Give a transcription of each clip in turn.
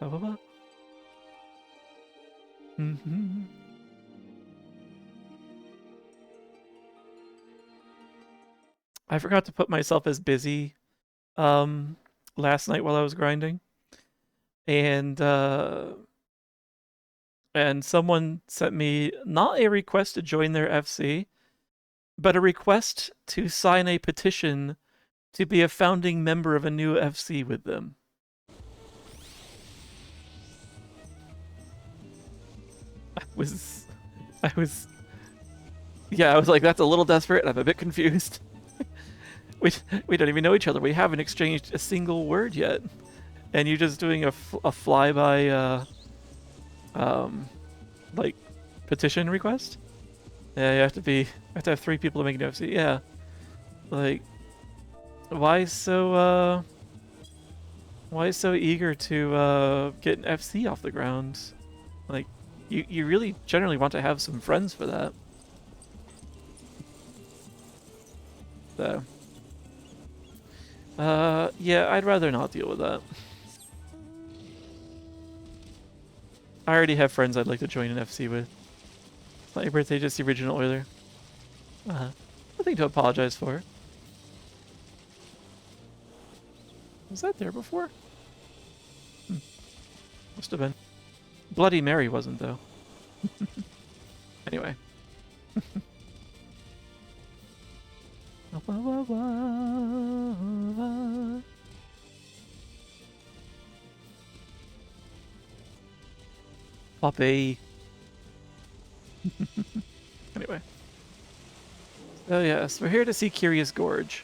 Blah, blah, blah. Mm-hmm. I forgot to put myself as busy last night while I was grinding. And someone sent me not a request to join their FC, but a request to sign a petition to be a founding member of a new FC with them. I was yeah, I was like, that's a little desperate. I'm a bit confused. we don't even know each other. We haven't exchanged a single word yet, and you're just doing a flyby like petition request. Yeah, you have to have 3 people to make an FC. Yeah, like why so eager to get an FC off the ground? Like you really generally want to have some friends for that. So yeah, I'd rather not deal with that. I already have friends I'd like to join an FC with. It's not your birthday, just the original Oiler. Nothing to apologize for. Was that there before? Must have been. Bloody Mary wasn't, though. Anyway. Poppy. Anyway. So yes, we're here to see Curious Gorge.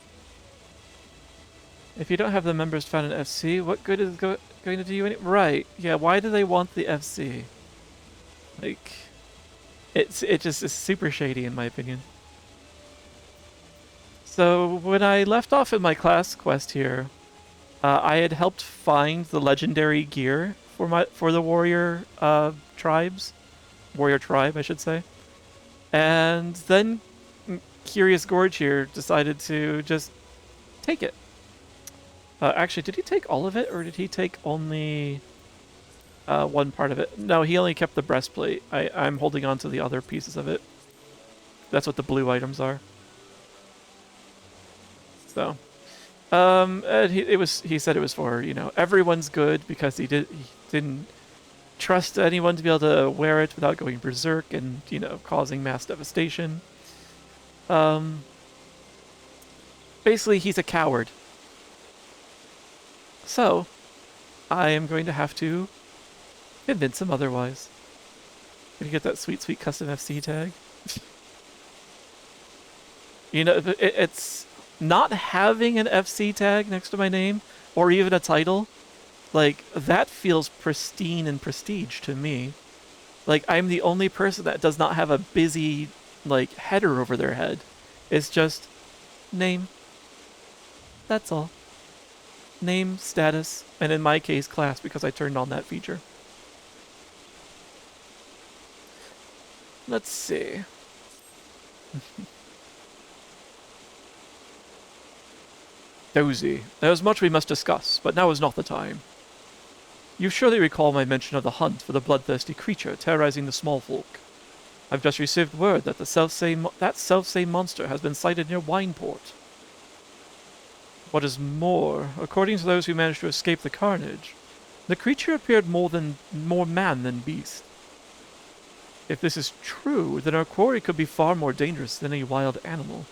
If you don't have the members found in FC, what good is going to do you any— Right, yeah, why do they want the FC? Like, it just is super shady in my opinion. So, when I left off in my class quest here, I had helped find the legendary gear for the warrior tribes. Warrior tribe, I should say. And then Curious Gorge here decided to just take it. Actually, did he take all of it, or did he take only one part of it? No, he only kept the breastplate. I'm holding on to the other pieces of it. That's what the blue items are. So, and he said it was for, you know, everyone's good, because he didn't trust anyone to be able to wear it without going berserk and, you know, causing mass devastation. Basically, he's a coward. So, I am going to have to convince him otherwise. Gonna get that sweet, sweet custom FC tag. You know, it's not having an FC tag next to my name, or even a title, like, that feels pristine and prestige to me. Like, I'm the only person that does not have a busy, like, header over their head. It's just name. That's all. Name, status, and in my case, class, because I turned on that feature. Let's see. Dozy. There is much we must discuss, but now is not the time. You surely recall my mention of the hunt for the bloodthirsty creature terrorizing the small folk. I've just received word that that selfsame monster has been sighted near Wineport. What is more, according to those who managed to escape the carnage, the creature appeared more man than beast. If this is true, then our quarry could be far more dangerous than any wild animal.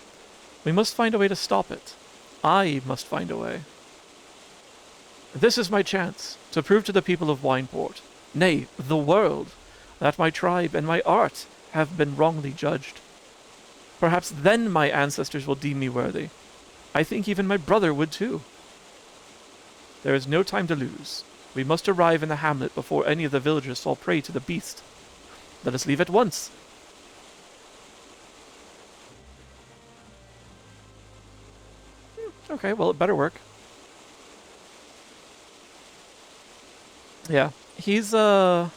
We must find a way to stop it. I must find a way. This is my chance to prove to the people of Wineport, nay, the world, that my tribe and my art have been wrongly judged. Perhaps then my ancestors will deem me worthy. I think even my brother would too. There is no time to lose. We must arrive in the hamlet before any of the villagers fall prey to the beast. Let us leave at once. Okay, well, it better work. Yeah, he's wondering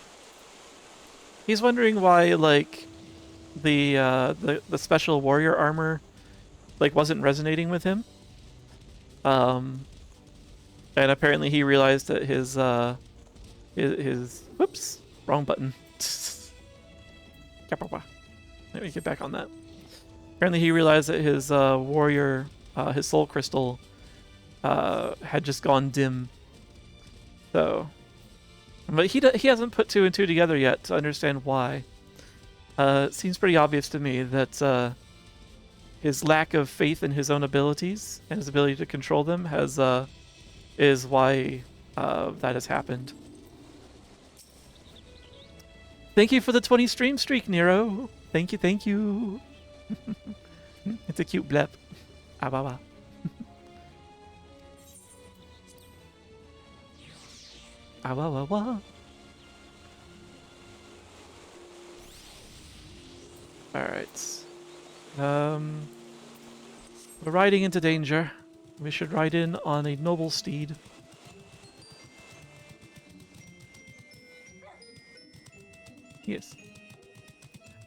why, like, the special warrior armor, like, wasn't resonating with him. And apparently he realized that his his whoops, wrong button. Let me get back on that. Apparently he realized that his warrior, his soul crystal, had just gone dim. So, but he hasn't put two and two together yet to understand why. It seems pretty obvious to me that his lack of faith in his own abilities and his ability to control them is why that has happened. Thank you for the 20 stream streak, Nero. Thank you, thank you. It's a cute blep. Ah, bah, bah. Ah, wah, wah, wah. Alright. We're riding into danger. We should ride in on a noble steed. Yes.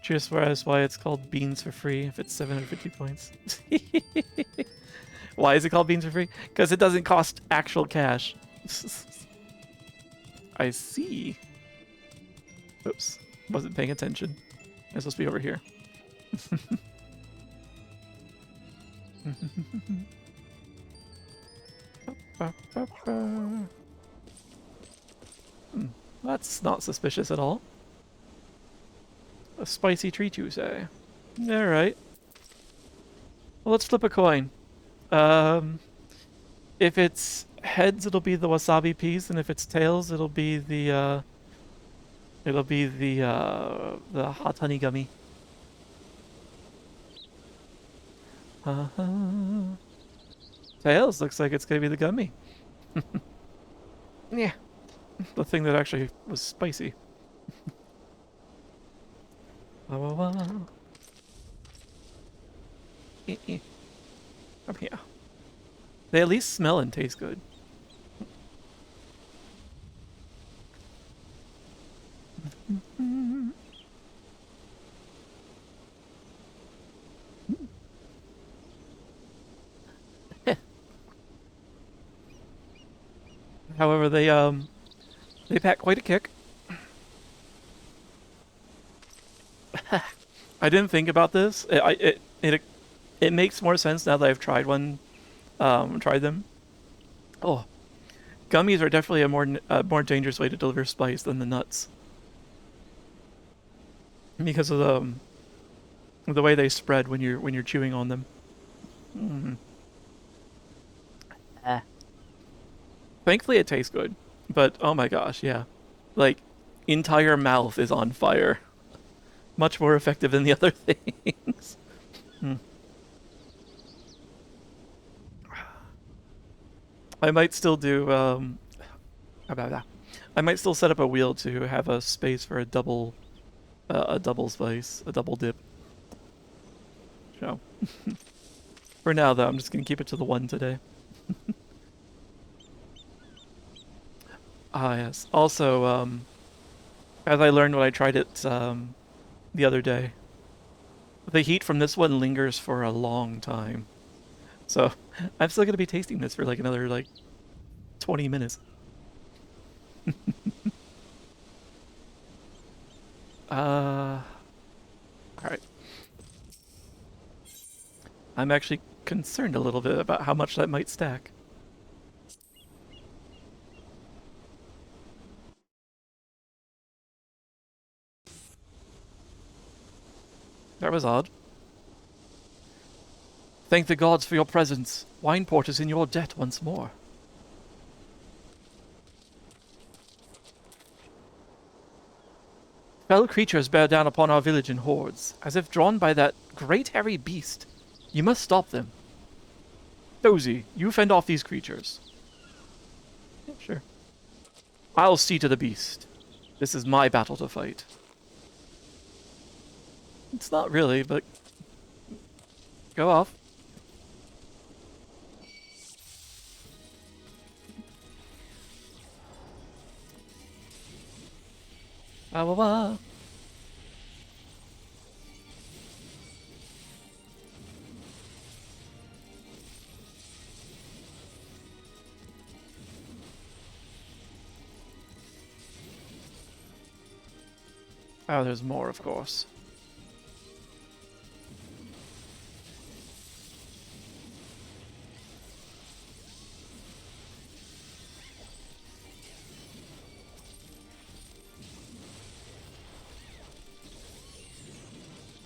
Just whereas why it's called beans for free if it's 750 points. Why is it called beans for free? Because it doesn't cost actual cash. I see. Oops. Wasn't paying attention. I'm supposed to be over here. That's not suspicious at all. A spicy treat, you say? Alright. Well, let's flip a coin. If it's heads, it'll be the wasabi peas, and if it's tails, it'll be the hot honey gummy. Tails looks like it's gonna be the gummy. Yeah. The thing that actually was spicy. Come here. They at least smell and taste good. However, they pack quite a kick. I didn't think about this. It makes more sense now that I've tried them. Oh, gummies are definitely a more dangerous way to deliver spice than the nuts, because of the way they spread when you're chewing on them. Thankfully, it tastes good, but oh my gosh, yeah, like entire mouth is on fire. Much more effective than the other things. I might still do I might still set up a wheel to have a space for a double slice, a double dip. So for now though, I'm just gonna keep it to the one today. Ah yes. Also, as I learned when I tried it the other day, the heat from this one lingers for a long time. So I'm still gonna be tasting this for like another 20 minutes. Alright. I'm actually concerned a little bit about how much that might stack. That was odd. Thank the gods for your presence. Wineport is in your debt once more. Fell creatures bear down upon our village in hordes, as if drawn by that great hairy beast. You must stop them. Dozy, you fend off these creatures. Yeah, sure. I'll see to the beast. This is my battle to fight. It's not really, but go off. Ah, wah, wah. Oh, there's more, of course.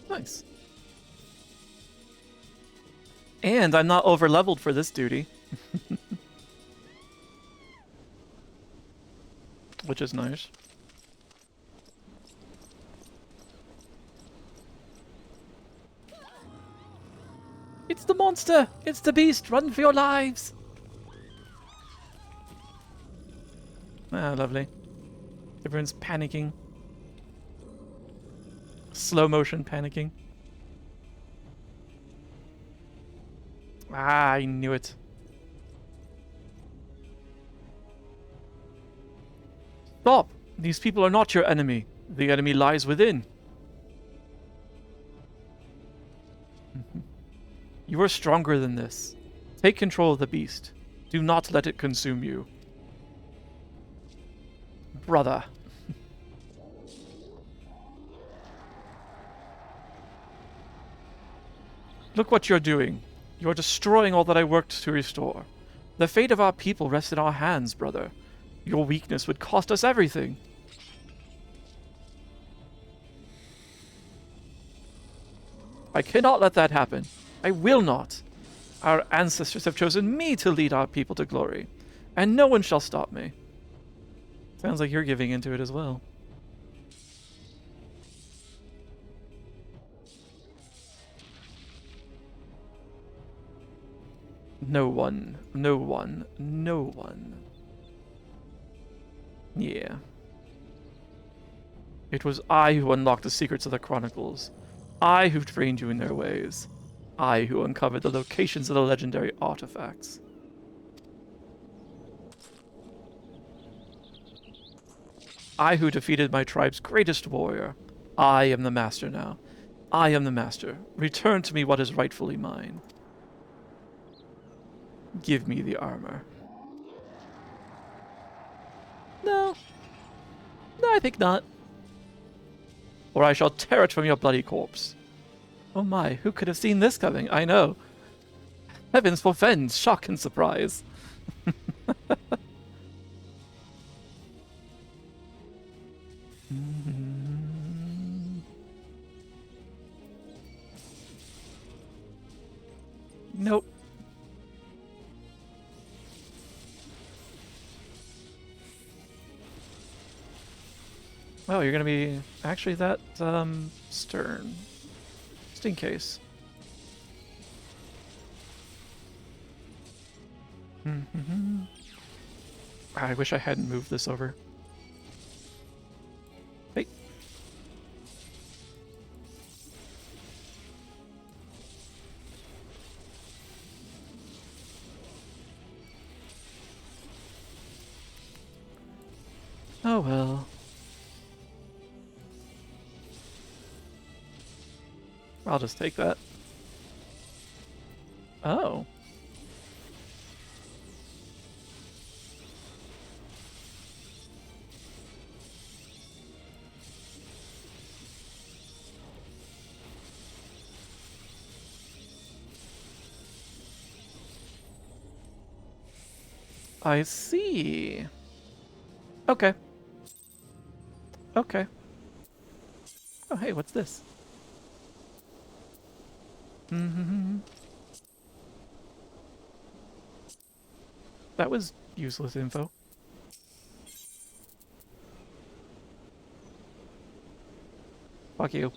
Nice. And I'm not over-leveled for this duty. Which is nice. It's the monster! It's the beast! Run for your lives! Ah, lovely. Everyone's panicking. Slow motion panicking. Ah, I knew it. Stop! These people are not your enemy. The enemy lies within. You are stronger than this. Take control of the beast. Do not let it consume you. Brother. Look what you're doing. You're destroying all that I worked to restore. The fate of our people rests in our hands, brother. Your weakness would cost us everything. I cannot let that happen. I will not. Our ancestors have chosen me to lead our people to glory, and no one shall stop me. Sounds like you're giving into it as well. No one, no one, no one. Yeah. It was I who unlocked the secrets of the Chronicles. I who trained you in their ways. I who uncovered the locations of the legendary artifacts. I who defeated my tribe's greatest warrior. I am the master now. I am the master. Return to me what is rightfully mine. Give me the armor. No. No, I think not. Or I shall tear it from your bloody corpse. Oh my, who could have seen this coming? I know. Heavens forfend, shock and surprise. Nope. Oh, you're gonna be actually that stern. Just in case. I wish I hadn't moved this over. Hey. Oh well. I'll just take that. Oh. I see. Okay. Okay. Oh, hey, what's this? That was useless info. Fuck you.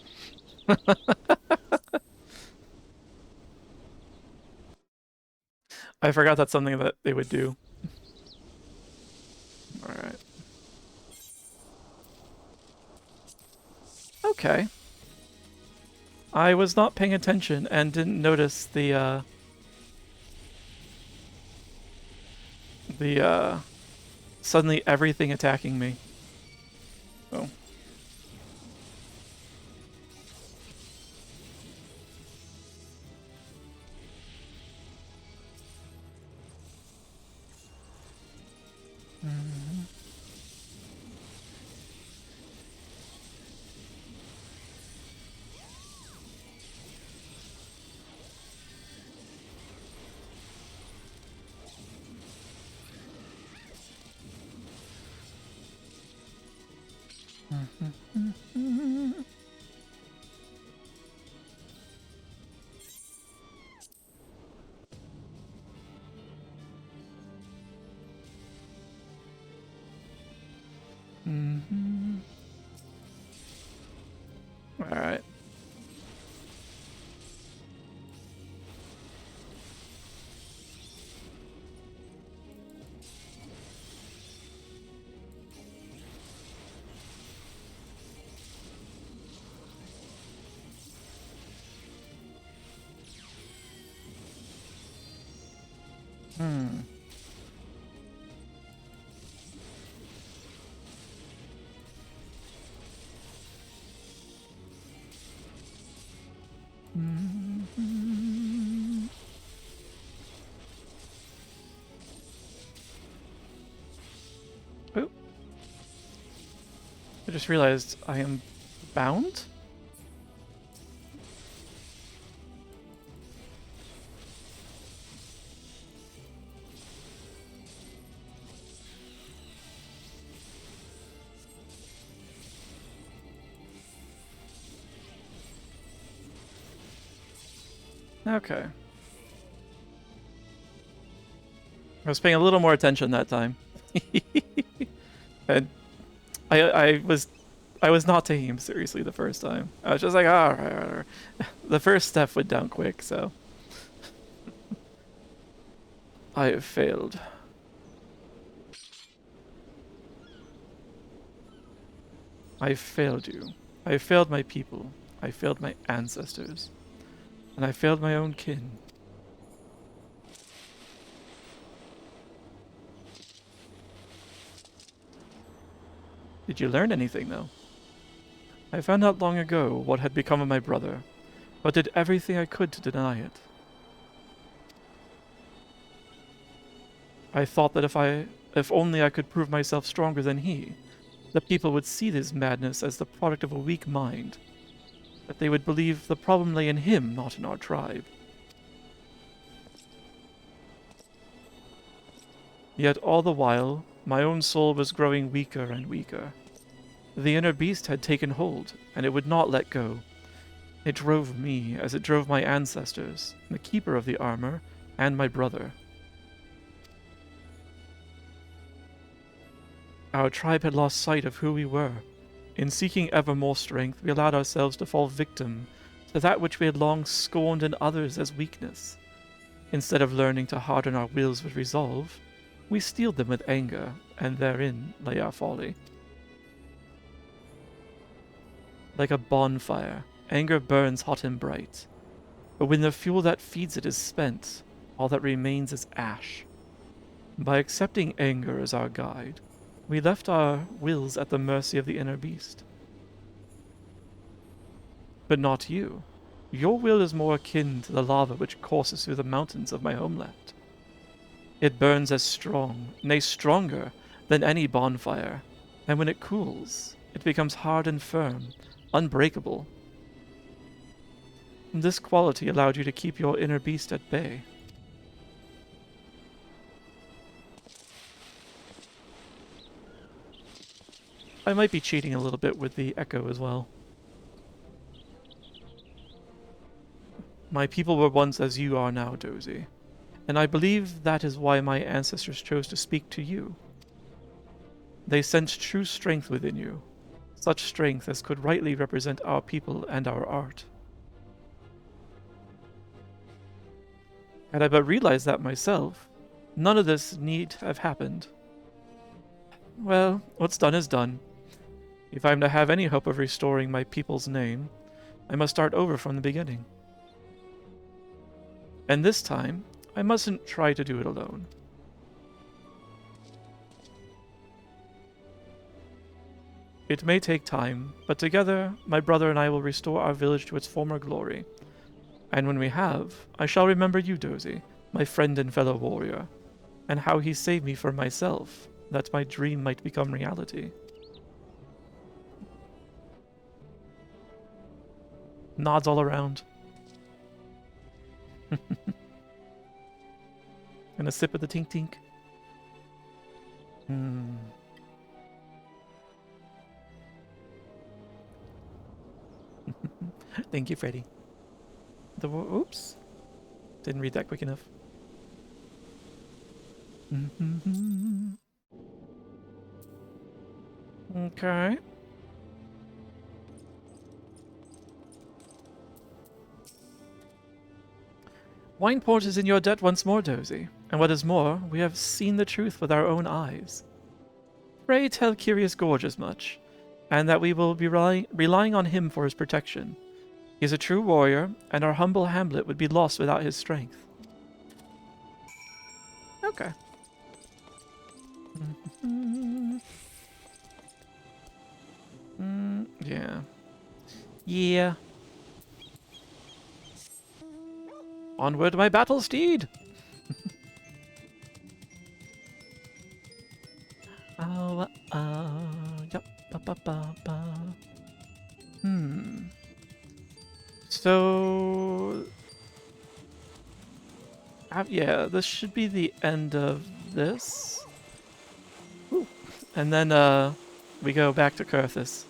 I forgot that's something that they would do. Alright. Okay. I was not paying attention and didn't notice the suddenly everything attacking me. Oh. All right. Oh, I just realized I am bound? Okay. I was paying a little more attention that time. And I was not taking him seriously the first time. I was just like, ah, the first step went down quick, so I have failed. I failed you. I failed my people. I failed my ancestors. And I failed my own kin. Did you learn anything, though? I found out long ago what had become of my brother, but did everything I could to deny it. I thought that if only I could prove myself stronger than he, the people would see this madness as the product of a weak mind, that they would believe the problem lay in him, not in our tribe. Yet all the while, my own soul was growing weaker and weaker. The inner beast had taken hold, and it would not let go. It drove me as it drove my ancestors, the keeper of the armor, and my brother. Our tribe had lost sight of who we were. In seeking ever more strength, we allowed ourselves to fall victim to that which we had long scorned in others as weakness. Instead of learning to harden our wills with resolve, we steeled them with anger, and therein lay our folly. Like a bonfire, anger burns hot and bright. But when the fuel that feeds it is spent, all that remains is ash. By accepting anger as our guide, we left our wills at the mercy of the inner beast. But not you. Your will is more akin to the lava which courses through the mountains of my homeland. It burns as strong, nay stronger, than any bonfire, and when it cools, it becomes hard and firm, unbreakable. This quality allowed you to keep your inner beast at bay. I might be cheating a little bit with the echo as well. My people were once as you are now, Dozy, and I believe that is why my ancestors chose to speak to you. They sensed true strength within you, such strength as could rightly represent our people and our art. Had I but realized that myself, none of this need have happened. Well, what's done is done. If I'm to have any hope of restoring my people's name, I must start over from the beginning. And this time, I mustn't try to do it alone. It may take time, but together, my brother and I will restore our village to its former glory. And when we have, I shall remember you, Dozy, my friend and fellow warrior, and how he saved me from myself, that my dream might become reality. Nods all around. And a sip of the tink tink. Thank you, Freddy. Oops. Didn't read that quick enough. Okay. Wineport is in your debt once more, Dozy. And what is more, we have seen the truth with our own eyes. Pray tell Curious Gorge as much, and that we will be relying on him for his protection. He is a true warrior, and our humble hamlet would be lost without his strength. Okay. Yeah. Yeah. Onward, my battle steed! Yep. So... yeah, this should be the end of this. Ooh. And then, we go back to Kurthus.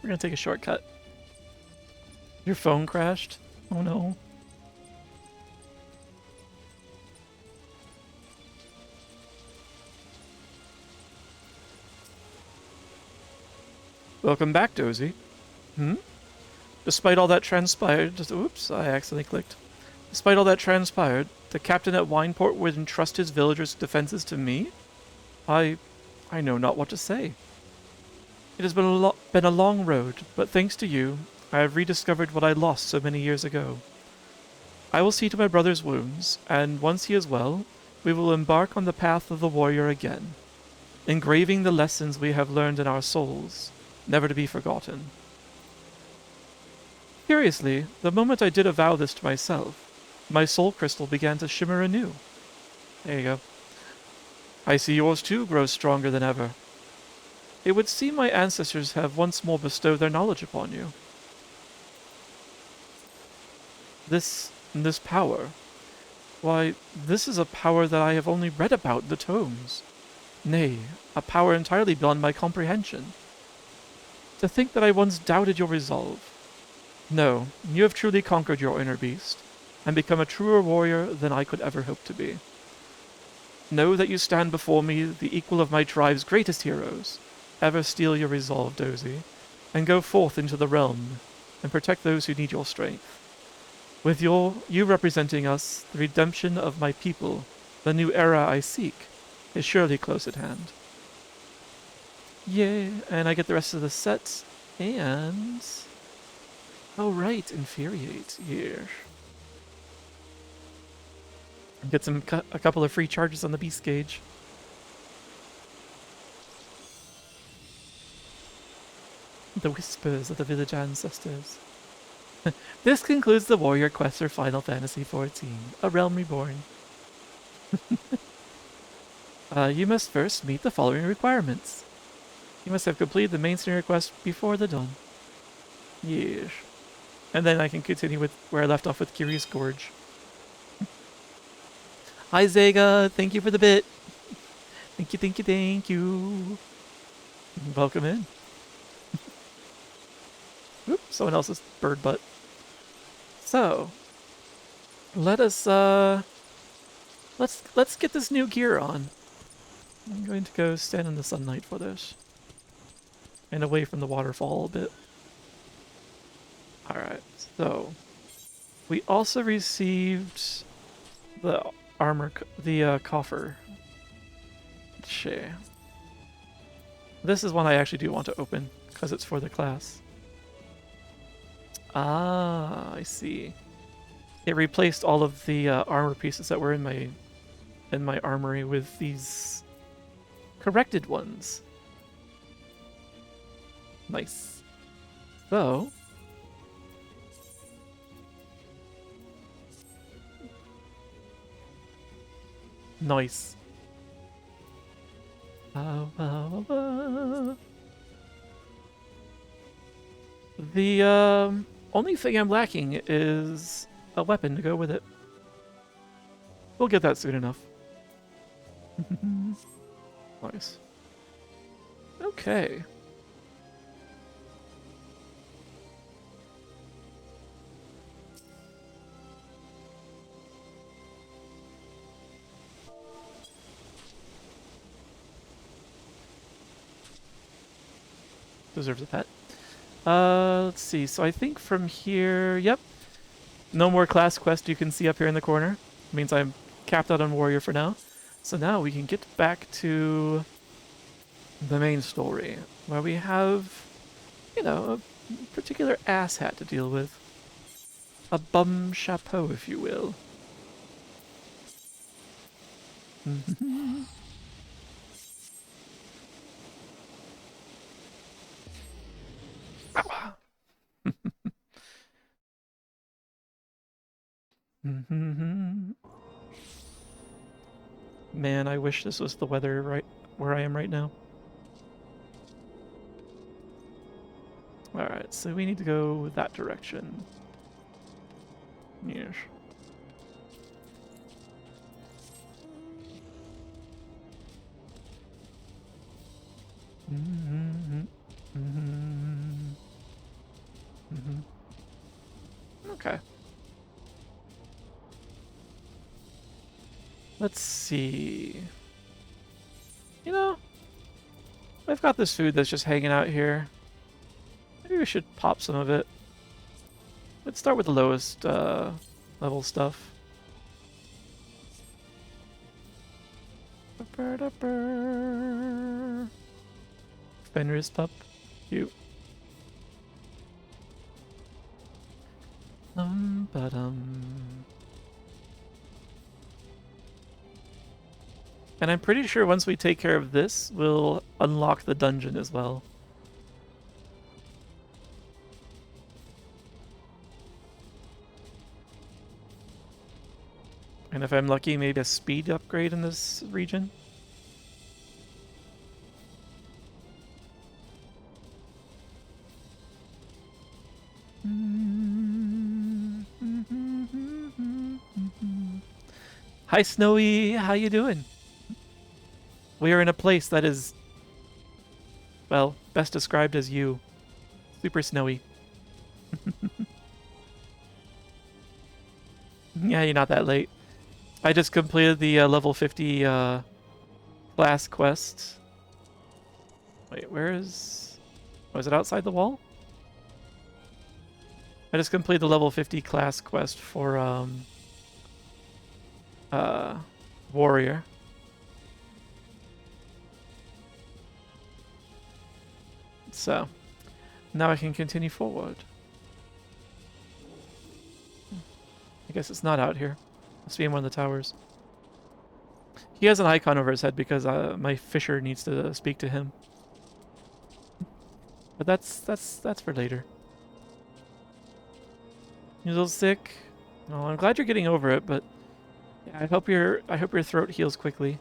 We're gonna take a shortcut. Your phone crashed? Oh no. Welcome back, Dozy. Despite all that transpired... Oops, I accidentally clicked. Despite all that transpired, the captain at Wineport would entrust his villagers' defenses to me? I know not what to say. It has been a long road, but thanks to you, I have rediscovered what I lost so many years ago. I will see to my brother's wounds, and once he is well, we will embark on the path of the warrior again, engraving the lessons we have learned in our souls, never to be forgotten. Curiously, the moment I did avow this to myself, my soul crystal began to shimmer anew. There you go. I see yours too grows stronger than ever. It would seem my ancestors have once more bestowed their knowledge upon you. This power, why, this is a power that I have only read about in the tomes. Nay, a power entirely beyond my comprehension. To think that I once doubted your resolve. No, you have truly conquered your inner beast, and become a truer warrior than I could ever hope to be. Know that you stand before me the equal of my tribe's greatest heroes. Ever steel your resolve, Dozy, and go forth into the realm, and protect those who need your strength. With you representing us, the redemption of my people, the new era I seek, is surely close at hand. Yay, and I get the rest of the set, and... oh right, Infuriate, yeah. Get a couple of free charges on the beast gauge. The whispers of the village ancestors. This concludes the warrior quest for Final Fantasy XIV, A Realm Reborn. You must first meet the following requirements. You must have completed the main scenario quest before the dawn. Yes. And then I can continue with where I left off with Curious Gorge. Hi Zega, thank you for the bit. Thank you, thank you, thank you. Welcome in. Oop, someone else's bird butt. So, let us let's get this new gear on. I'm going to go stand in the sunlight for this. And away from the waterfall a bit. Alright, so we also received the armor, the coffer. Shit. This is one I actually do want to open, because it's for the class. Ah, I see. It replaced all of the armor pieces that were in my armory with these corrected ones. Nice. So, nice. The only thing I'm lacking is a weapon to go with it. We'll get that soon enough. Nice. Okay. Deserves a pet. Let's see. So I think from here, yep. No more class quest you can see up here in the corner. Means I'm capped out on warrior for now. So now we can get back to the main story, where we have, you know, a particular asshat to deal with. A bum chapeau, if you will. Man, I wish this was the weather right where I am right now. Alright, so we need to go that direction. Yes. Okay. Let's see. You know, I've got this food that's just hanging out here. Maybe we should pop some of it. Let's start with the lowest level stuff. Fenris pup. Cute. And I'm pretty sure once we take care of this, we'll unlock the dungeon as well. And if I'm lucky, maybe a speed upgrade in this region. Hi, Snowy. How you doing? We are in a place that is, well, best described as you. Super snowy. Yeah, you're not that late. I just completed the level 50 class quest. Wait, where is... Was it outside the wall? I just completed the level 50 class quest for warrior. So, now I can continue forward. I guess it's not out here. Must be in one of the towers. He has an icon over his head because my fisher needs to speak to him. But that's for later. You a little sick? Oh, I'm glad you're getting over it, but yeah, I hope your throat heals quickly.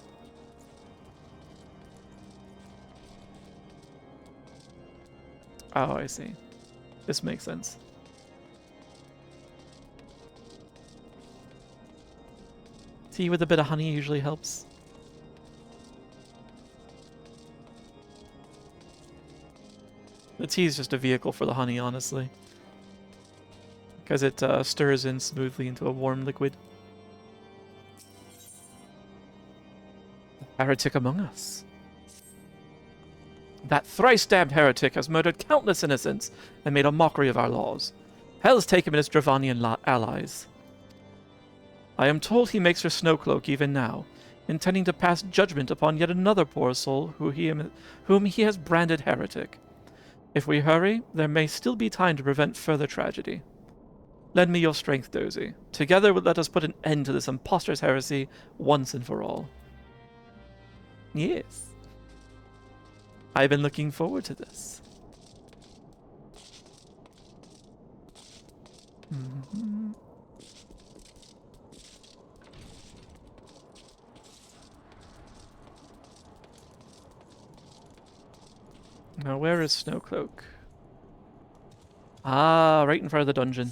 Oh, I see. This makes sense. Tea with a bit of honey usually helps. The tea is just a vehicle for the honey, honestly. Because it stirs in smoothly into a warm liquid. The heretic among us. That thrice-damned heretic has murdered countless innocents and made a mockery of our laws. Hell's taken him and his Dravanian allies. I am told he makes her snowcloak even now, intending to pass judgment upon yet another poor soul whom he has branded heretic. If we hurry, there may still be time to prevent further tragedy. Lend me your strength, Dozy. Together let us put an end to this imposter's heresy once and for all. Yes. I've been looking forward to this. Now, where is Snowcloak? Ah, right in front of the dungeon.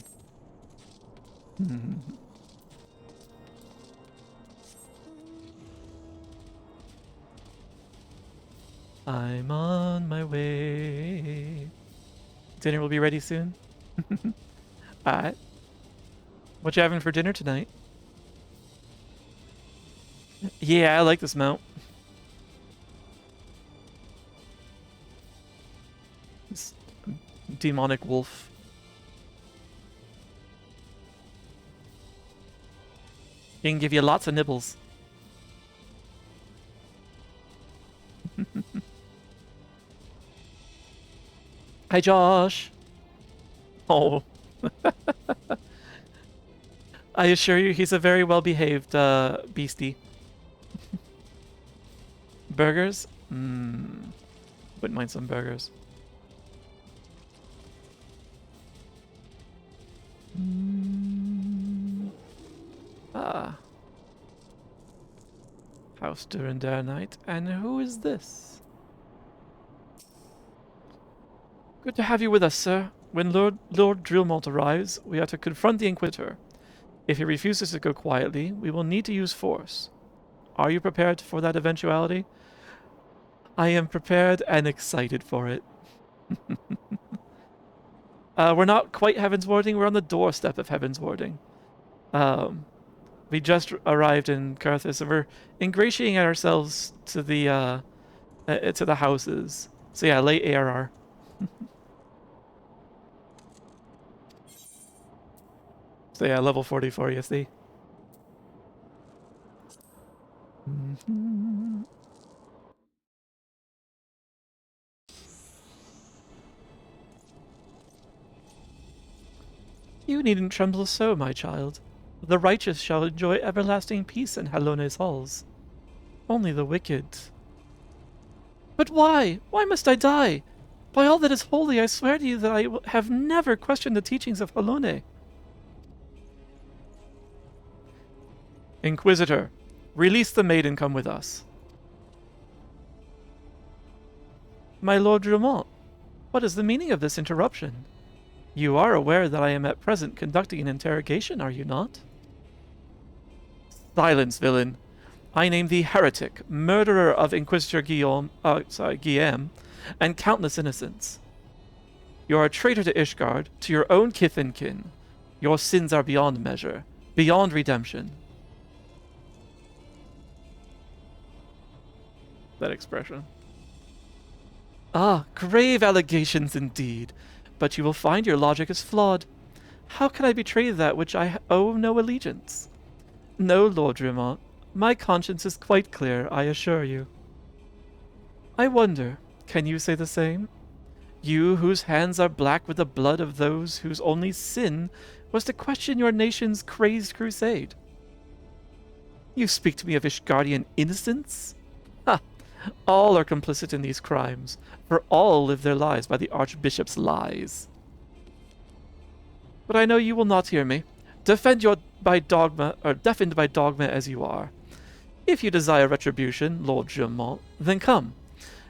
I'm on my way. Dinner will be ready soon. Alright. What you having for dinner tonight? Yeah, I like this mount. This demonic wolf. He can give you lots of nibbles. Hi, Josh. Oh. I assure you, he's a very well-behaved beastie. Burgers? Wouldn't mind some burgers. Ah. House during their night. And who is this? Good to have you with us, sir. When Lord Drillmalt arrives, we are to confront the Inquisitor. If he refuses to go quietly, we will need to use force. Are you prepared for that eventuality? I am prepared and excited for it. We're not quite Heaven's Warding. We're on the doorstep of Heaven's Warding. We just arrived in Carthus, and we're ingratiating ourselves to the houses. So yeah, late ARR. So yeah, level 44, you see. You needn't tremble so, my child. The righteous shall enjoy everlasting peace in Halone's halls. Only the wicked. But why? Why must I die? By all that is holy, I swear to you that I have never questioned the teachings of Halone. Inquisitor, release the maid and come with us. My Lord Drumont, what is the meaning of this interruption? You are aware that I am at present conducting an interrogation, are you not? Silence, villain. I name thee heretic, murderer of Inquisitor Guillaume, and countless innocents. You are a traitor to Ishgard, to your own kith and kin. Your sins are beyond measure, beyond redemption. That expression. Ah, grave allegations indeed. But you will find your logic is flawed. How can I betray that which I owe no allegiance? No, Lord Drumont. My conscience is quite clear, I assure you. I wonder, can you say the same? You whose hands are black with the blood of those whose only sin was to question your nation's crazed crusade. You speak to me of Ishgardian innocence? Ha! All are complicit in these crimes, for all live their lives by the Archbishop's lies. But I know you will not hear me. Deafened by dogma as you are. If you desire retribution, Lord Drumont, then come.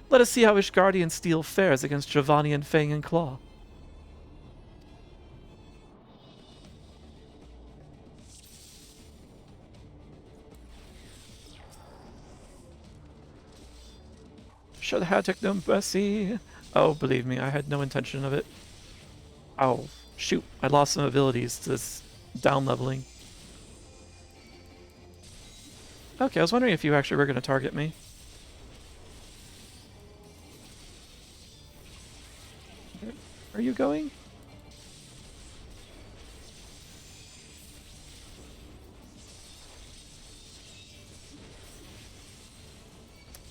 Let us see how Ishgardian steel fares against Dravanian fang and claw. Show the heretic no mercy. Oh, believe me, I had no intention of it. Oh, shoot. I lost some abilities to this down leveling. Okay, I was wondering if you actually were going to target me. Where are you going?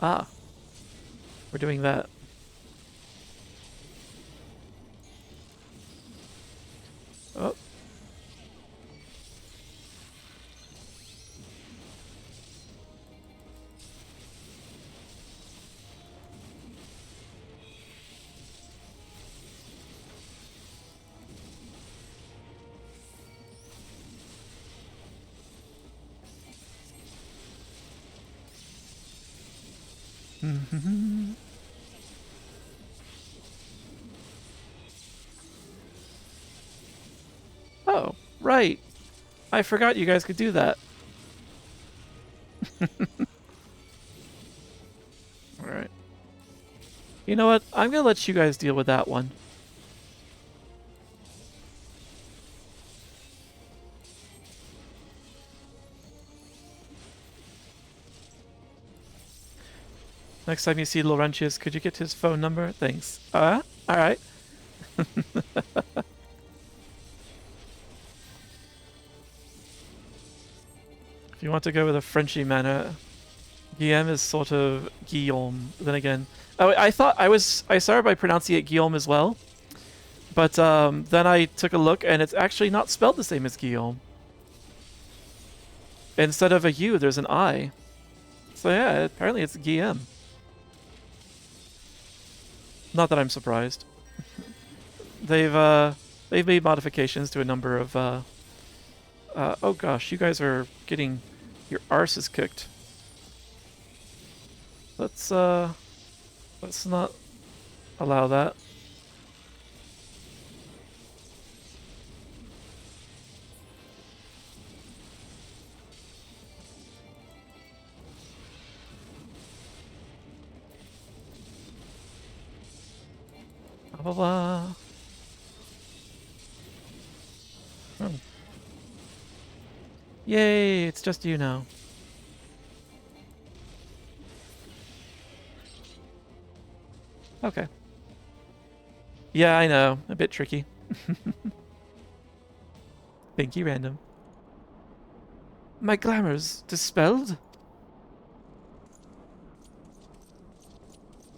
Ah. We're doing that. Oh. right. I forgot you guys could do that. Alright. You know what? I'm gonna let you guys deal with that one. Next time you see Laurentius, could you get his phone number? Thanks. Alright. If you want to go with a Frenchy manner, Guillaume is sort of Guillaume. Then again, I thought I started by pronouncing it Guillaume as well, but then I took a look and it's actually not spelled the same as Guillaume. Instead of a U, there's an I. So yeah, apparently it's Guillaume. Not that I'm surprised. They've made modifications to a number of oh gosh, you guys are getting your arses kicked. Let's not allow that. Blah blah blah. Oh. Yay, it's just you now. Okay. Yeah, I know. A bit tricky. Thank you, random. My glamour's dispelled?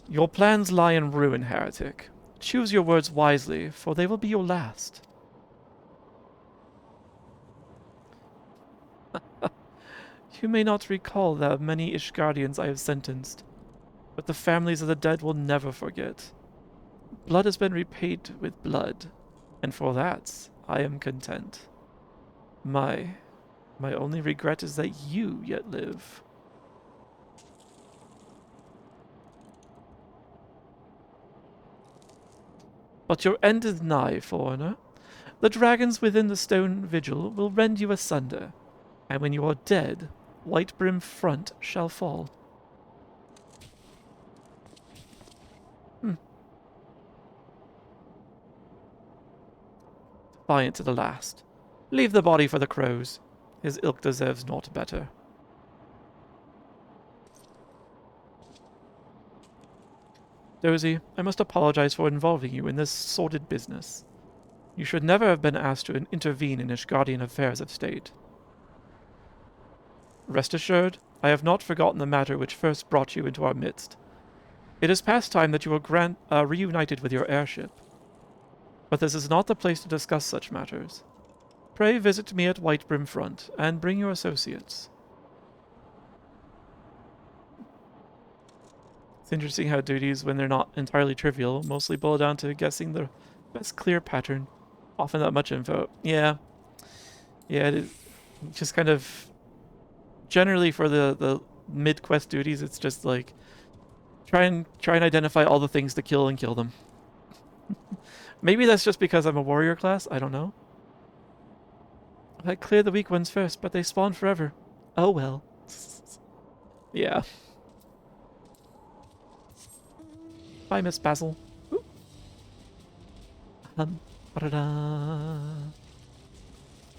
Your plans lie in ruin, heretic. Choose your words wisely, for they will be your last. You may not recall the many Ishgardians I have sentenced, but the families of the dead will never forget. Blood has been repaid with blood, and for that I am content. My only regret is that you yet live. But your end is nigh, foreigner. The dragons within the stone vigil will rend you asunder, and when you are dead, Whitebrim front shall fall. Defiant to the last. Leave the body for the crows. His ilk deserves naught better. Dozy, I must apologize for involving you in this sordid business. You should never have been asked to intervene in Ishgardian affairs of state. Rest assured, I have not forgotten the matter which first brought you into our midst. It is past time that you were reunited with your airship. But this is not the place to discuss such matters. Pray visit me at Whitebrim Front, and bring your associates. It's interesting how duties, when they're not entirely trivial, mostly boil down to guessing the best clear pattern. Often not much info. Yeah. Yeah, it is just kind of... Generally for the mid-quest duties, it's just like... Try and identify all the things to kill and kill them. Maybe that's just because I'm a warrior class, I don't know. I clear the weak ones first, but they spawn forever. Oh well. Yeah. Bye, Miss Basil.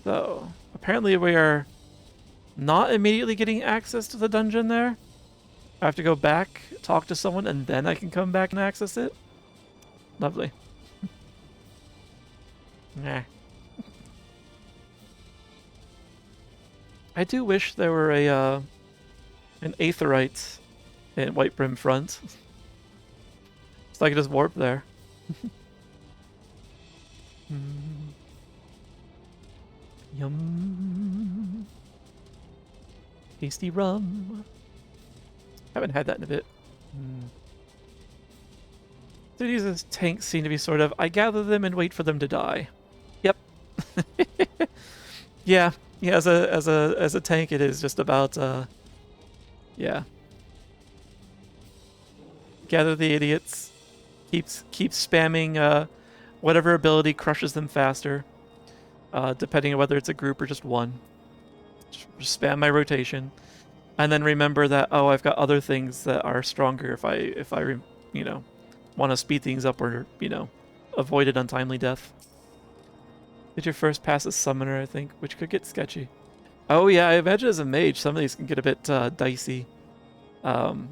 So, apparently we are not immediately getting access to the dungeon there. I have to go back, talk to someone, and then I can come back and access it. Lovely. Nah. I do wish there were an aetherite in Whitebrim Front. So I could just warp there. Yum. Tasty rum. Haven't had that in a bit. Duties as tanks seem to be sort of, I gather them and wait for them to die. Yep. Yeah. Yeah, as a tank it is just about yeah. Gather the idiots. Keep spamming whatever ability crushes them faster. depending on whether it's a group or just one. Just spam my rotation, and then remember that, oh, I've got other things that are stronger if I you know, want to speed things up or, you know, avoid an untimely death. Did your first pass as summoner, I think, which could get sketchy. Oh yeah, I imagine as a mage, some of these can get a bit dicey. Can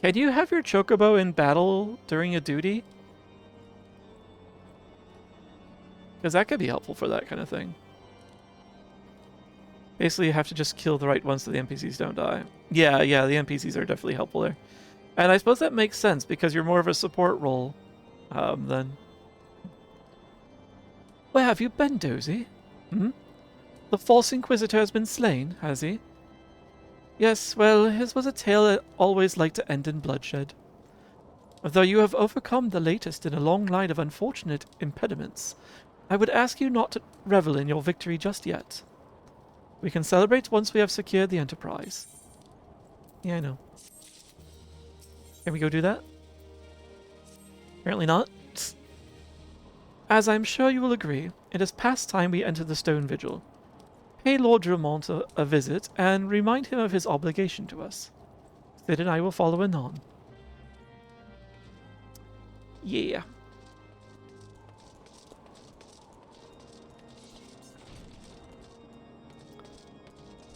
you have your chocobo in battle during a duty? Because that could be helpful for that kind of thing. Basically, you have to just kill the right ones so the NPCs don't die. Yeah, the NPCs are definitely helpful there. And I suppose that makes sense because you're more of a support role than... Where have you been, Dozy? Hmm? The false Inquisitor has been slain, has he? Yes, well, his was a tale that always liked to end in bloodshed. Though you have overcome the latest in a long line of unfortunate impediments, I would ask you not to revel in your victory just yet. We can celebrate once we have secured the Enterprise. Yeah, I know. Can we go do that? Apparently not. As I'm sure you will agree, it is past time we enter the Stone Vigil. Pay Lord Dremont a visit and remind him of his obligation to us. Sid and I will follow anon. Yeah.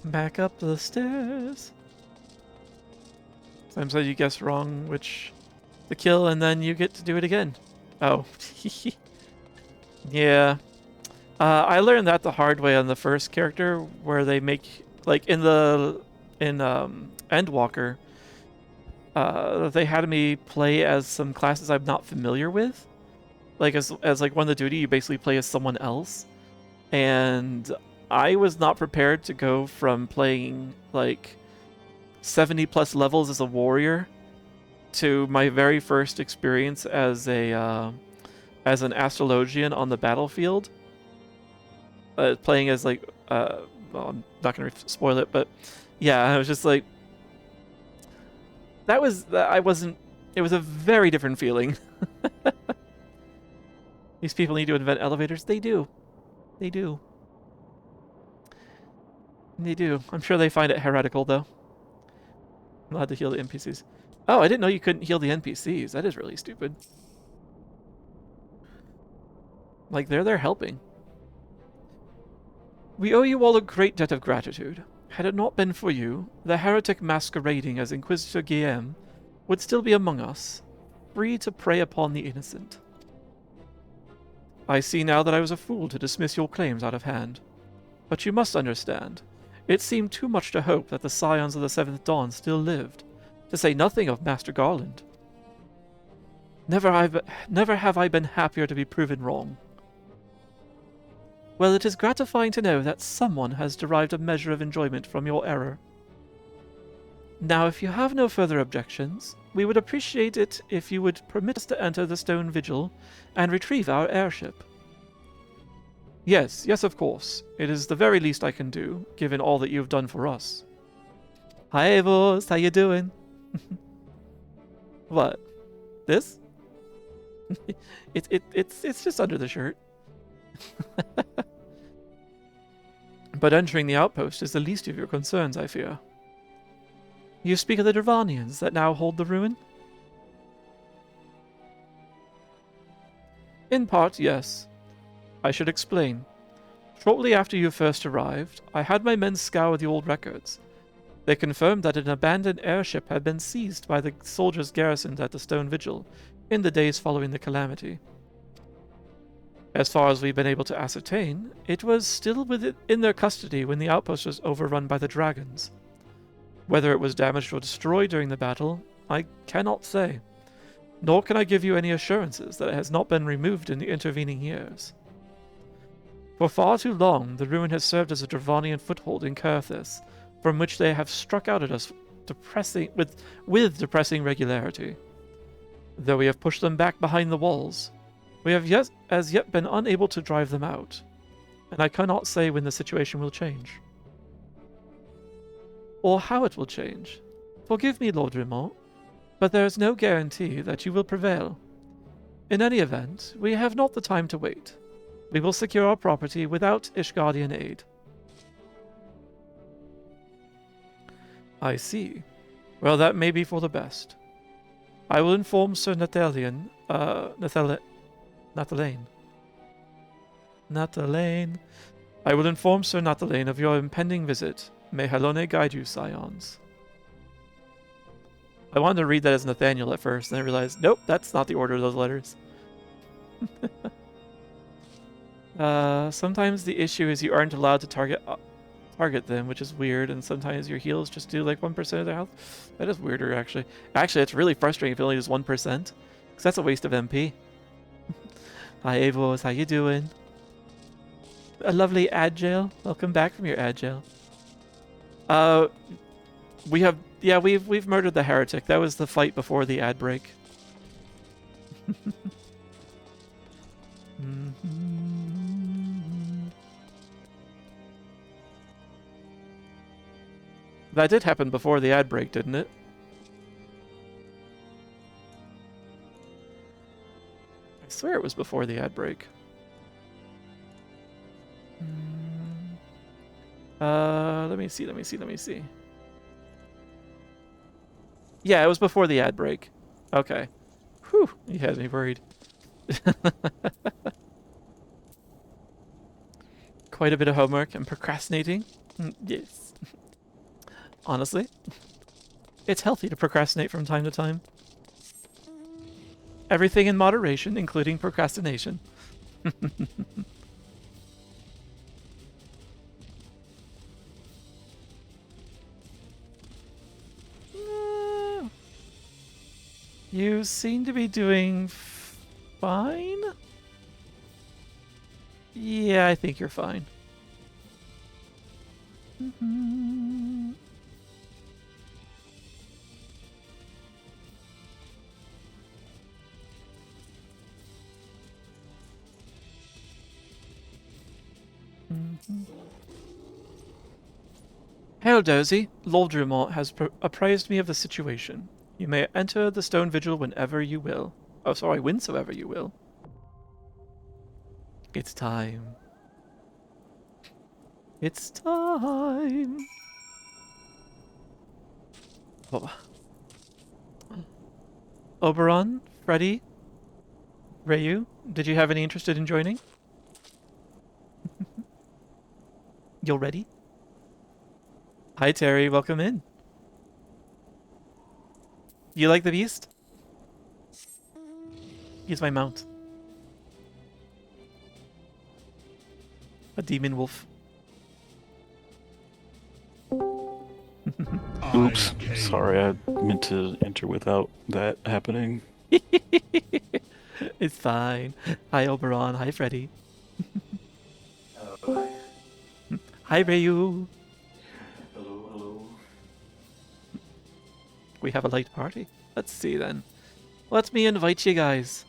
Back up the stairs. Sometimes you guess wrong which to kill, and then you get to do it again. Oh. Yeah. I learned that the hard way on the first character, where they make, like, in Endwalker, they had me play as some classes I'm not familiar with. Like, as like one of the duty, you basically play as someone else. And I was not prepared to go from playing, like, 70 plus levels as a warrior to my very first experience as a as an astrologian on the battlefield. Playing as, like, well, I'm not going to spoil it, but yeah, I was just like, it was a very different feeling. These people need to invent elevators. They do. They do. They do. I'm sure they find it heretical, though. I'm allowed to heal the NPCs. Oh, I didn't know you couldn't heal the NPCs. That is really stupid. Like, they're there helping. We owe you all a great debt of gratitude. Had it not been for you, the heretic masquerading as Inquisitor Guillaume would still be among us, free to prey upon the innocent. I see now that I was a fool to dismiss your claims out of hand. But you must understand, it seemed too much to hope that the Scions of the Seventh Dawn still lived, to say nothing of Master Garland. Never have I been happier to be proven wrong. Well, it is gratifying to know that someone has derived a measure of enjoyment from your error. Now, if you have no further objections, we would appreciate it if you would permit us to enter the Stone Vigil and retrieve our airship. Yes, of course. It is the very least I can do, given all that you have done for us. Hi, Evos. How you doing? What? This? It's just under the shirt. But entering the outpost is the least of your concerns, I fear. You speak of the Dravanians that now hold the ruin? In part, yes. I should explain. Shortly after you first arrived, I had my men scour the old records. They confirmed that an abandoned airship had been seized by the soldiers garrisoned at the Stone Vigil in the days following the calamity. As far as we've been able to ascertain, it was still in their custody when the outpost was overrun by the dragons. Whether it was damaged or destroyed during the battle, I cannot say, nor can I give you any assurances that it has not been removed in the intervening years. For far too long, the ruin has served as a Dravanian foothold in Kurthis, from which they have struck out at us with depressing regularity. Though we have pushed them back behind the walls, we have as yet been unable to drive them out, and I cannot say when the situation will change. Or how it will change. Forgive me, Lord Dremont, but there is no guarantee that you will prevail. In any event, we have not the time to wait. We will secure our property without Ishgardian aid. I see. Well, that may be for the best. I will inform Sir Nathalian, Nathalane. I will inform Sir Nathalane of your impending visit. May Halone guide you, scions. I wanted to read that as Nathaniel at first, and I realized, nope, that's not the order of those letters. Sometimes the issue is you aren't allowed to target them, which is weird, and sometimes your heals just do like 1% of their health. That is weirder, actually. Actually, it's really frustrating if it only does 1%, because that's a waste of MP. Hi, Avos, how you doing? A lovely Agile. Welcome back from your Agile. We've murdered the heretic. That was the fight before the ad break. That did happen before the ad break, didn't it? I swear it was before the ad break. Let me see. Yeah, it was before the ad break. Okay. Whew, you had me worried. Quite a bit of homework and procrastinating. Yes. Honestly, it's healthy to procrastinate from time to time. Everything in moderation, including procrastination. You seem to be doing fine? Yeah, I think you're fine. Hail, Dozy. Lord Drummond has apprised me of the situation. You may enter the stone vigil whenever you will. Oh, sorry, whensoever you will. It's time. It's time. Oh. Oberon, Freddy, Rayu, did you have any interest in joining? You're ready? Hi, Terry. Welcome in. You like the beast? He's my mount. A demon wolf. Oops. Sorry, I meant to enter without that happening. It's fine. Hi, Oberon. Hi, Freddy. Hi, Rayu. Hello. We have a light party. Let's see then. Let me invite you guys.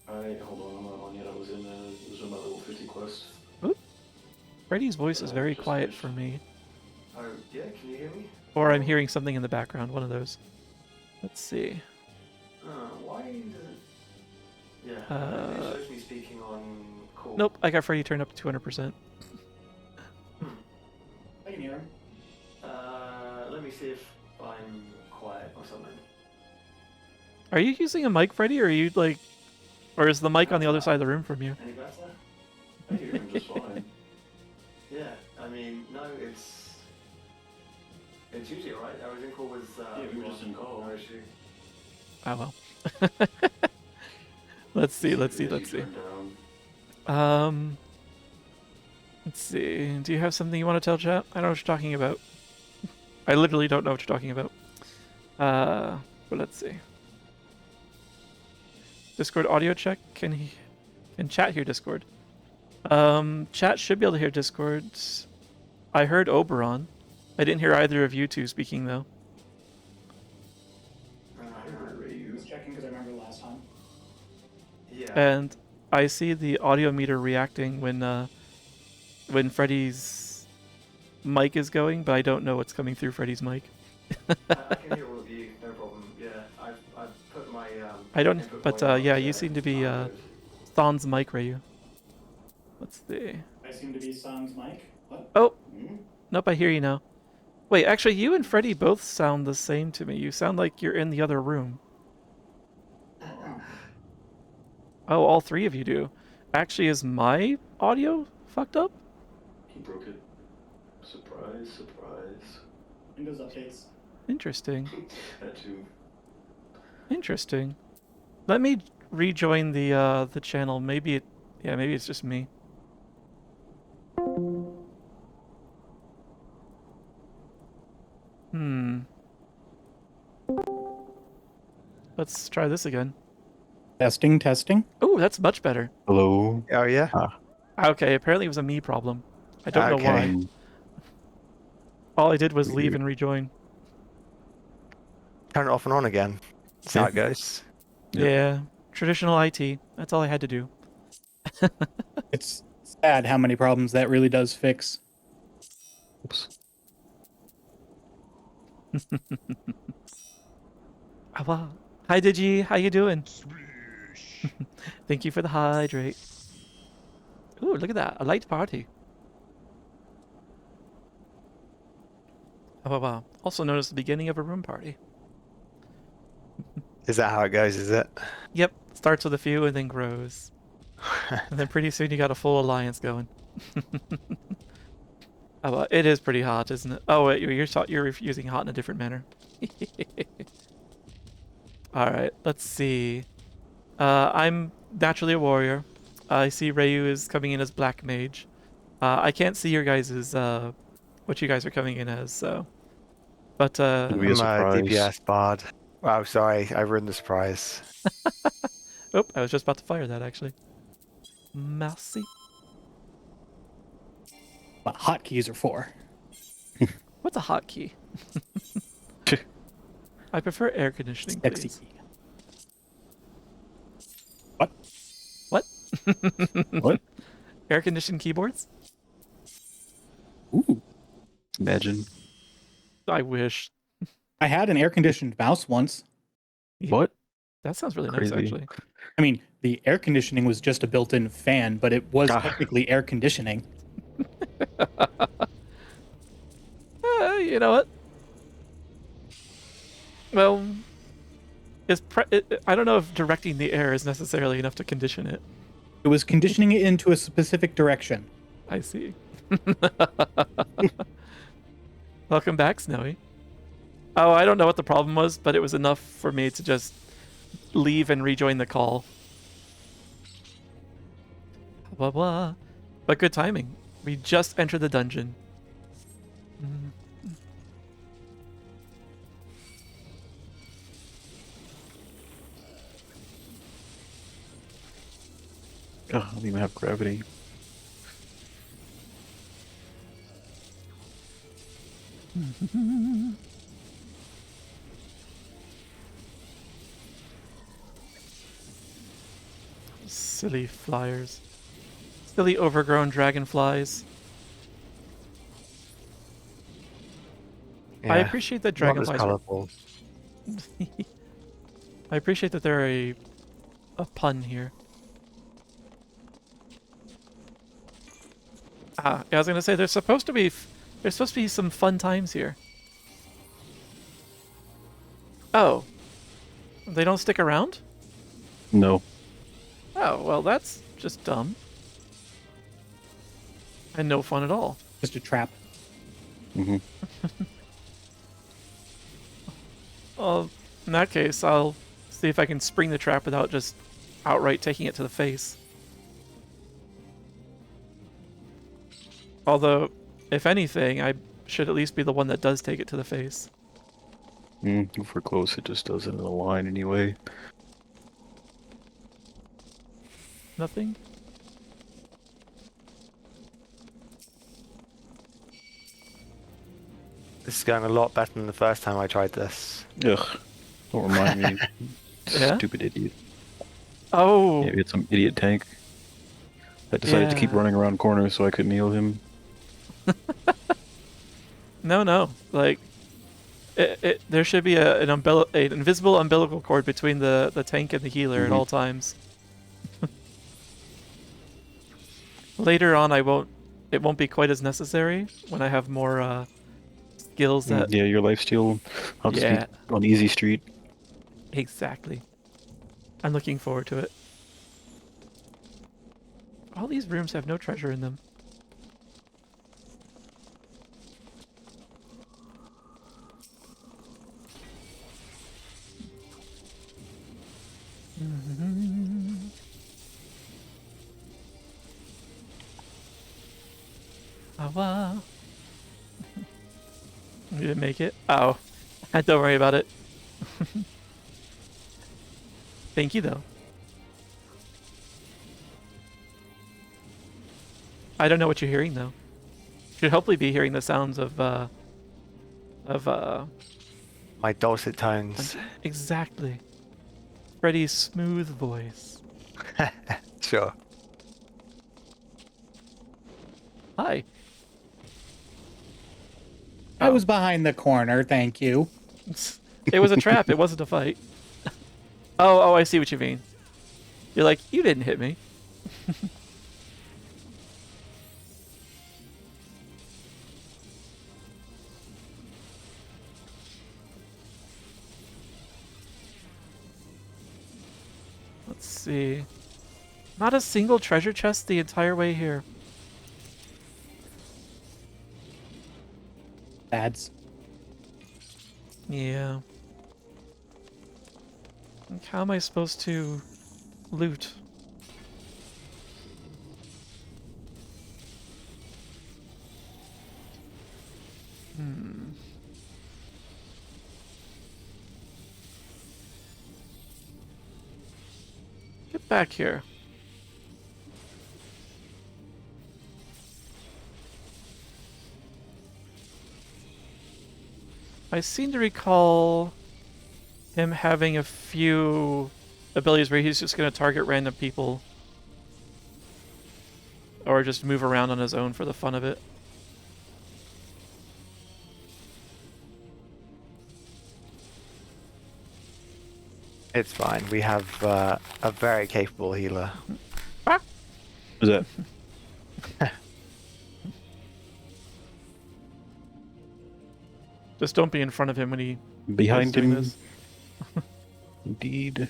Alright, hold on, I'm not on yet. I was in my level 50 quest. Oop. Freddy's voice is very quiet for me. Oh, yeah, can you hear me? Or I'm hearing something in the background, one of those. Let's see. Why does it... Yeah, it shows me speaking on call. Nope, I got Freddy turned up to 200%. I can hear him. Let me see if I'm quiet or something. Are you using a mic, Freddy, or are you like... Or is the mic on the other side of the room from you? Any better? I hear him just fine. Yeah, I mean, no, it's usually alright. I was in call with... yeah, we were just in call. No issue. Oh well. Let's see. Let's see. Do you have something you want to tell chat? I don't know what you're talking about. I literally don't know what you're talking about. But let's see. Discord audio check. Can chat hear Discord? Chat should be able to hear Discord. I heard Oberon. I didn't hear either of you two speaking though. I was checking because I remember last time. Yeah. And I see the audio meter reacting when Freddy's mic is going, but I don't know what's coming through Freddy's mic. I can hear all of you, no problem. Yeah, I've put my... I don't, but yeah, you seem to be Thon's mic, Rayu. Let's see. I seem to be Sans mic. What? Oh, Hmm? nope, I hear you now. Wait, actually, you and Freddy both sound the same to me. You sound like you're in the other room. Oh, all three of you do. Actually, is my audio fucked up? He broke it. Surprise, surprise. Windows updates. Interesting. That too. Interesting. Let me rejoin the channel. Maybe it, yeah, maybe it's just me. Hmm. Let's try this again. Testing, testing. Oh, that's much better. Hello. Oh yeah. Okay, apparently it was a me problem. I don't know Okay. why. All I did was leave Weird. and rejoin. Turn it off and on again. That's how it goes. Yep. Yeah, traditional IT. That's all I had to do. It's sad how many problems that really does fix. Oops. Ah, wow. Hi, Digi. How you doing? Thank you for the hydrate. Ooh, look at that. A light party. Oh, wow, wow. Also known as the beginning of a room party. Is that how it goes, is it? Yep. Starts with a few and then grows. And then pretty soon you got a full alliance going. Oh, well, it is pretty hot, isn't it? Oh, wait, you're using hot in a different manner. Alright, let's see. I'm naturally a warrior. I see Ryu is coming in as black mage. I can't see your guys' what you guys are coming in as, so. But, It'll be a I'm a surprise. DPS bard. Oh, sorry. I ruined the surprise. oh, I was just about to fire that, actually. Merci. What hotkeys are for. What's a hotkey? I prefer air conditioning, Sexy please. key. What? What? What? Air conditioned keyboards? Ooh. Imagine. I wish. I had an air-conditioned mouse once. What? That sounds really Crazy. nice, actually. I mean, the air conditioning was just a built-in fan, but it was Ah. technically air conditioning. You know what? Well, I don't know if directing the air is necessarily enough to condition it. It was conditioning it into a specific direction. I see. Welcome back, Snowy. Oh, I don't know what the problem was, but it was enough for me to just leave and rejoin the call. Blah, blah. But good timing. We just entered the dungeon. Oh, I don't even have gravity. Silly flyers. Silly overgrown dragonflies. I Yeah. appreciate that Not as dragonflies are... colourful. I appreciate that they're a pun here. Ah, yeah, I was gonna say there's supposed to be some fun times here. Oh, they don't stick around? No. Oh, well, that's just dumb. And no fun at all. Just a trap. Mm-hmm. Well, in that case, I'll see if I can spring the trap without just outright taking it to the face. Although, if anything, I should at least be the one that does take it to the face. If we're close, it just does it in a line anyway. Nothing? This is going a lot better than the first time I tried this. Ugh. Don't remind me. Yeah? Stupid idiot. Oh! Yeah, we had some idiot tank that decided to keep Yeah. running around corners so I couldn't heal him. No. Like, there should be an invisible umbilical cord between the tank and the healer at all times. Later on, it won't be quite as necessary when I have more skills that. Yeah, your lifesteal. I'll just Yeah. be on easy street. Exactly. I'm looking forward to it. All these rooms have no treasure in them. Awa. You didn't make it? Oh. Don't worry about it. Thank you, though. I don't know what you're hearing, though. You should hopefully be hearing the sounds of My dulcet tones. exactly. Freddy's smooth voice. Sure. Hi. I was behind the corner, thank you. It was a trap. It wasn't a fight. Oh, I see what you mean. You're like, you didn't hit me. Let's see. Not a single treasure chest the entire way here. Ads. Yeah. Like, how am I supposed to loot? Get back here. I seem to recall him having a few abilities where he's just going to target random people. Or just move around on his own for the fun of it. It's fine. We have a very capable healer. Is that? Just don't be in front of him when he Behind is doing him? this. Indeed.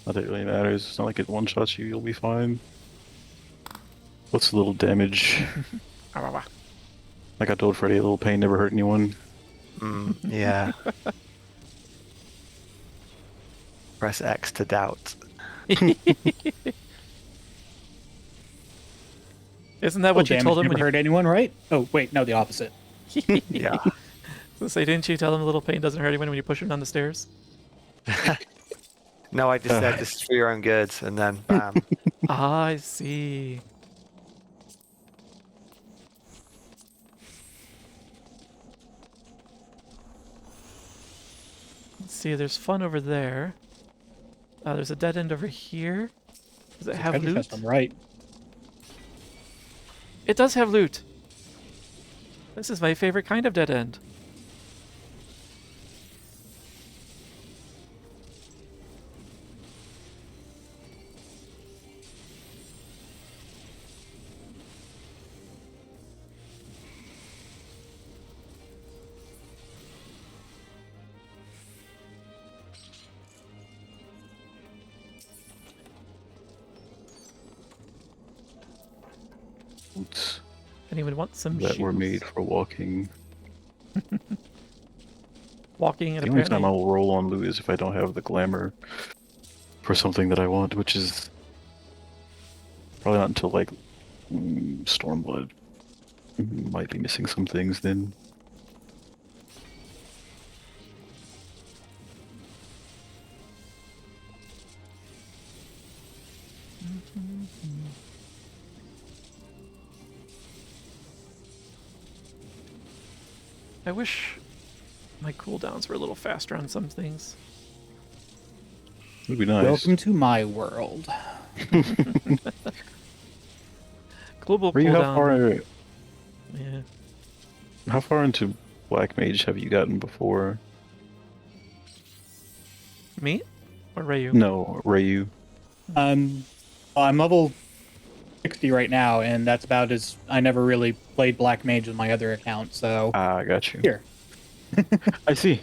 Not that it really matters. It's not like it one-shots you, you'll be fine. What's the little damage? Like I told Freddy, a little pain never hurt anyone. Yeah. Press X to doubt. Isn't that what you Damage told him never when you... hurt anyone, right? Oh, wait, no, the opposite. Yeah. So say, didn't you tell him a little pain doesn't hurt anyone when you push him down the stairs? No, I just said this is for your own good, and then bam. Ah, I see. Let's see, there's fun over there. There's a dead end over here. Does it have Treasure loot? chest on the right. It does have loot. This is my favorite kind of dead end. Boots Anyone want some that were shoes? made for walking. Walking and The only time I apparently... will roll on loot is if I don't have the glamour for something that I want, which is probably not until like Stormblood. Might be missing some things then. I wish my cooldowns were a little faster on some things. Would be nice. Welcome to my world. Global Were you cooldown. Yeah. how far into Black Mage have you gotten before? Me? Or Rayu? No, Rayu. I'm I'm level 60 right now, and that's about as I never really played Black Mage with my other account, so Ah, I got you. here. I see.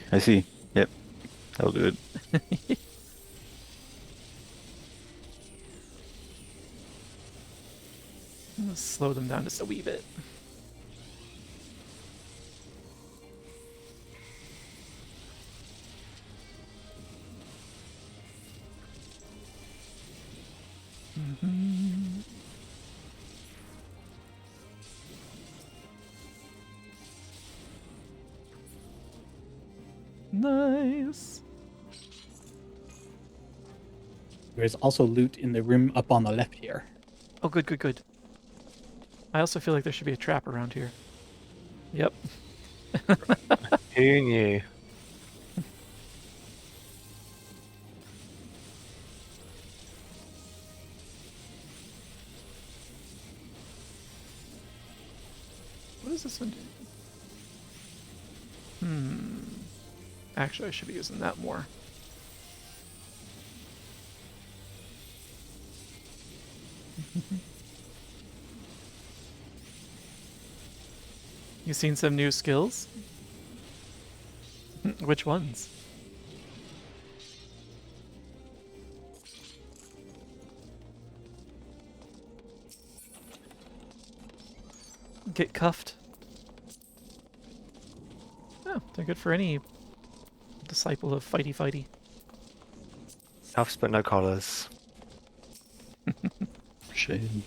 Yep, that'll do it. Let's slow them down just a wee bit. Nice. There's also loot in the room up on the left here. Oh, good, good, good. I also feel like there should be a trap around here. Yep. Who knew? What does this one do? Actually, I should be using that more. You seen some new skills? Which ones? Get cuffed. Oh, they're good for any disciple of fighty fighty. Cuffs but no collars. Shame.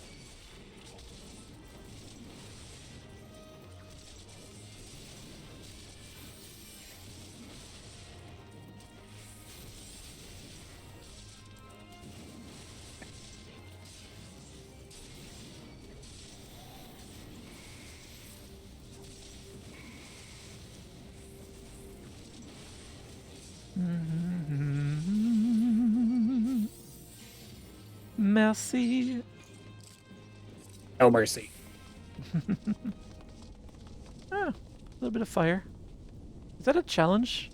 Merci. No mercy. Ah, a little bit of fire. Is that a challenge?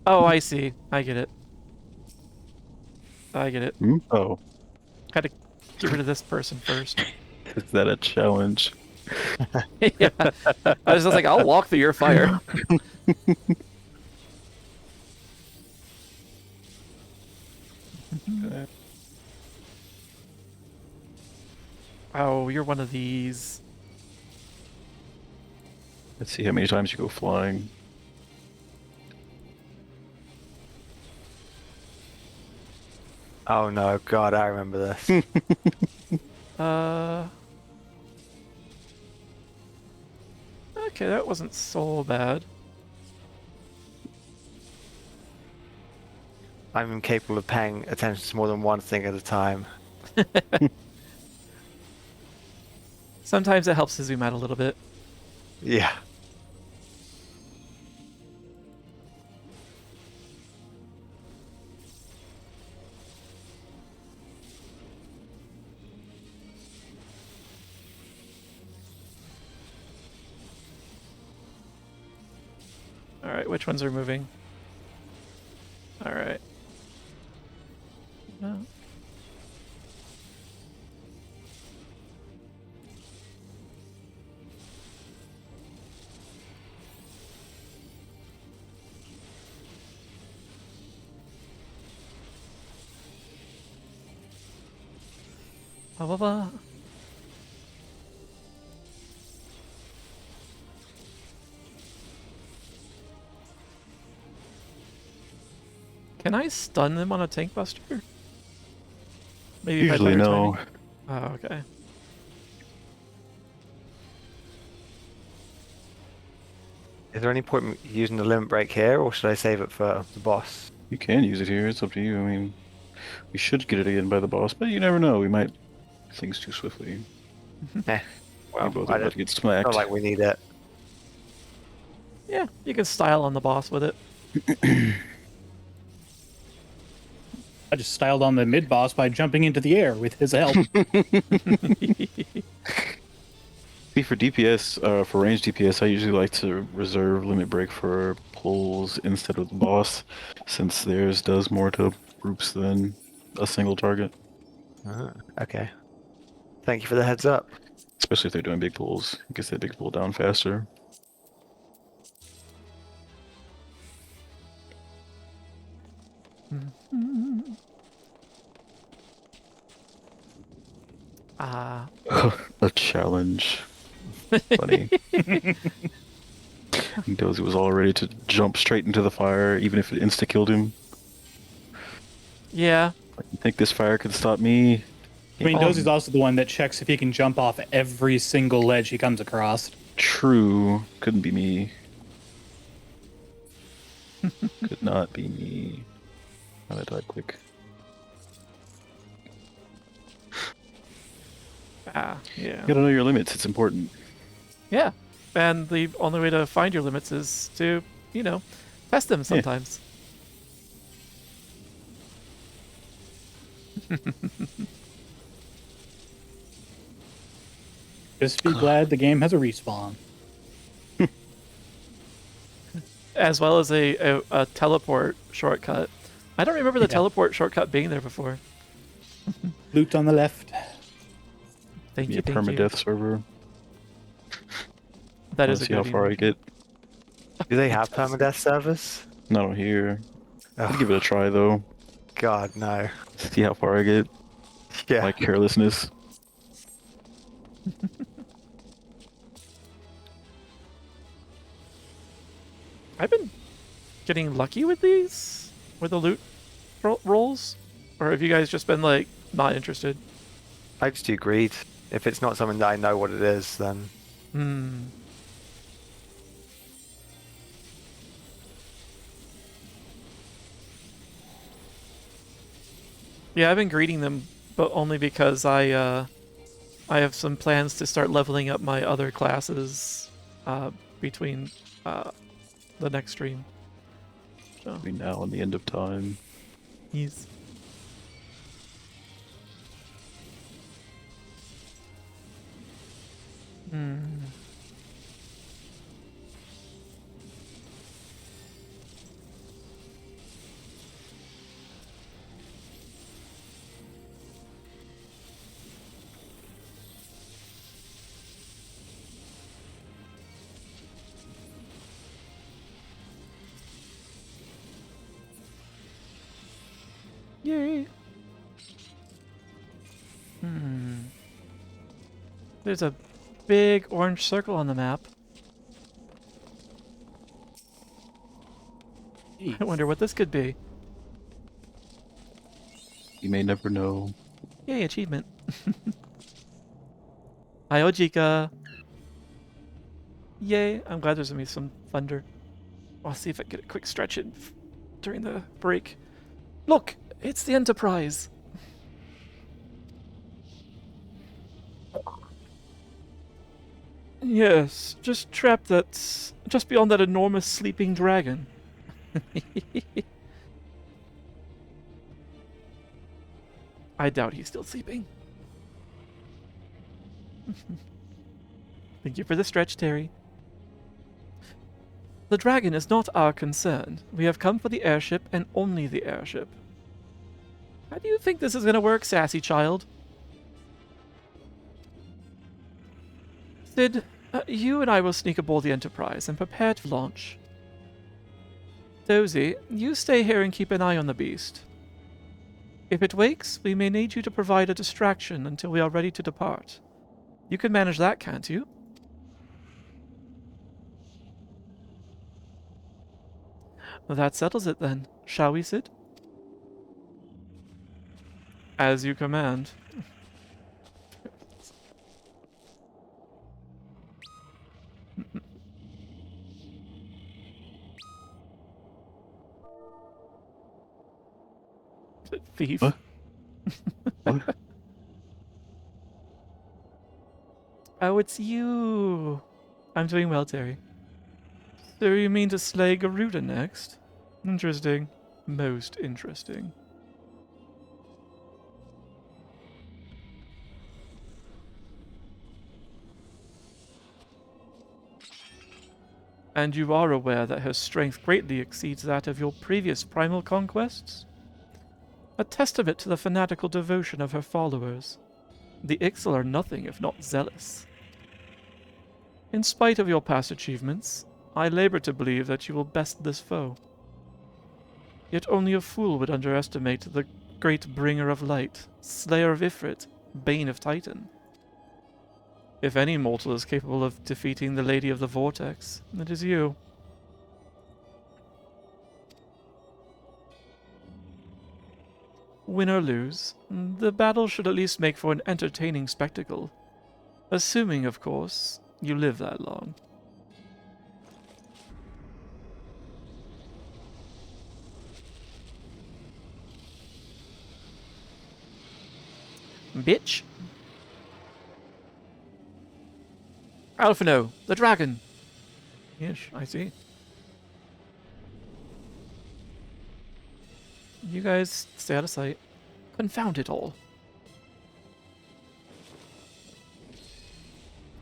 Oh, I see. I get it. I get it. Oh, Had to get rid of this person first. is that a challenge? Yeah. I was just like, I'll walk through your fire. Oh, you're one of these. Let's see how many times you go flying. Oh no, God, I remember this. Okay, that wasn't so bad. I'm incapable of paying attention to more than one thing at a time. Sometimes it helps to zoom out a little bit. Yeah. Alright, which ones are moving? Alright. No. Blah, blah, blah. Can I stun them on a tank buster? Maybe if I Usually tell your no. timing? Oh, okay. Is there any point using the limit break here, or should I save it for the boss? You can use it here. It's up to you. I mean, we should get it again by the boss, but you never know. We might things too swiftly. Eh. We Well, both I are about to don't get smacked. feel like we need it. Yeah, you can style on the boss with it. I just styled on the mid boss by jumping into the air with his help. See, for DPS, for ranged DPS, I usually like to reserve limit break for pulls instead of the boss, since theirs does more to groups than a single target. Okay. Thank you for the heads up. Especially if they're doing big pulls. It gets that big pull down faster. Ah. A challenge. Funny. Dozy was all ready to jump straight into the fire, even if it insta-killed him. Yeah. Like, you think this fire could stop me? I mean, Dozy's also the one that checks if he can jump off every single ledge he comes across. True. Couldn't be me. Could not be me. How did I die quick? Ah, yeah. You gotta know your limits, it's important. Yeah. And the only way to find your limits is to, test them sometimes. Just be glad the game has a respawn. As well as a teleport shortcut. I don't remember the Yeah. teleport shortcut being there before. Loot on the left. Thank Be you, a thank you. permadeath server. That Wanna is a see how good far I idea. get. Do they have permadeath servers? Not here. I'd Oh, give it a try though. God, no. See how far I get. Yeah. My carelessness. I've been getting lucky with these, with the loot rolls, or have you guys just been like not interested? I just do greed. If it's not something that I know what it is, then Hmm. Yeah, I've been greeting them, but only because I have some plans to start leveling up my other classes between the next stream. So Between now and the end of time. he's Yay! There's a big orange circle on the map. I wonder what this could be. You may never know. Yay, achievement. Hi, Ojika. Yay, I'm glad there's gonna be some thunder. I'll see if I can get a quick stretch in during the break. Look, it's the Enterprise. Yes, just trapped just beyond that enormous sleeping dragon. I doubt he's still sleeping. Thank you for the stretch, Terry. The dragon is not our concern. We have come for the airship and only the airship. How do you think this is gonna work, sassy child? Sid, you and I will sneak aboard the Enterprise and prepare to launch. Dozy, you stay here and keep an eye on the beast. If it wakes, we may need you to provide a distraction until we are ready to depart. You can manage that, can't you? Well, that settles it then, shall we, Sid? As you command. Thief. What? What? Oh, it's you. I'm doing well, Terry. So you mean to slay Garuda next? Interesting. Most interesting. And you are aware that her strength greatly exceeds that of your previous primal conquests? a testament to the fanatical devotion of her followers. The Ixal are nothing if not zealous. In spite of your past achievements, I labor to believe that you will best this foe. Yet only a fool would underestimate the great bringer of light, slayer of Ifrit, bane of Titan. If any mortal is capable of defeating the Lady of the Vortex, it is you. Win or lose, the battle should at least make for an entertaining spectacle. Assuming, of course, you live that long. Bitch. Alphino, the dragon. Yes, I see. You guys stay out of sight. Confound it all.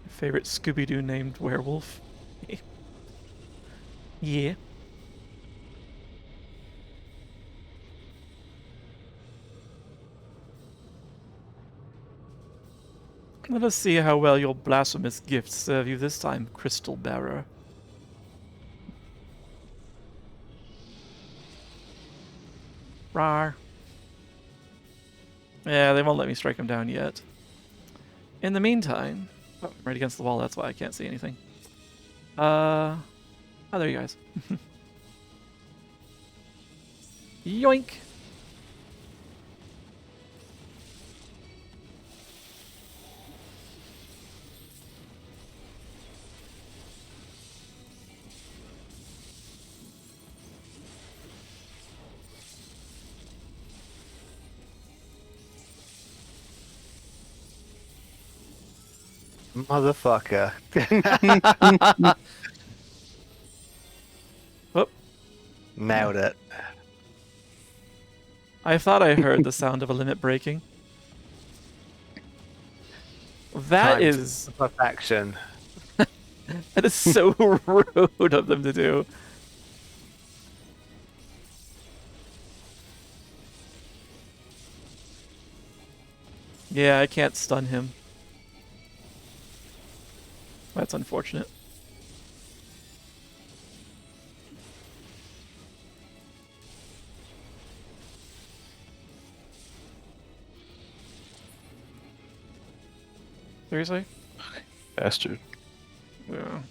Favorite Scooby-Doo named werewolf. Yeah. Let us see how well your blasphemous gifts serve you this time, Crystal Bearer. Rawr. Yeah, they won't let me strike him down yet. In the meantime... Oh, I'm right against the wall, that's why I can't see anything. Oh, there you guys. Yoink! Motherfucker. Whoop. Nailed it. I thought I heard the sound of a limit breaking. That Timed is... to perfection. That is so rude of them to do. Yeah, I can't stun him. That's unfortunate. Seriously? Bastard. Yeah.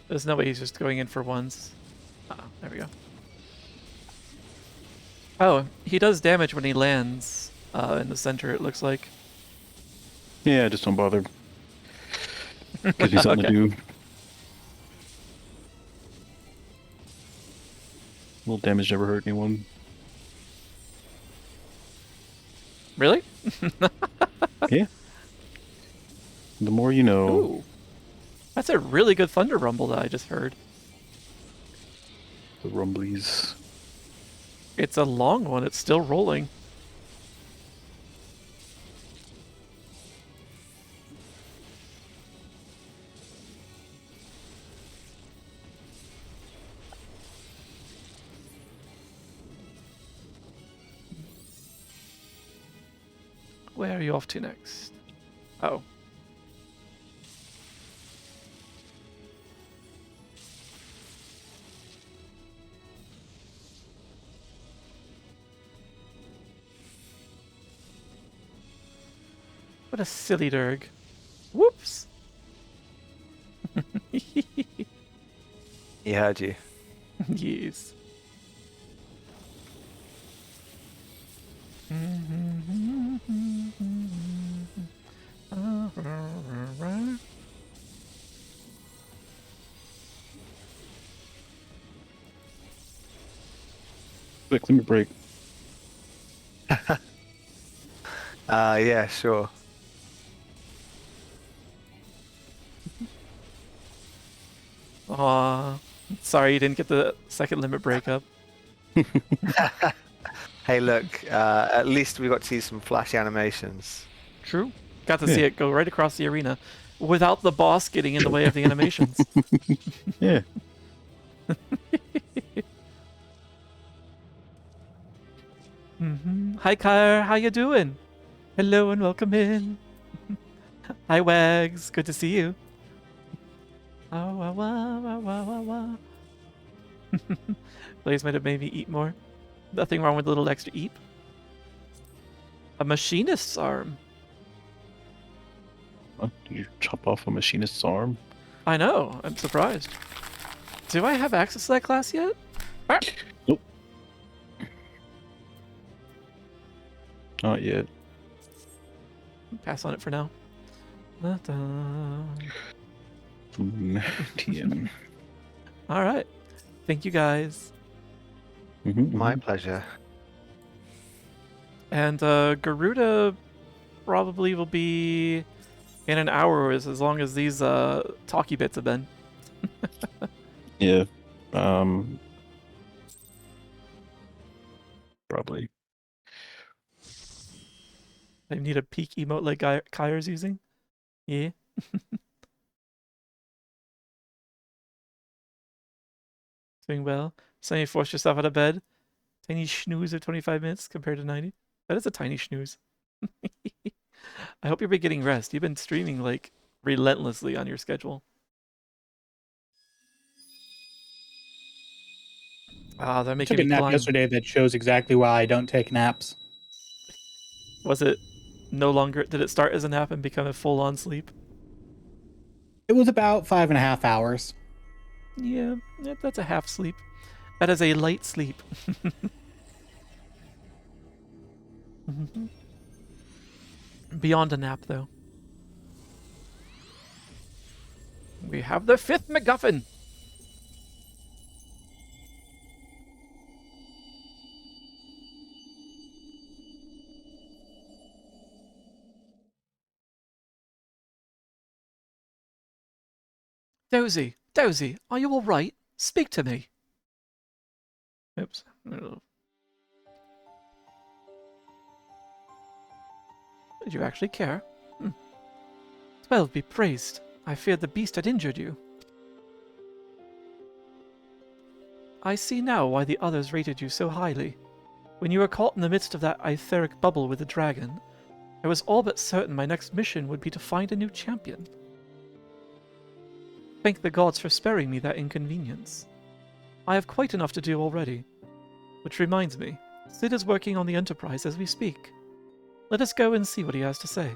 There's no way he's just going in for ones. There we go. Oh, he does damage when he lands in the center, it looks like. Yeah, just don't bother. Gives me something to do. Little damage never hurt anyone. Really? Yeah. The more you know. Ooh. That's a really good Thunder Rumble that I just heard. The rumblies. It's a long one, it's still rolling. Where are you off to next? Oh. What a silly derg. Whoops. He heard you. Yes. Quick, let me break. Yeah, sure. Aw. Sorry you didn't get the second limit breakup. Hey, look, at least we got to see some flashy animations. True. Got to see it go right across the arena. without the boss getting in the way of the animations. Yeah. Hi, Kyre. How you doing? Hello and welcome in. Hi, Wags. Good to see you. Ah, wah, wah, wah, wah, wah, wah. Blaze might have made me eat more. Nothing wrong with a little extra eat. A machinist's arm. What? Did you chop off a machinist's arm? I know. I'm surprised. Do I have access to that class yet? Ah. Nope. Not yet. Pass on it for now. Da-da. TM. All right. Thank you guys. My pleasure. And Garuda probably will be in an hour as long as these talkie bits have been. Yeah. Probably. I need a peak emote like Kyre's using. Yeah. Doing well. So you forced yourself out of bed. Tiny snooze of 25 minutes compared to 90. That is a tiny snooze. I hope you've been getting rest. You've been streaming like relentlessly on your schedule. Ah, they're I making took a me nap climb. yesterday that shows exactly why I don't take naps. Was it no longer? Did it start as a nap and become a full-on sleep? It was about 5.5 hours. Yeah, that's a half sleep. That is a light sleep. Beyond a nap, though. We have the fifth MacGuffin. Dozy, Dozy, are you all right? Speak to me. Oops. Did you actually care? Well, be praised. I feared the beast had injured you. I see now why the others rated you so highly. When you were caught in the midst of that etheric bubble with the dragon, I was all but certain my next mission would be to find a new champion. Thank the gods for sparing me that inconvenience. I have quite enough to do already. Which reminds me, Sid is working on the Enterprise as we speak. Let us go and see what he has to say.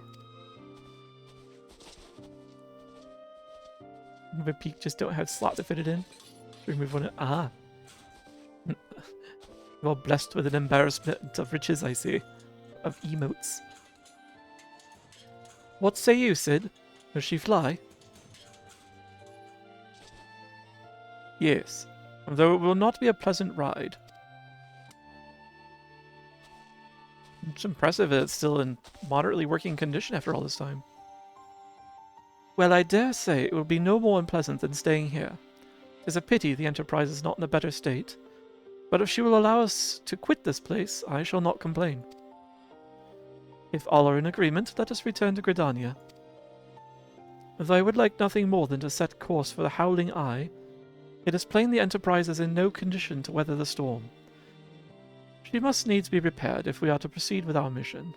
Move a peak, just don't have slot to fit it in. Remove one. Ah. You are blessed with an embarrassment of riches, I see. Of emotes. What say you, Sid? Does she fly? Yes, though it will not be a pleasant ride. It's impressive that it's still in moderately working condition after all this time. Well, I dare say it will be no more unpleasant than staying here. 'Tis a pity the Enterprise is not in a better state, but if she will allow us to quit this place, I shall not complain. If all are in agreement, let us return to Gridania. Though I would like nothing more than to set course for the Howling Eye, it is plain the Enterprise is in no condition to weather the storm. She must needs be repaired if we are to proceed with our mission.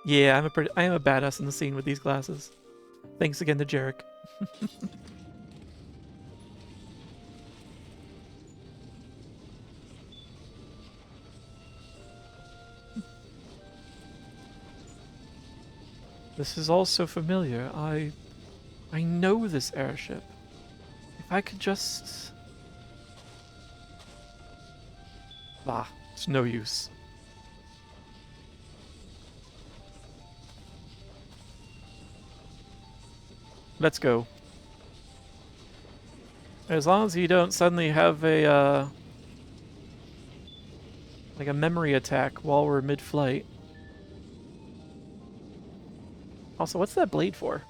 Yeah, I am a badass in the scene with these glasses. Thanks again to Jarek. This is all so familiar. I know this airship. If I could just... Ah, it's no use. Let's go. As long as you don't suddenly have a, like a memory attack while we're mid-flight. Also, what's that blade for?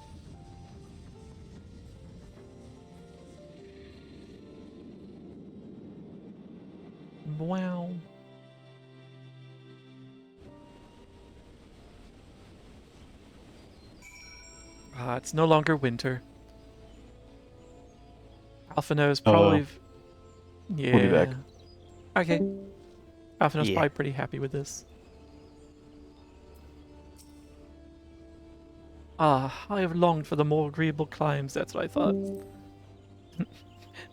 Wow. It's no longer winter. Alphinaud's Oh, well. probably... Yeah. We'll be back. Okay. Alphinaud's Yeah. probably pretty happy with this. Ah, I have longed for the more agreeable climes, that's what I thought.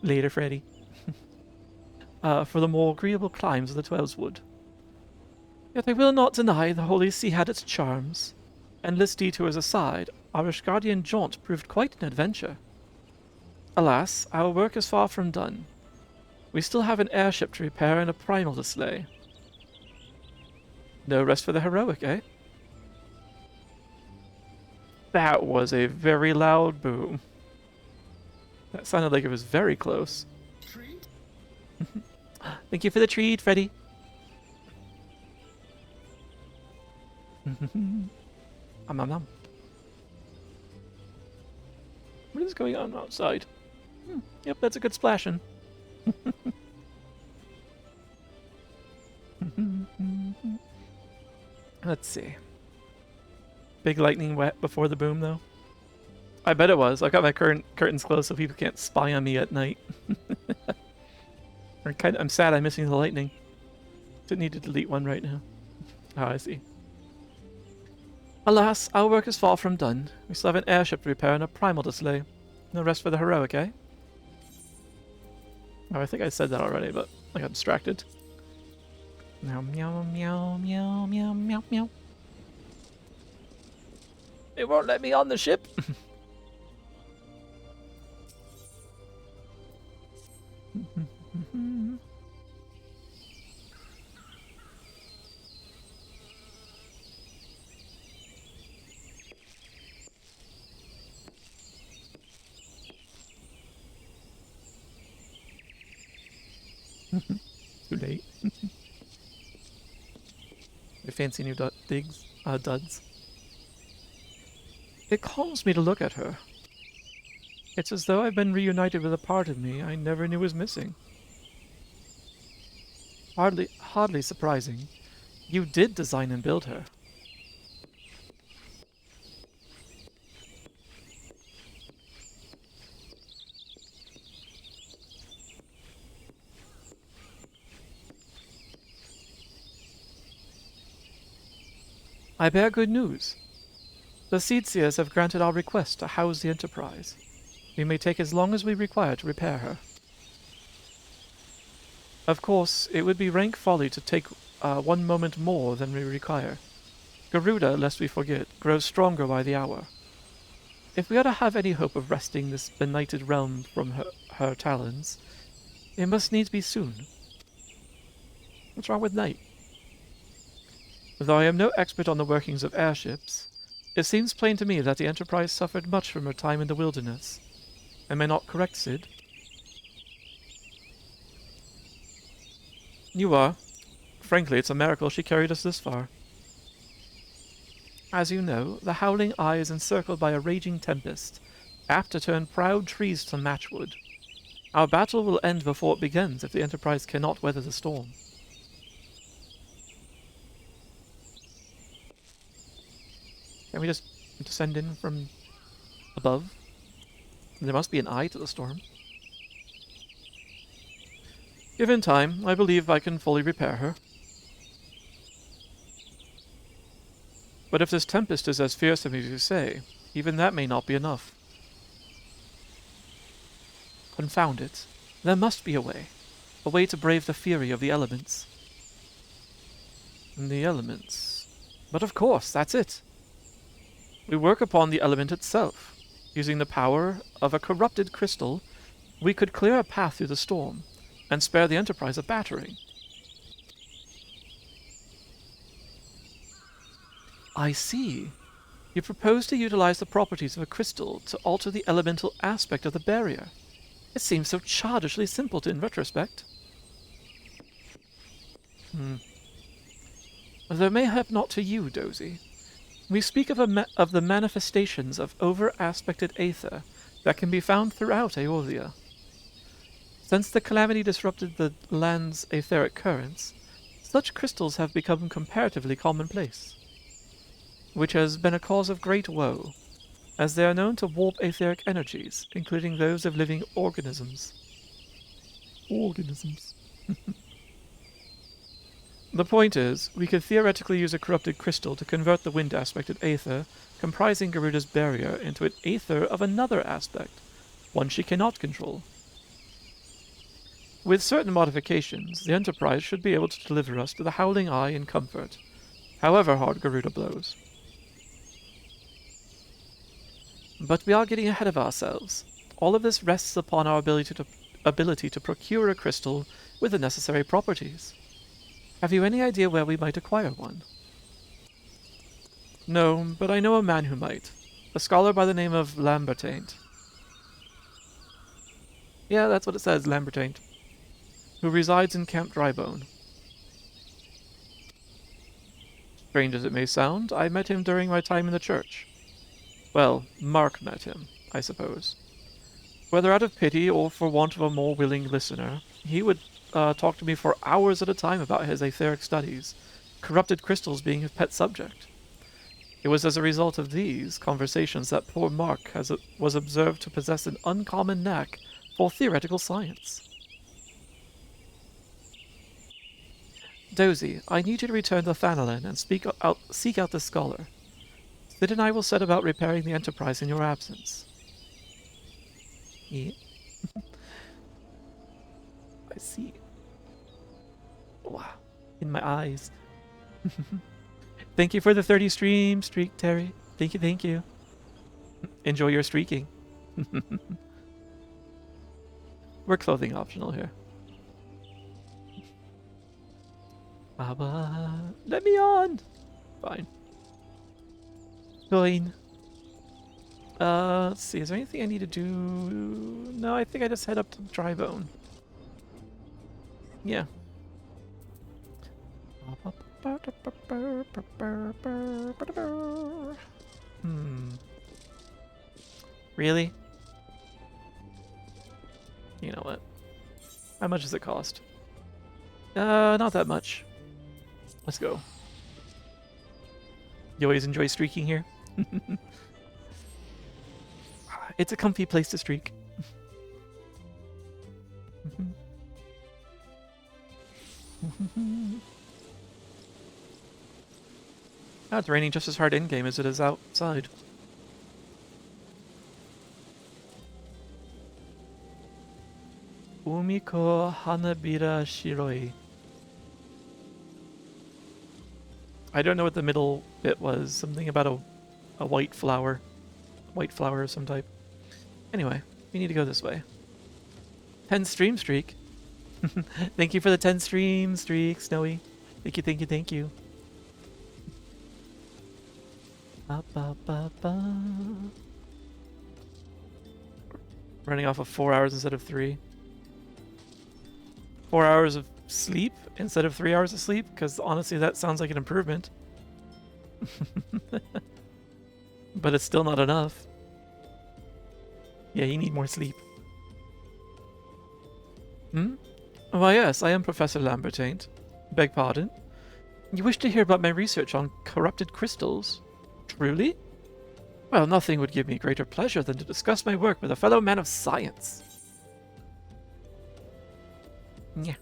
Later, Freddy. For the more agreeable climes of the Twelveswood. Yet I will not deny the Holy See had its charms. Endless detours aside, our Ishgardian jaunt proved quite an adventure. Alas, our work is far from done. We still have an airship to repair and a primal to slay. No rest for the heroic, eh? That was a very loud boom. That sounded like it was very close. Thank you for the treat, Freddy. Nom. What is going on outside? Yep, that's a good splashing. Let's see. Big lightning wet before the boom, though. I bet it was. I got my curtains closed so people can't spy on me at night. I'm sad I'm missing the lightning. Didn't need to delete one right now. Oh, I see. Alas, our work is far from done. We still have an airship to repair and a primal to slay. No rest for the heroic, eh? Oh, I think I said that already, but I got distracted. Meow, meow, meow, meow, meow, meow, meow. It won't let me on the ship. Too late. Your fancy new duds. It calms me to look at her. It's as though I've been reunited with a part of me I never knew was missing. Hardly surprising. You did design and build her. I bear good news. The Seedseers have granted our request to house the Enterprise. We may take as long as we require to repair her. Of course, it would be rank folly to take 1 moment more than we require. Garuda, lest we forget, grows stronger by the hour. If we are to have any hope of wresting this benighted realm from her talons, it must needs be soon. What's wrong with night? Though I am no expert on the workings of airships, it seems plain to me that the Enterprise suffered much from her time in the wilderness. Am I not correct, Sid? You are. Frankly, it's a miracle she carried us this far. As you know, the Howling Eye is encircled by a raging tempest, apt to turn proud trees to matchwood. Our battle will end before it begins if the Enterprise cannot weather the storm. Can we just descend in from above? There must be an eye to the storm. Given time, I believe I can fully repair her. But if this tempest is as fearsome as you say, even that may not be enough. Confound it. There must be a way to brave the fury of the elements. The elements. But of course, that's it. We work upon the element itself. Using the power of a corrupted crystal, we could clear a path through the storm, and spare the Enterprise a battering. I see. You propose to utilize the properties of a crystal to alter the elemental aspect of the barrier. It seems so childishly simple in retrospect. Though mayhap not to you, Dozy. We speak of the manifestations of over-aspected aether that can be found throughout Eolia. Since the calamity disrupted the land's etheric currents, such crystals have become comparatively commonplace, which has been a cause of great woe. as they are known to warp etheric energies, including those of living organisms. Organisms. The point is, we could theoretically use a corrupted crystal to convert the wind aspected aether, comprising Garuda's barrier, into an aether of another aspect, one she cannot control. With certain modifications, the Enterprise should be able to deliver us to the Howling Eye in comfort, however hard Garuda blows. But we are getting ahead of ourselves. All of this rests upon our ability to procure a crystal with the necessary properties. Have you any idea where we might acquire one? No, but I know a man who might. A scholar by the name of Lambertaint. Yeah, that's what it says, Lambertaint. Who resides in Camp Drybone. Strange as it may sound, I met him during my time in the church. Well, Mark met him, I suppose. Whether out of pity or for want of a more willing listener, he would talk to me for hours at a time about his etheric studies, corrupted crystals being his pet subject. It was as a result of these conversations that poor Mark was observed to possess an uncommon knack for theoretical science. Dozy, I need you to return to Thanalin and seek out the scholar. Sid and I will set about repairing the Enterprise in your absence. Yeah. I see. Wow. In my eyes. Thank you for the 30 streak, Terry. Thank you, thank you. Enjoy your streaking. We're clothing optional here. Baba, let me on! Fine. Join. Let's see, is there anything I need to do? No, I think I just head up to Drybone. Yeah. Really? You know what? How much does it cost? Not that much. Let's go. You always enjoy streaking here? It's a comfy place to streak. It's raining just as hard in-game as it is outside. Umiko Hanabira Shiroi. I don't know what the middle bit was. Something about a white flower. White flower of some type. Anyway, we need to go this way. 10 stream streak. Thank you for the 10 stream streak, Snowy. Thank you, thank you, thank you. Ba, ba, ba, ba. Running off of 4 hours instead of 3. 4 hours of sleep instead of 3 hours of sleep, because honestly that sounds like an improvement. But it's still not enough. Yeah, you need more sleep. Why yes, I am Professor Lambertaint. Beg pardon? You wish to hear about my research on corrupted crystals? Truly? Well, nothing would give me greater pleasure than to discuss my work with a fellow man of science. Yeah.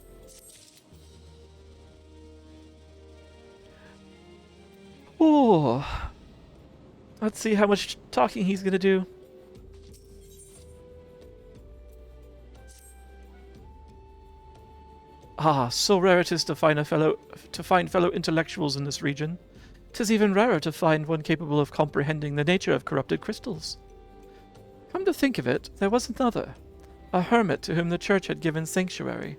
Oh. Let's see how much talking he's gonna do. Ah, so rare it is to find fellow intellectuals in this region. 'Tis even rarer to find one capable of comprehending the nature of corrupted crystals. Come to think of it, there was another, a hermit to whom the church had given sanctuary.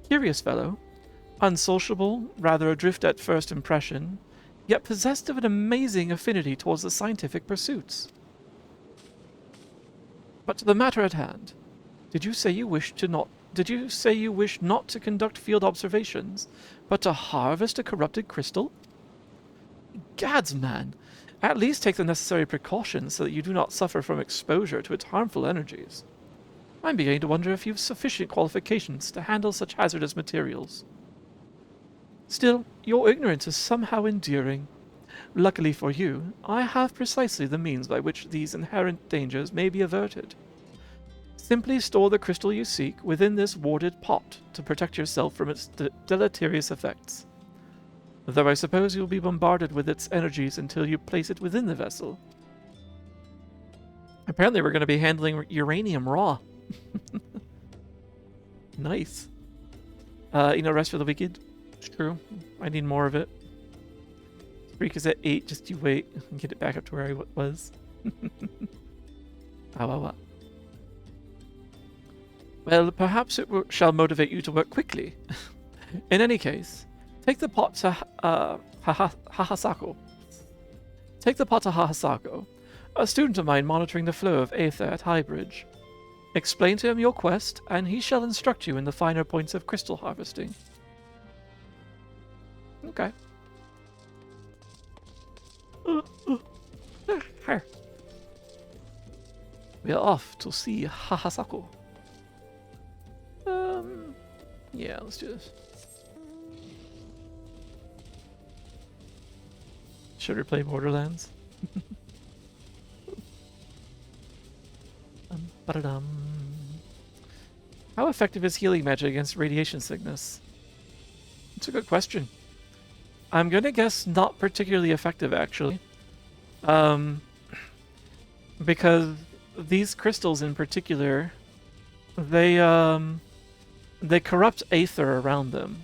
Curious fellow, unsociable, rather adrift at first impression, yet possessed of an amazing affinity towards the scientific pursuits. But to the matter at hand, did you say you wish not to conduct field observations, but to harvest a corrupted crystal? Gads, man! At least take the necessary precautions so that you do not suffer from exposure to its harmful energies. I'm beginning to wonder if you've sufficient qualifications to handle such hazardous materials. Still, your ignorance is somehow endearing. Luckily for you, I have precisely the means by which these inherent dangers may be averted. Simply store the crystal you seek within this warded pot to protect yourself from its deleterious effects. Though I suppose you'll be bombarded with its energies until you place it within the vessel. Apparently we're going to be handling uranium raw. Nice. Rest for the wicked. It's true. I need more of it. Freak is at 8, just you wait and get it back up to where I was. Well, perhaps it shall motivate you to work quickly. In any case, take the pot to Hahasako. Take the pot to Hahasako, a student of mine monitoring the flow of aether at Highbridge. Explain to him your quest, and he shall instruct you in the finer points of crystal harvesting. Okay. We are off to see Hahasako. Yeah, let's do this. Should we play Borderlands? Ba-da-dum. How effective is healing magic against radiation sickness? It's a good question. I'm gonna guess not particularly effective, actually. Because these crystals in particular, they corrupt aether around them.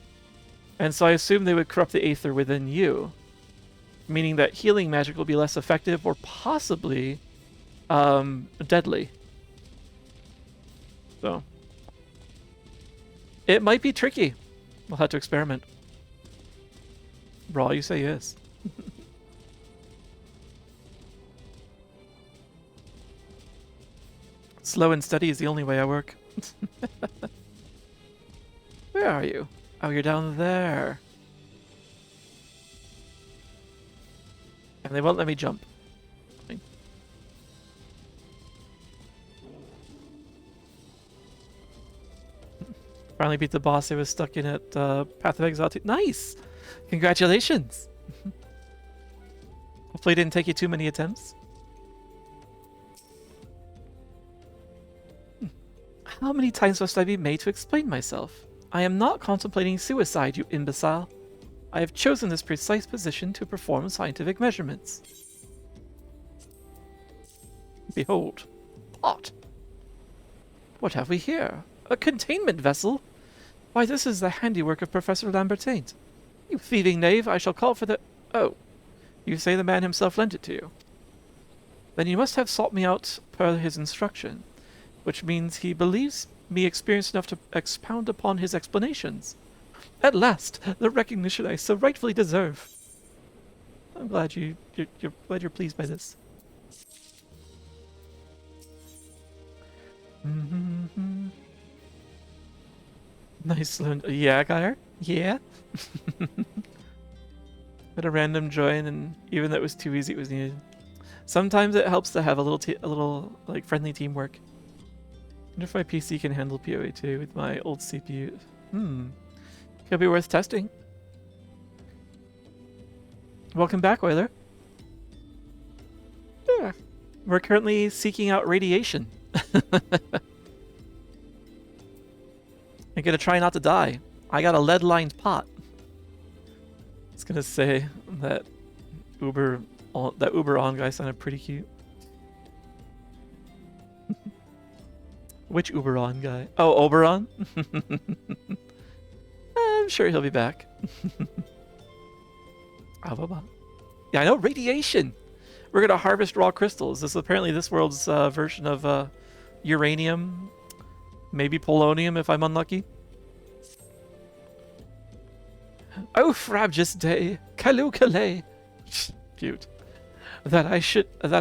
And so I assume they would corrupt the aether within you. Meaning that healing magic will be less effective or possibly deadly. So it might be tricky. We'll have to experiment. Raw, you say yes. Slow and steady is the only way I work. Where are you? Oh, you're down there. And they won't let me jump. Fine. Finally beat the boss I was stuck in at Path of Exile 2. Nice! Congratulations! Hopefully it didn't take you too many attempts. How many times must I be made to explain myself? I am not contemplating suicide, you imbecile. I have chosen this precise position to perform scientific measurements. Behold. Pot. What have we here? A containment vessel? Why, this is the handiwork of Professor Lambertaint. You thieving knave, I shall call for the... Oh, you say the man himself lent it to you. Then you must have sought me out per his instruction, which means he believes me experienced enough to expound upon his explanations. At last, the recognition I so rightfully deserve. I'm glad you're glad you're pleased by this. Nice, yeah, Gyre? Yeah. Had a random join, and even though it was too easy, it was needed. Sometimes it helps to have a little like friendly teamwork. I wonder if my PC can handle PoE 2 with my old CPU. Could be worth testing. Welcome back, Euler. Yeah. We're currently seeking out radiation. I'm gonna try not to die. I got a lead-lined pot. It's gonna say that Uber on guy sounded pretty cute. Which Uber on guy? Oh, Oberon? I'm sure he'll be back. Yeah, I know, radiation! We're gonna harvest raw crystals. This is apparently this world's version of uranium. Maybe polonium if I'm unlucky. Oh, frabjous day, Kalu Kalei. Cute. That I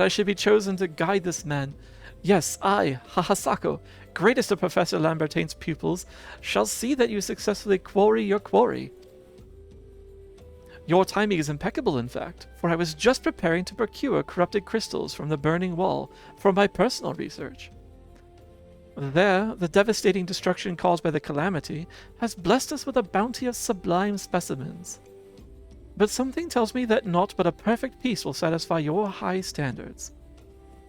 should be chosen to guide this man. Yes, I, Hahasako, greatest of Professor Lambertain's pupils, shall see that you successfully quarry your quarry. Your timing is impeccable, in fact, for I was just preparing to procure corrupted crystals from the burning wall for my personal research. There, the devastating destruction caused by the calamity has blessed us with a bounty of sublime specimens. But something tells me that naught but a perfect peace will satisfy your high standards.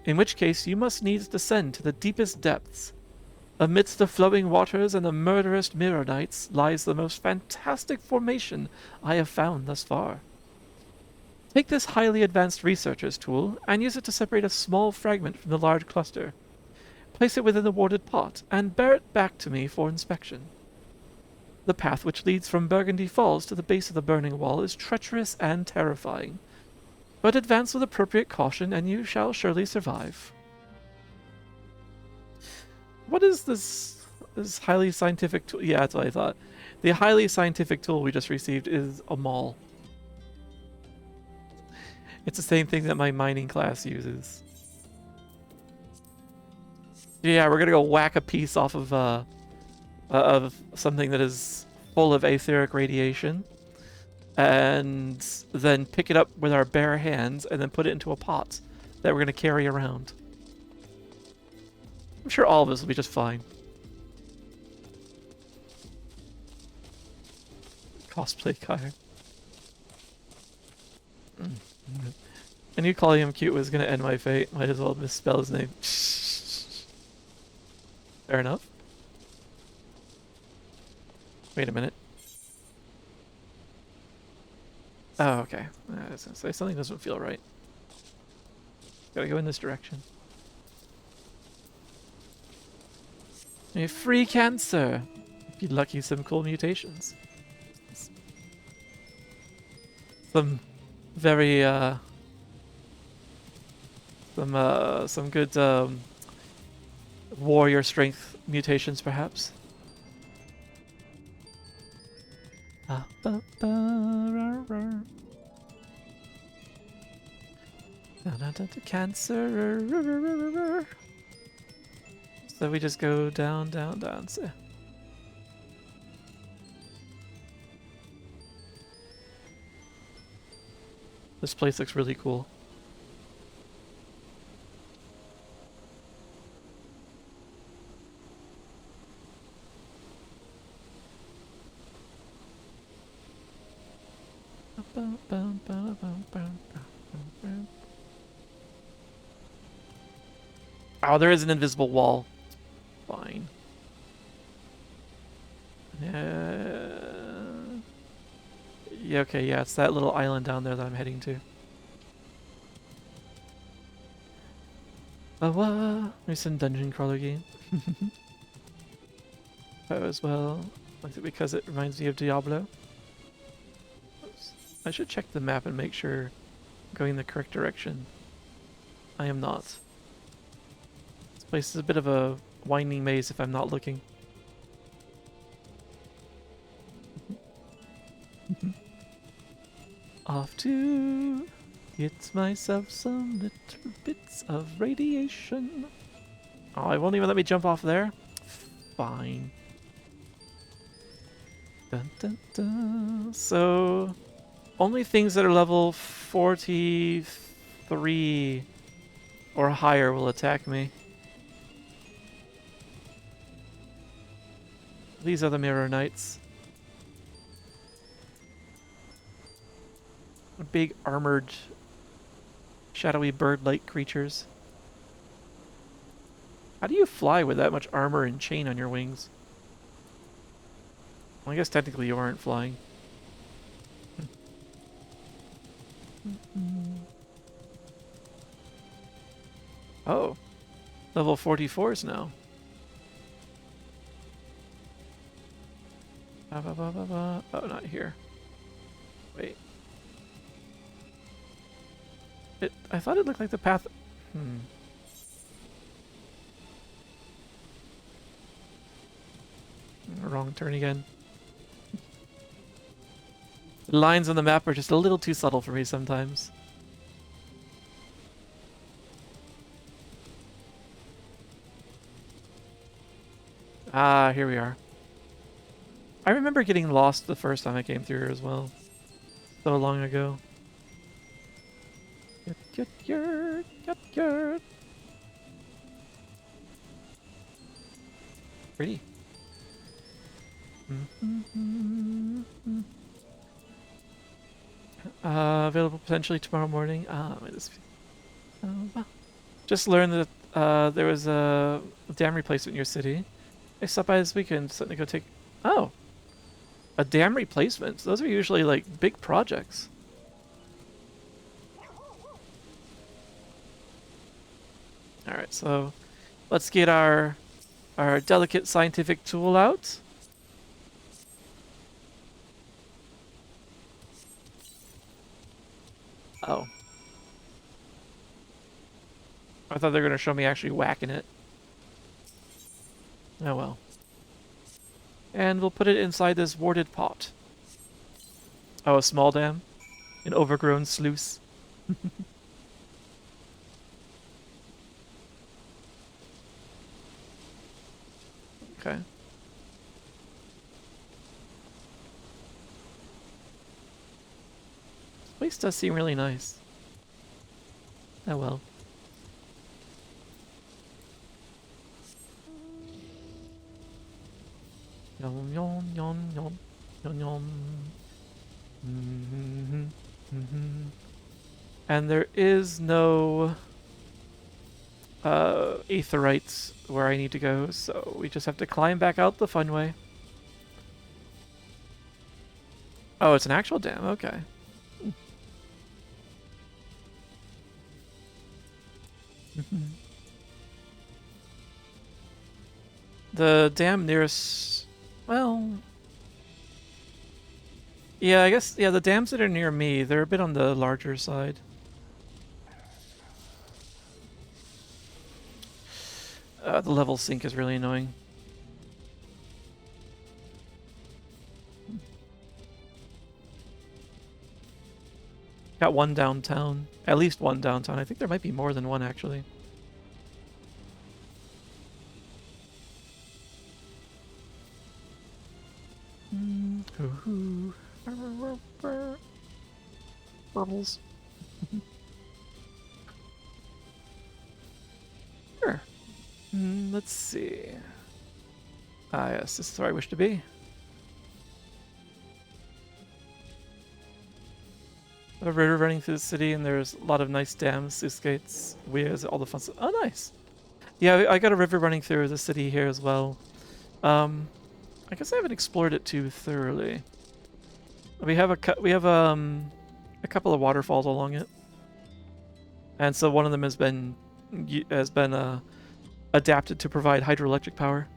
In which case you must needs descend to the deepest depths. Amidst the flowing waters and the murderous mirror nights lies the most fantastic formation I have found thus far. Take this highly advanced researcher's tool and use it to separate a small fragment from the large cluster. Place it within the warded pot and bear it back to me for inspection. The path which leads from Burgundy Falls to the base of the burning wall is treacherous and terrifying, but advance with appropriate caution and you shall surely survive. What is this highly scientific tool? Yeah, that's what I thought. The highly scientific tool we just received is a maul. It's the same thing that my mining class uses. Yeah, we're gonna go whack a piece off of something that is full of etheric radiation, and then pick it up with our bare hands and then put it into a pot that we're gonna carry around. I'm sure all of us will be just fine. Cosplay Kyre. I knew calling him cute was gonna end my fate. Might as well misspell his name. Fair enough. Wait a minute. Oh, okay. I was gonna say something doesn't feel right. Gotta go in this direction. A free cancer. If you're lucky, some cool mutations. Some very some good warrior strength mutations, perhaps. Cancer. So we just go down, down, down. So. This place looks really cool. Oh, there is an invisible wall. Fine. Yeah, okay, yeah, it's that little island down there that I'm heading to. Recent dungeon crawler game. Oh, as well. Like it because it reminds me of Diablo. Oops. I should check the map and make sure I'm going the correct direction. I am not. This place is a bit of a winding maze if I'm not looking. Off to get myself some little bits of radiation. Oh, it won't even let me jump off there? Fine. Dun, dun, dun. So, only things that are level 43 or higher will attack me. These are the Mirror Knights. Big armored, shadowy bird-like creatures. How do you fly with that much armor and chain on your wings? Well, I guess technically you aren't flying. Oh, level 44s now. Oh, not here. Wait. I thought it looked like the path. Wrong turn again. The lines on the map are just a little too subtle for me sometimes. Ah, here we are. I remember getting lost the first time I came through here as well. So long ago. Get. Pretty. Available potentially tomorrow morning. Well, just learned that there was a dam replacement in your city. I stopped by this weekend, so to go take. Oh, a dam replacement. Those are usually like big projects. All right, so let's get our delicate scientific tool out. Oh. I thought they were going to show me actually whacking it. Oh well. And we'll put it inside this warded pot. Oh, a small dam? An overgrown sluice? Okay. This place does seem really nice. Oh well. Yum yum yum yum yum yum. And there is no aetherites where I need to go, so we just have to climb back out the fun way. Oh, it's an actual dam. Okay. The dam nearest, well, yeah, I guess, yeah, the dams that are near me, they're a bit on the larger side. The level sync is really annoying. Got one downtown. At least one downtown. I think there might be more than one, actually. Bubbles. Sure. Let's see. Ah, yes, this is where I wish to be. A river running through the city, and there's a lot of nice dams, sluice gates, weirs, all the fun stuff. Oh, nice. Yeah, I got a river running through the city here as well. I guess I haven't explored it too thoroughly. We have a couple of waterfalls along it, and so one of them has been adapted to provide hydroelectric power.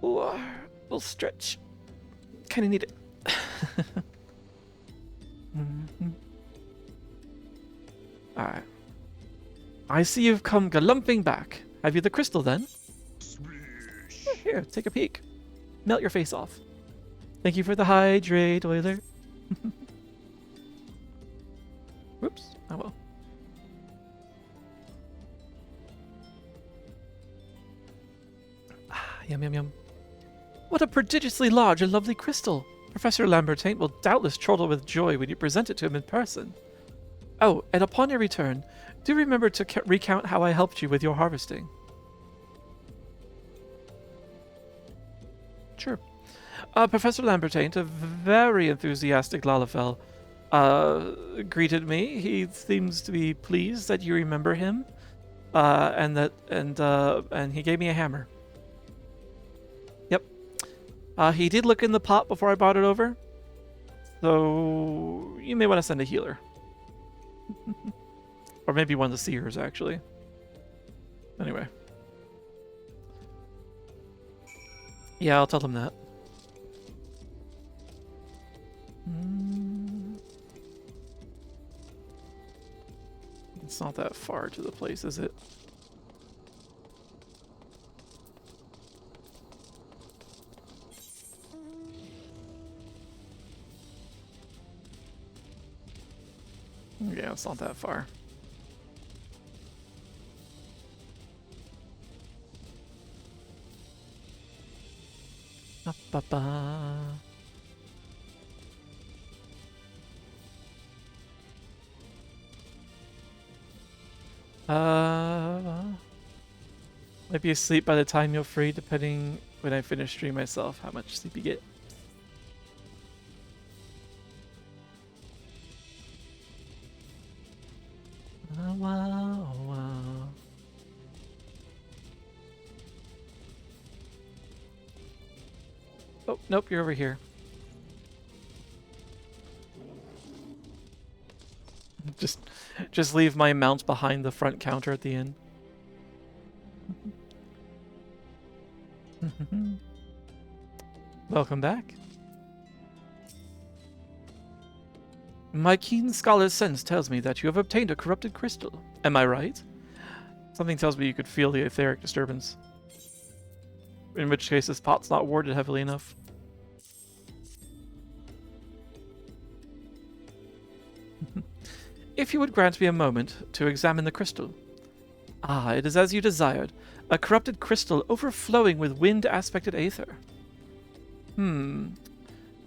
Ooh, we'll stretch. Kind of need it. Alright. I see you've come galumping back. Have you the crystal then? Here, take a peek. Melt your face off. Thank you for the hydrate, Oiler. Whoops. Oh well. Ah, yum yum yum. What a prodigiously large and lovely crystal. Professor Lambertaint will doubtless chortle with joy when you present it to him in person. Oh, and upon your return, do remember to recount how I helped you with your harvesting. Sure. Professor Lambertaint, a very enthusiastic Lalafell, greeted me. He seems to be pleased that you remember him, and he gave me a hammer. Yep. He did look in the pot before I brought it over, so you may want to send a healer. Or maybe one of the seers, actually. Anyway. Yeah, I'll tell him that. It's not that far to the place, is it? Yeah, it's not that far. Ba-ba-ba. Might be asleep by the time you're free, depending when I finish stream myself, how much sleep you get. wow, wow. Oh, nope, you're over here. Just leave my mount behind the front counter at the inn. Welcome back. My keen scholar's sense tells me that you have obtained a corrupted crystal. Am I right? Something tells me you could feel the etheric disturbance. In which case, this pot's not warded heavily enough. If you would grant me a moment to examine the crystal. Ah, it is as you desired. A corrupted crystal overflowing with wind-aspected aether.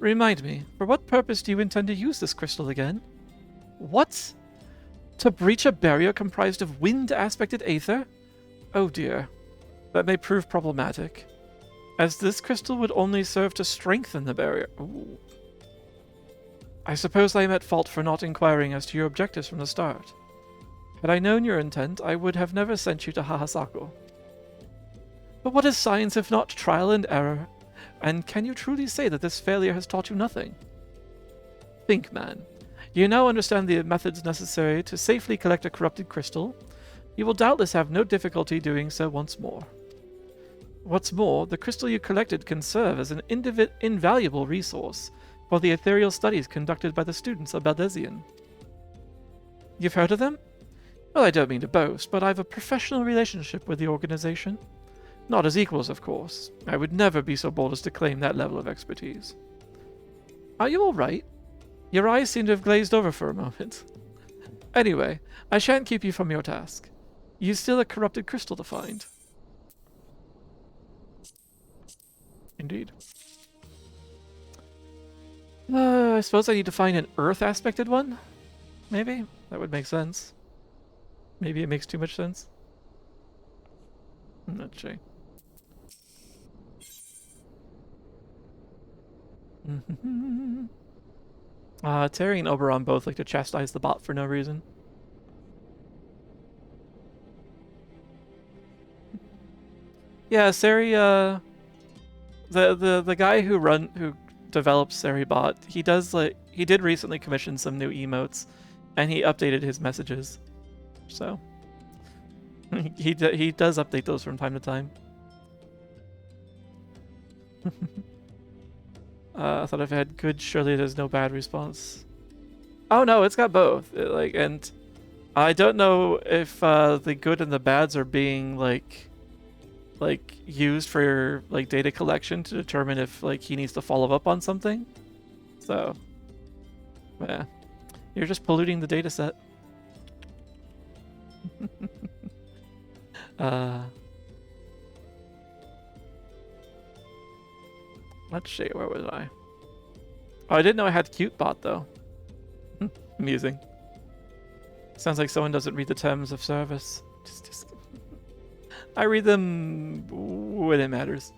Remind me, for what purpose do you intend to use this crystal again? What? To breach a barrier comprised of wind-aspected aether? Oh dear. That may prove problematic, as this crystal would only serve to strengthen the barrier. Ooh. I suppose I am at fault for not inquiring as to your objectives from the start. Had I known your intent, I would have never sent you to Hahasako. But what is science if not trial and error? And can you truly say that this failure has taught you nothing? Think, man. You now understand the methods necessary to safely collect a corrupted crystal. You will doubtless have no difficulty doing so once more. What's more, the crystal you collected can serve as an invaluable resource for the ethereal studies conducted by the students of Baldesion. You've heard of them? Well, I don't mean to boast, but I've a professional relationship with the organization. Not as equals, of course. I would never be so bold as to claim that level of expertise. Are you all right? Your eyes seem to have glazed over for a moment. Anyway, I shan't keep you from your task. You've still a corrupted crystal to find. Indeed. I suppose I need to find an Earth-aspected one? Maybe? That would make sense. Maybe it makes too much sense. I'm not sure. Terry and Oberon both like to chastise the bot for no reason. Yeah, Sari, the guy who develops Saribot, he did recently commission some new emotes, and he updated his messages. So he does update those from time to time. I thought if it had good, surely there's no bad response. Oh no, it's got both. And I don't know if the good and the bads are being like used for like data collection to determine if like he needs to follow up on something. So yeah, you're just polluting the data set. Let's see, where was I? Oh, I didn't know I had Cutebot though. Amusing. Sounds like someone doesn't read the terms of service. Just I read them when it matters.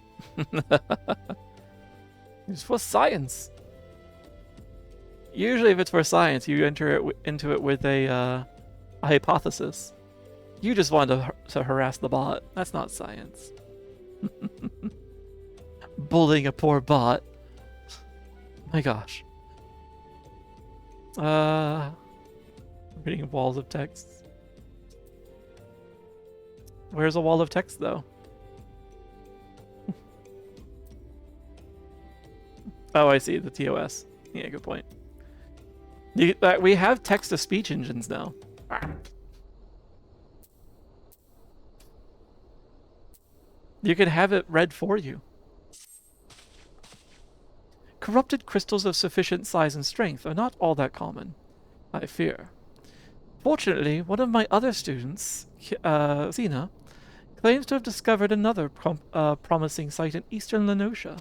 It's for science. Usually if it's for science, you enter into it with a hypothesis. You just wanted to harass the bot. That's not science. Bullying a poor bot. My gosh. Reading walls of text. Where's a wall of text, though? Oh, I see. The TOS. Yeah, good point. We have text-to-speech engines now. You can have it read for you. Corrupted crystals of sufficient size and strength are not all that common, I fear. Fortunately, one of my other students, Xena, claims to have discovered another promising site in eastern Lenosha.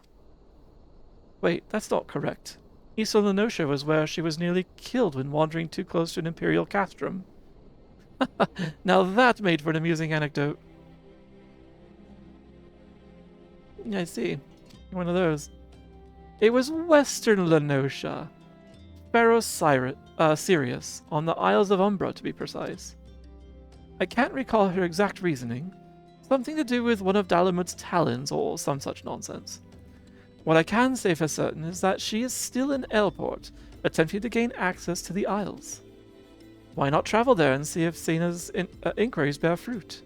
Wait, that's not correct. Eastern Lenosha was where she was nearly killed when wandering too close to an imperial castrum. Now that made for an amusing anecdote. I see. One of those. It was western Lenosha. Pharaoh Sirius, on the Isles of Umbra to be precise. I can't recall her exact reasoning. Something to do with one of Dalamud's talons or some such nonsense. What I can say for certain is that she is still in Elport, attempting to gain access to the Isles. Why not travel there and see if Sena's inquiries bear fruit?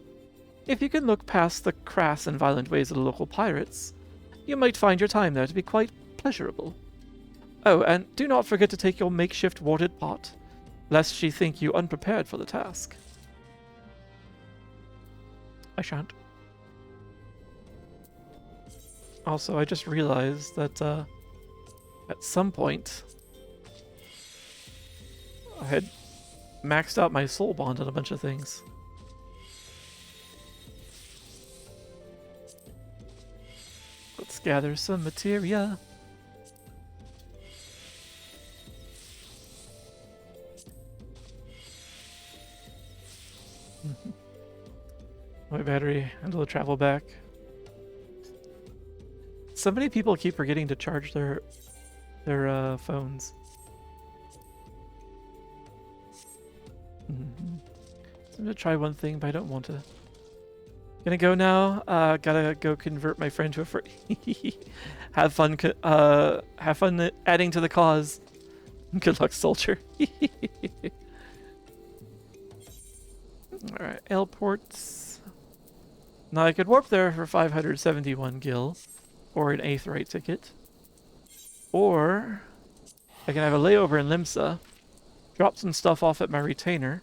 If you can look past the crass and violent ways of the local pirates, you might find your time there to be quite pleasurable. Oh, and do not forget to take your makeshift warded pot, lest she think you unprepared for the task. I shan't. Also, I just realized that at some point I had maxed out my soul bond on a bunch of things. Let's gather some materia. My battery until I travel back. So many people keep forgetting to charge their phones. I'm gonna try one thing, but I don't want to. Gonna go now. Gotta go convert my friend to a friend. Have fun. Have fun adding to the cause. Good luck, soldier. All right, airports. Now I could warp there for 571 gil, or an Aetheryte ticket, or I can have a layover in Limsa, drop some stuff off at my retainer,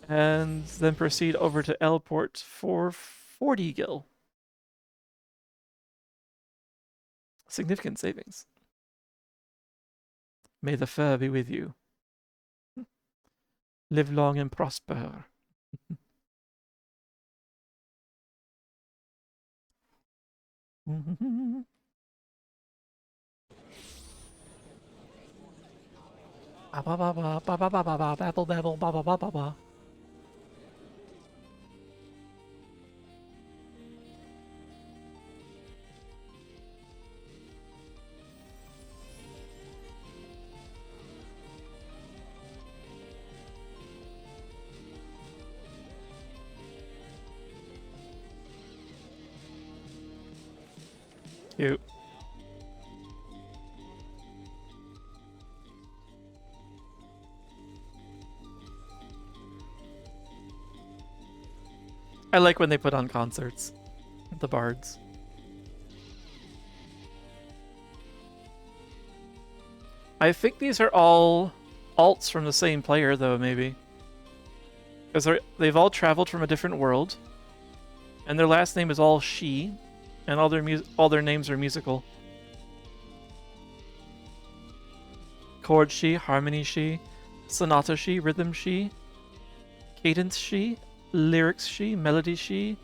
and then proceed over to Elport for 40 gil. Significant savings. May the fur be with you. Live long and prosper. Babble babble ba ba ba ba ba. Cute. I like when they put on concerts. The bards. I think these are all alts from the same player, though, maybe. Because they've all traveled from a different world. And their last name is all she. And all their names are musical. Chord she, harmony she, sonata she, rhythm she, cadence she, lyrics she, melody she,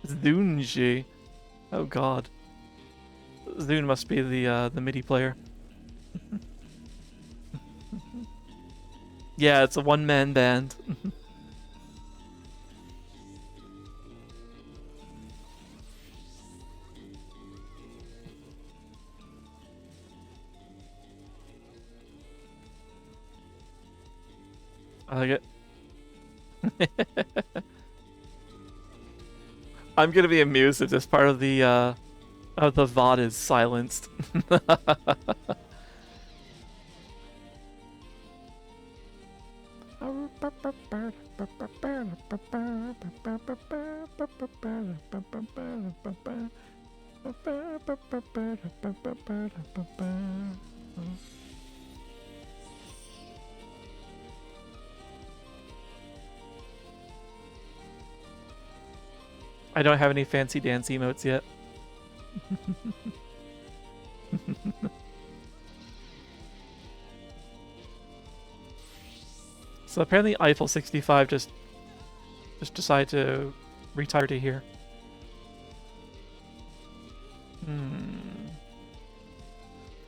Zune she. Oh god. Zune must be the MIDI player. Yeah, it's a one-man band. I like it. I'm gonna be amused if this part of the VOD is silenced. I don't have any fancy dance emotes yet. So apparently Eiffel 65 just decided to retire to here.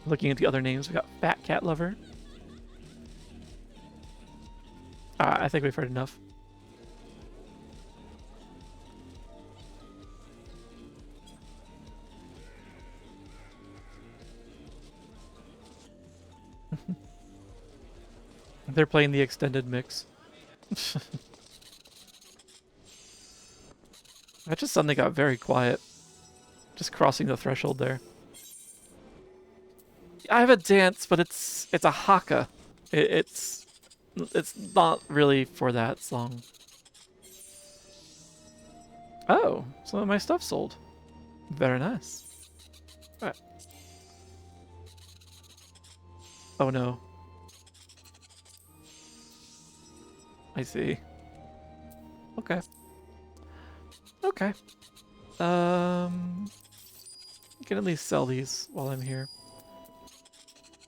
Looking at the other names, we got Fat Cat Lover. I think we've heard enough. They're playing the extended mix. That just suddenly got very quiet. Just crossing the threshold there. I have a dance, but it's a haka. It's not really for that song. Oh, some of my stuff sold. Very nice. Alright. Oh no. I see. Okay. Okay. I can at least sell these while I'm here.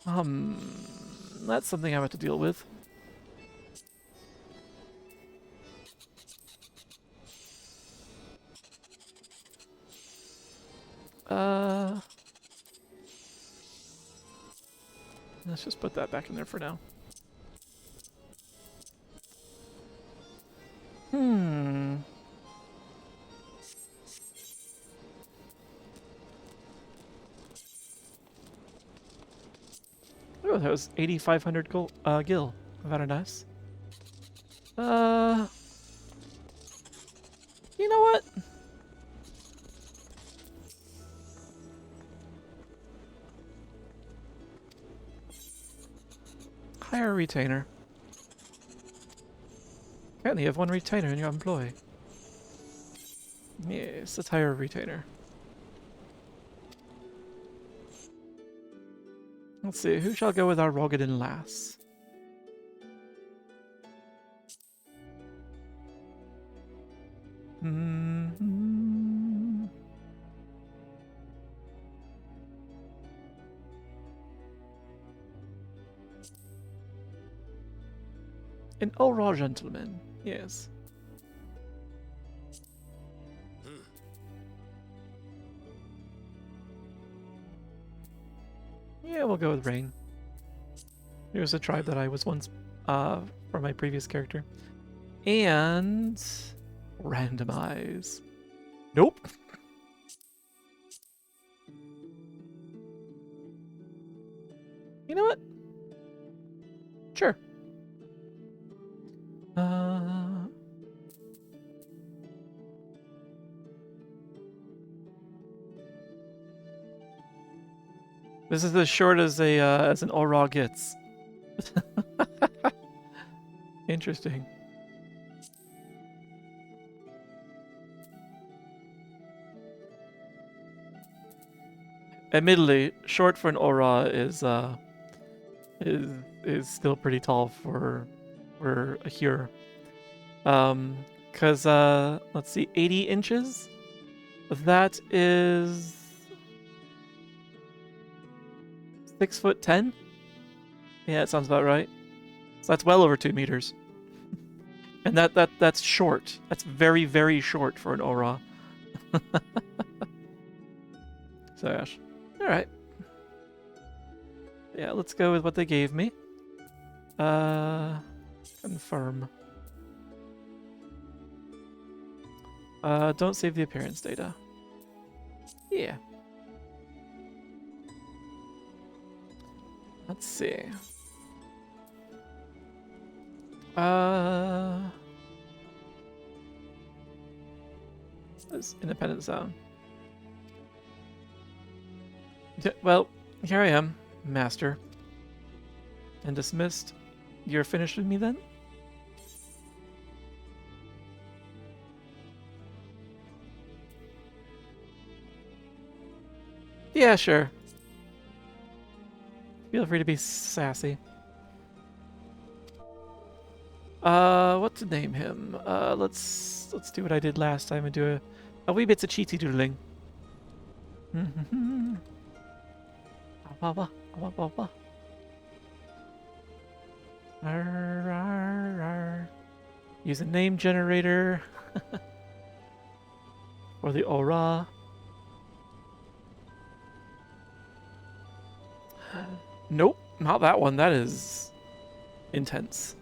That's something I have to deal with. Let's just put that back in there for now. Oh, that was 8,500 gil. Very nice. You know what? Hire a retainer. Apparently you have one retainer in your employ. Yes, let's hire a retainer. Let's see, who shall go with our Rogadin lass? An Aura gentleman, yes. Yeah, we'll go with Rain. Here's a tribe that I was once from my previous character. And randomize. Nope. You know what? Sure. This is as short as an Aura gets. Interesting. Admittedly, short for an Aura is still pretty tall for a Hero. Cause let's see, 80 inches. That is 6'10". Yeah, that sounds about right. So that's well over 2 meters. And that's short. That's very, very short for an Aura. So Ash. Alright. Yeah, let's go with what they gave me. Confirm. Don't save the appearance data. Yeah. Let's see. This independent zone. Well, here I am, master. And dismissed. You're finished with me then? Yeah, sure. Feel free to be sassy. What to name him? Let's do what I did last time and do a wee bits of cheaty doodling. Use a name generator for the Aura. Nope, not that one. That is intense.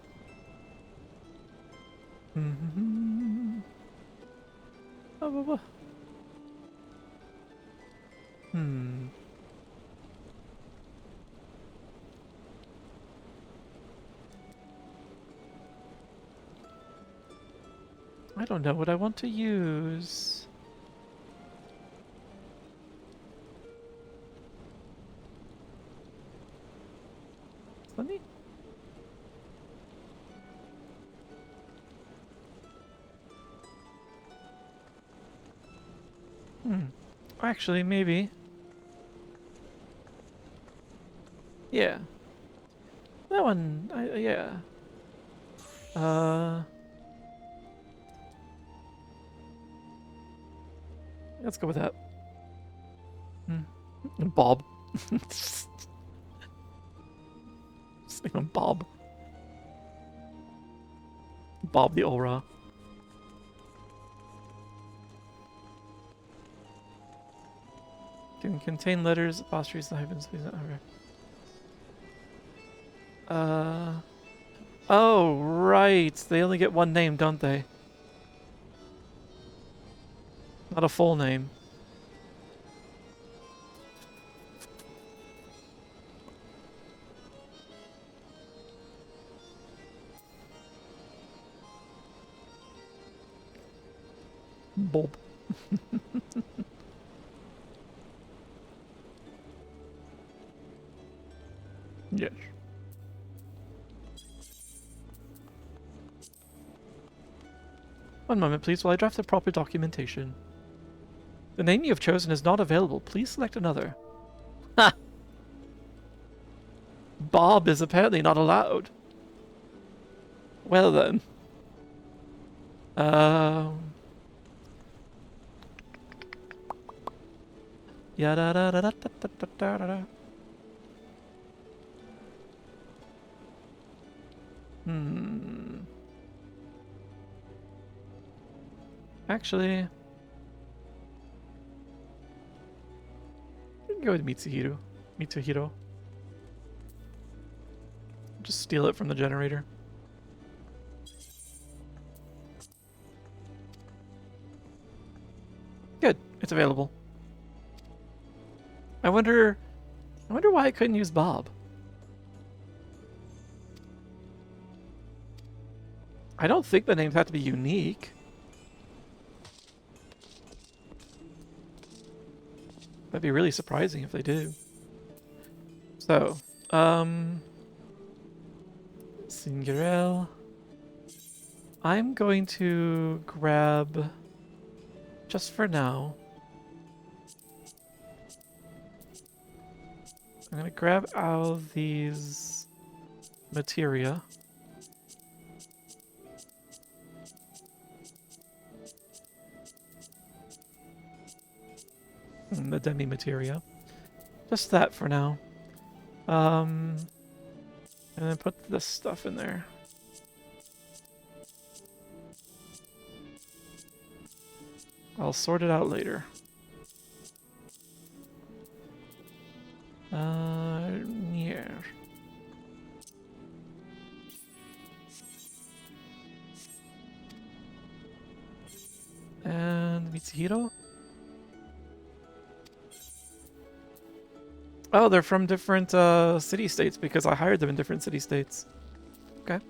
I don't know what I want to use. Funny. Actually, maybe. Yeah. That one, yeah. Let's go with that. Bob. Just name him Bob. Bob the Aura. Can contain letters, apostrophes, and hyphens. Please not over. Oh, right. They only get one name, don't they? Not a full name. Bob. Yes. One moment, please, while I draft the proper documentation. The name you have chosen is not available. Please select another. Ha! Bob is apparently not allowed. Well then. Yada da da da da da da da da. Actually, we can go with Mitsuhiro. Mitsuhiro. Just steal it from the generator. Good, it's available. I wonder why I couldn't use Bob. I don't think the names have to be unique. That'd be really surprising if they do. So, Singarel. I'm going to grab, just for now, I'm going to grab out of these materia. The demi-materia. Just that for now. And then put this stuff in there. I'll sort it out later. Yeah. And Mitsuhiro? Oh, they're from different city-states because I hired them in different city-states. Okay.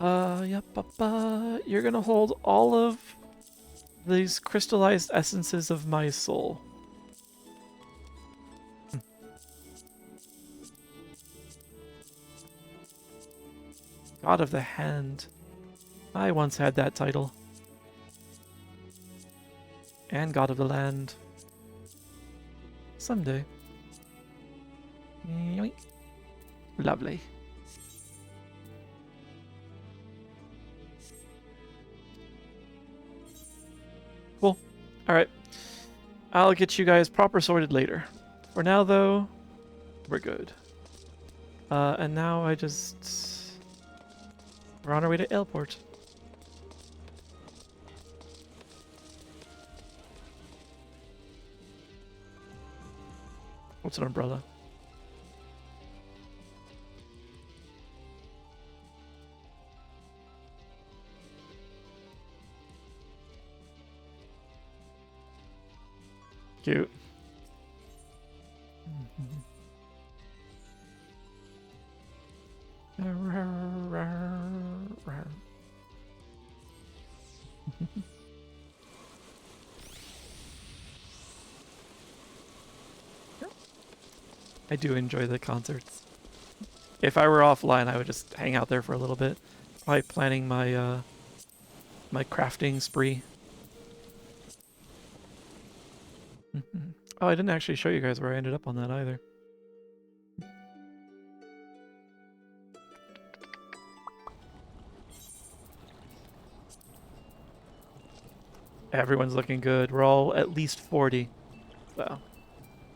Yep, you're gonna hold all of these crystallized essences of my soul. God of the Hand. I once had that title. And God of the Land. Someday. Yoink. Lovely. Cool. Alright. I'll get you guys proper sorted later. For now, though, we're good. And now we're on our way to Airport. What's an umbrella? Cute. I do enjoy the concerts. If I were offline, I would just hang out there for a little bit, probably planning my my crafting spree. Oh, I didn't actually show you guys where I ended up on that either. Everyone's looking good. We're all at least 40. Wow.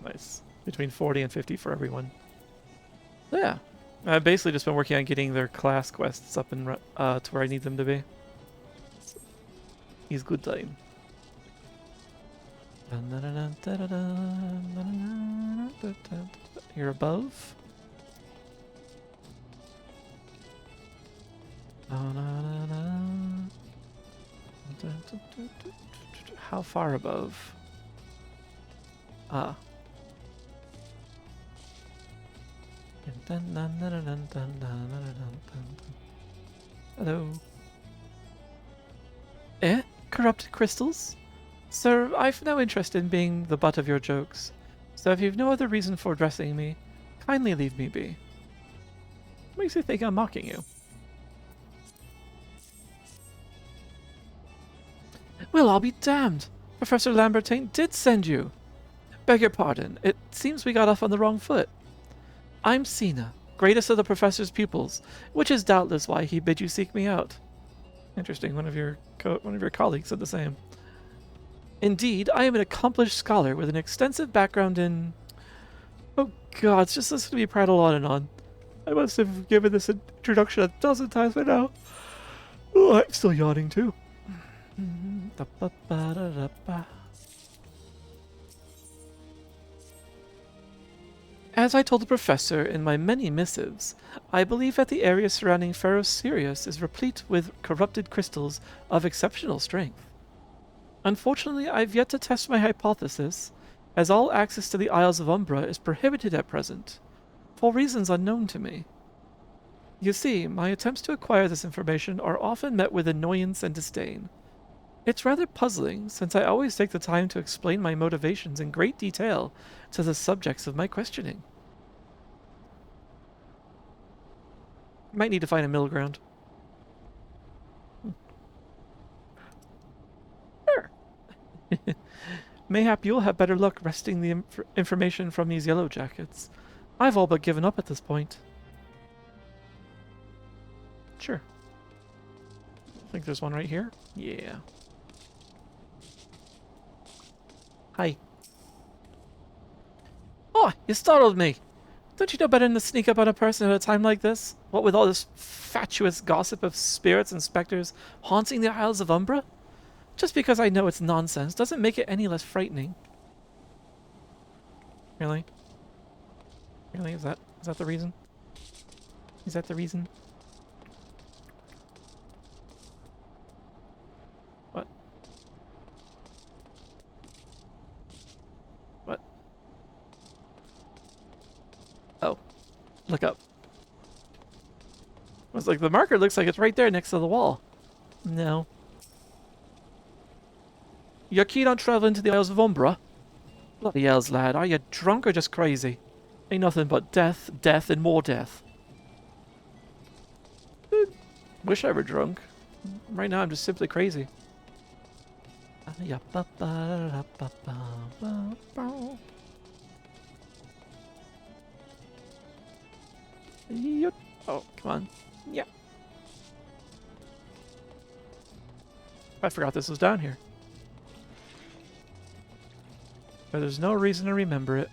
Nice. Between 40 and 50 for everyone. Yeah. I've basically just been working on getting their class quests up and to where I need them to be. He's good time. You're above? How far above? Ah. Hello. Eh? Corrupted crystals? Sir, I've no interest in being the butt of your jokes, so if you've no other reason for addressing me, kindly leave me be. What makes you think I'm mocking you? Well, I'll be damned. Professor Lambertain did send you. Beg your pardon. It seems we got off on the wrong foot. I'm Sina, greatest of the professor's pupils, which is doubtless why he bid you seek me out. Interesting. One of your colleagues said the same. Indeed, I am an accomplished scholar with an extensive background in... Oh god, it's just listening to me prattle on and on. I must have given this introduction 1,000 times by now. Oh, I'm still yawning too. As I told the professor in my many missives, I believe that the area surrounding Pharaoh Sirius is replete with corrupted crystals of exceptional strength. Unfortunately, I've yet to test my hypothesis, as all access to the Isles of Umbra is prohibited at present, for reasons unknown to me. You see, my attempts to acquire this information are often met with annoyance and disdain. It's rather puzzling, since I always take the time to explain my motivations in great detail to the subjects of my questioning. Might need to find a middle ground. Sure. Mayhap you'll have better luck wresting the information from these yellow jackets. I've all but given up at this point. Sure. I think there's one right here. Yeah. Hi. Oh, you startled me! Don't you know better than to sneak up on a person at a time like this? What with all this fatuous gossip of spirits and specters haunting the Isles of Umbra? Just because I know it's nonsense doesn't make it any less frightening. Really? Really? Is that the reason? Is that the reason? What? What? Oh. Look up. I was like, the marker looks like it's right there next to the wall. No. You're keen on traveling to the Isles of Umbra? Bloody hells, lad. Are you drunk or just crazy? Ain't nothing but death, death, and more death. Wish I were drunk. Right now I'm just simply crazy. Oh, come on. Yeah. I forgot this was down here. But there's no reason to remember it.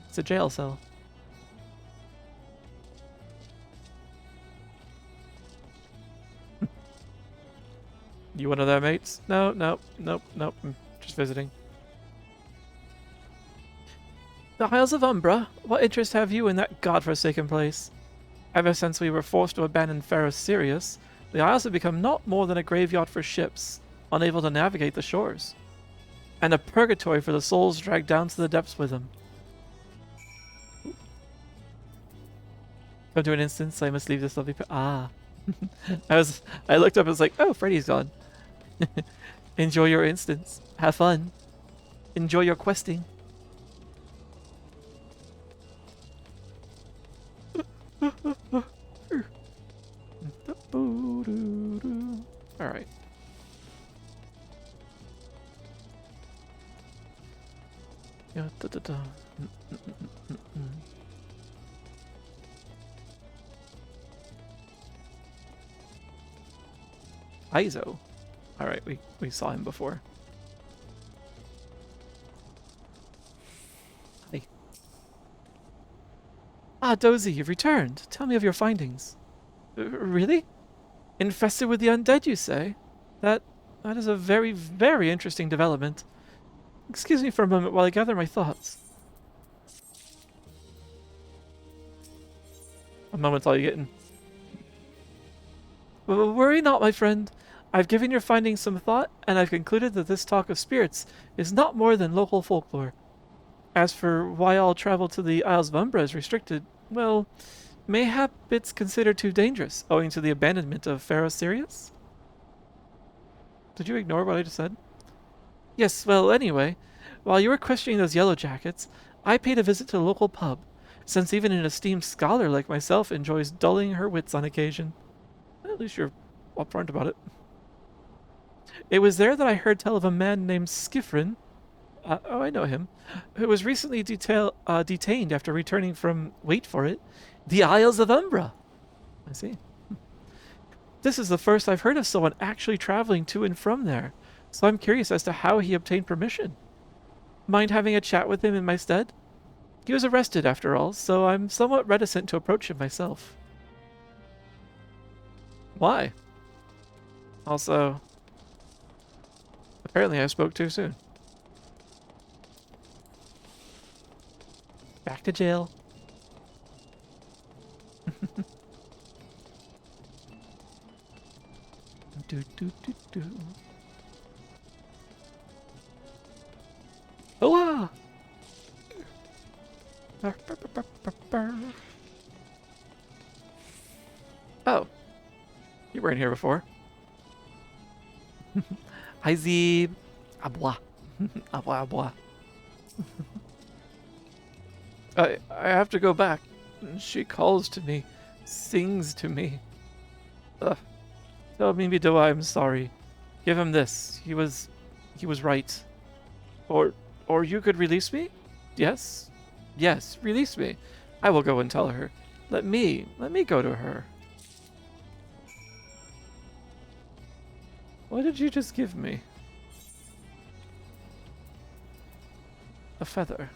It's a jail cell. You one of their mates? No, nope. I'm just visiting. The Isles of Umbra? What interest have you in that godforsaken place? Ever since we were forced to abandon Pharaoh Sirius, the Isles have become not more than a graveyard for ships, unable to navigate the shores. And a purgatory for the souls dragged down to the depths with them. Come to an instance, I must leave this lovely I looked up and was like, oh, Freddy's gone. Enjoy your instance. Have fun. Enjoy your questing. Da-da-da. Izo. Alright, we saw him before. Hi. Ah, Dozy, you've returned. Tell me of your findings. Really? Infested with the undead, you say? That is a very, very interesting development. Excuse me for a moment while I gather my thoughts. A moment's all you're getting. Worry not, my friend. I've given your findings some thought, and I've concluded that this talk of spirits is not more than local folklore. As for why all travel to the Isles of Umbra is restricted, well, mayhap it's considered too dangerous, owing to the abandonment of Pharaoh Sirius? Did you ignore what I just said? Yes, well, anyway, while you were questioning those yellow jackets, I paid a visit to the local pub, since even an esteemed scholar like myself enjoys dulling her wits on occasion. At least you're upfront about it. It was there that I heard tell of a man named Skifrin, oh, I know him, who was recently detained after returning from, wait for it, the Isles of Umbra. I see. This is the first I've heard of someone actually traveling to and from there, so I'm curious as to how he obtained permission. Mind having a chat with him in my stead? He was arrested after all, so I'm somewhat reticent to approach him myself. Why? Also, apparently I spoke too soon. Back to jail. Hola! Oh. You weren't here before. Hi, Zeeb. Abwa. Abwa, abwa. I have to go back. She calls to me, sings to me. Tell me, Midoa, I'm sorry. Give him this. He was right. Or you could release me? Yes? Yes, release me. I will go and tell her. Let me go to her. What did you just give me? A feather.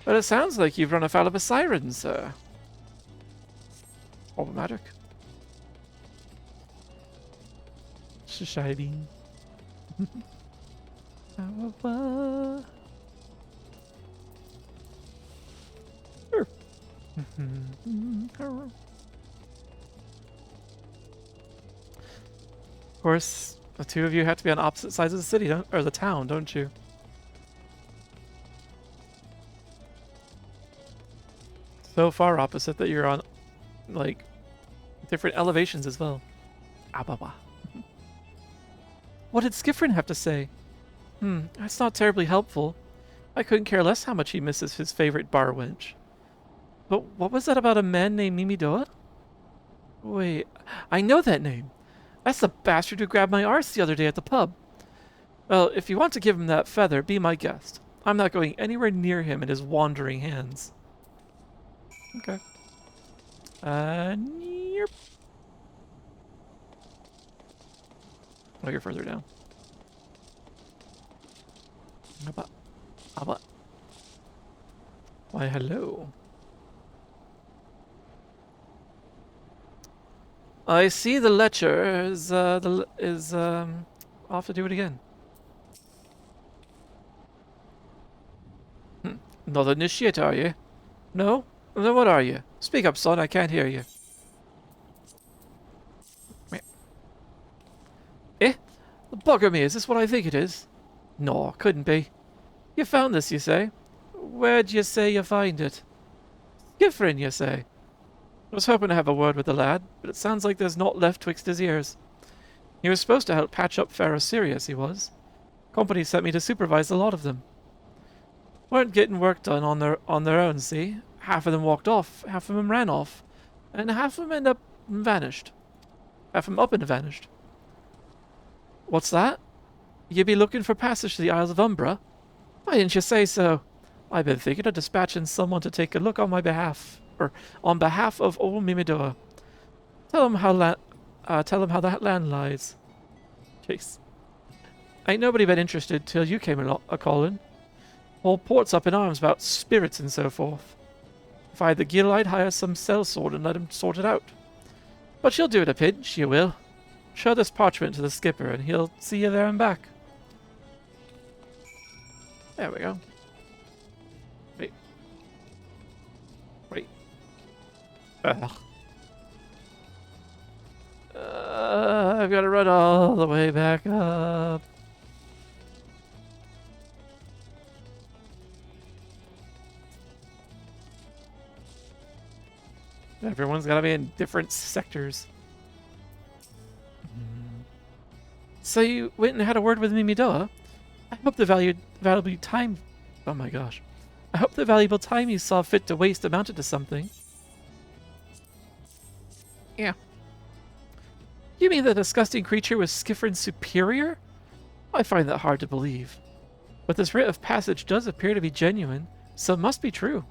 But it sounds like you've run afoul of a siren, sir. Problematic. Shiny. Of course, the two of you have to be on opposite sides of the city, or the town, don't you? So far opposite that you're on, like, different elevations as well. Ababa. What did Skifrin have to say? That's not terribly helpful. I couldn't care less how much he misses his favorite bar wench. But what was that about a man named Mimidoa? Wait, I know that name. That's the bastard who grabbed my arse the other day at the pub. Well, if you want to give him that feather, be my guest. I'm not going anywhere near him and his wandering hands. Okay. Yep. Oh, you're further down. Abba. Why, hello. I see the lecher is off to do it again. Not an initiate, are you? No? Then what are you? Speak up, son. I can't hear you. Eh? Bugger me. Is this what I think it is? No, couldn't be. You found this, you say? Where'd you say you find it? Skifrin, you say? I was hoping to have a word with the lad, but it sounds like there's naught left twixt his ears. He was supposed to help patch up Pharaoh Sirius, he was. Company sent me to supervise a lot of them. Weren't getting work done on their own, see? Half of them walked off, half of them ran off, and half of them end up vanished. Half of them up and vanished. What's that? You be looking for passage to the Isles of Umbra? Why didn't you say so? I've been thinking of dispatching someone to take a look on my behalf, or on behalf of old Mimidoa. Tell him how that land lies. Chase. Ain't nobody been interested till you came a calling. Whole port's up in arms about spirits and so forth. If I had the gil, I'd hire some sellsword and let him sort it out. But she'll do it a pinch, you will. Show this parchment to the skipper, and he'll see you there and back. There we go. Wait. Ugh. I've got to run all the way back up. Everyone's got to be in different sectors. So you went and had a word with Mimidoa? I hope the valuable time... Oh my gosh. I hope the valuable time you saw fit to waste amounted to something. Yeah. You mean the disgusting creature was Skifrin's superior? I find that hard to believe. But this writ of passage does appear to be genuine, so it must be true.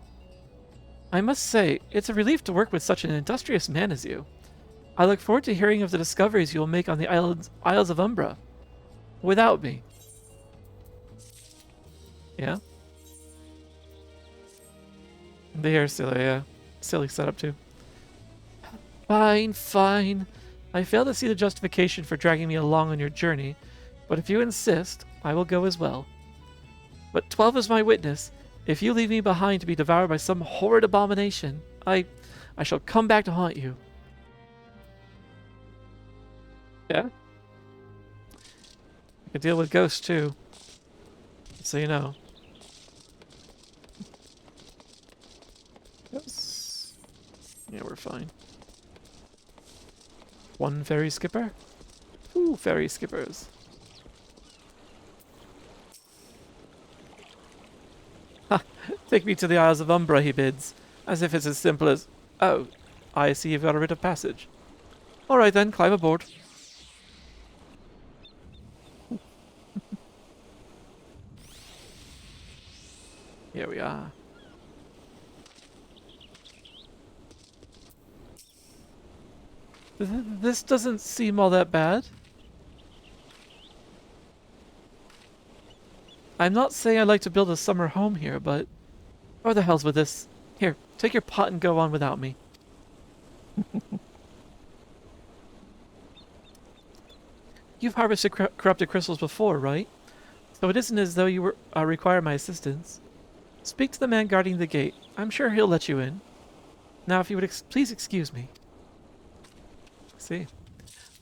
I must say, it's a relief to work with such an industrious man as you. I look forward to hearing of the discoveries you will make on the Isles of Umbra. Without me. Yeah? The hair's silly, yeah. Silly setup too. Fine, fine. I fail to see the justification for dragging me along on your journey, but if you insist, I will go as well. But 12 is my witness. If you leave me behind to be devoured by some horrid abomination, I shall come back to haunt you. Yeah? I could deal with ghosts too. So you know. Yes. Yeah, we're fine. One ferry skipper? Two ferry skippers. Ha! Take me to the Isles of Umbra, he bids. As if it's as simple as... Oh, I see you've got a writ of passage. Alright then, climb aboard. Here we are. This doesn't seem all that bad. I'm not saying I'd like to build a summer home here, but... Or the hell's with this? Here, take your pot and go on without me. You've harvested corrupted crystals before, right? So it isn't as though you require my assistance. Speak to the man guarding the gate. I'm sure he'll let you in. Now, if you would please excuse me. See.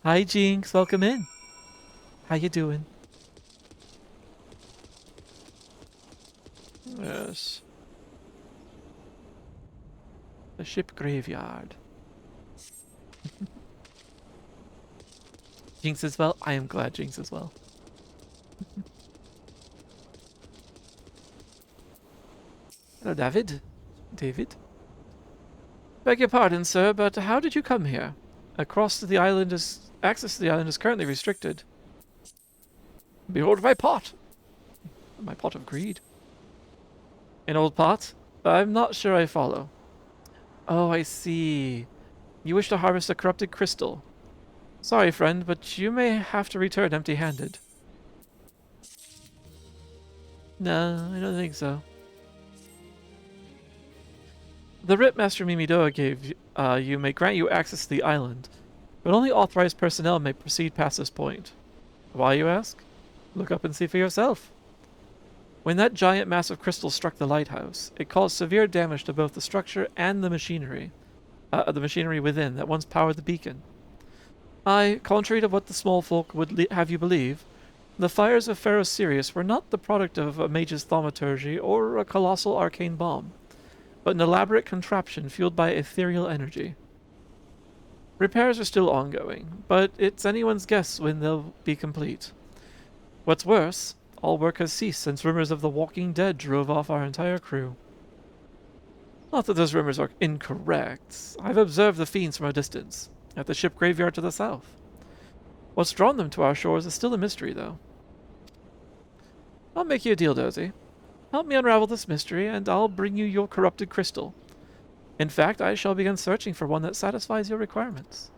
Hi, Jinx. Welcome in. How you doing? Yes. The ship graveyard. Jinx as well? I am glad Jinx as well. Hello, David. David? Beg your pardon, sir, but how did you come here? Access to the island is currently restricted. Behold my pot! My pot of greed. An old pot? I'm not sure I follow. Oh, I see. You wish to harvest a corrupted crystal. Sorry, friend, but you may have to return empty-handed. No, I don't think so. The writ Master Mimidoa gave you may grant you access to the island, but only authorized personnel may proceed past this point. Why, you ask? Look up and see for yourself. When that giant mass of crystal struck the lighthouse, it caused severe damage to both the structure and the machinery within that once powered the beacon. Contrary to what the small folk would have you believe, the fires of Pharaoh Sirius were not the product of a mage's thaumaturgy or a colossal arcane bomb, but an elaborate contraption fueled by ethereal energy. Repairs are still ongoing, but it's anyone's guess when they'll be complete. What's worse, all work has ceased since rumors of the Walking Dead drove off our entire crew. Not that those rumors are incorrect. I've observed the fiends from a distance, at the ship graveyard to the south. What's drawn them to our shores is still a mystery, though. I'll make you a deal, Dozy. Help me unravel this mystery, and I'll bring you your corrupted crystal. In fact, I shall begin searching for one that satisfies your requirements.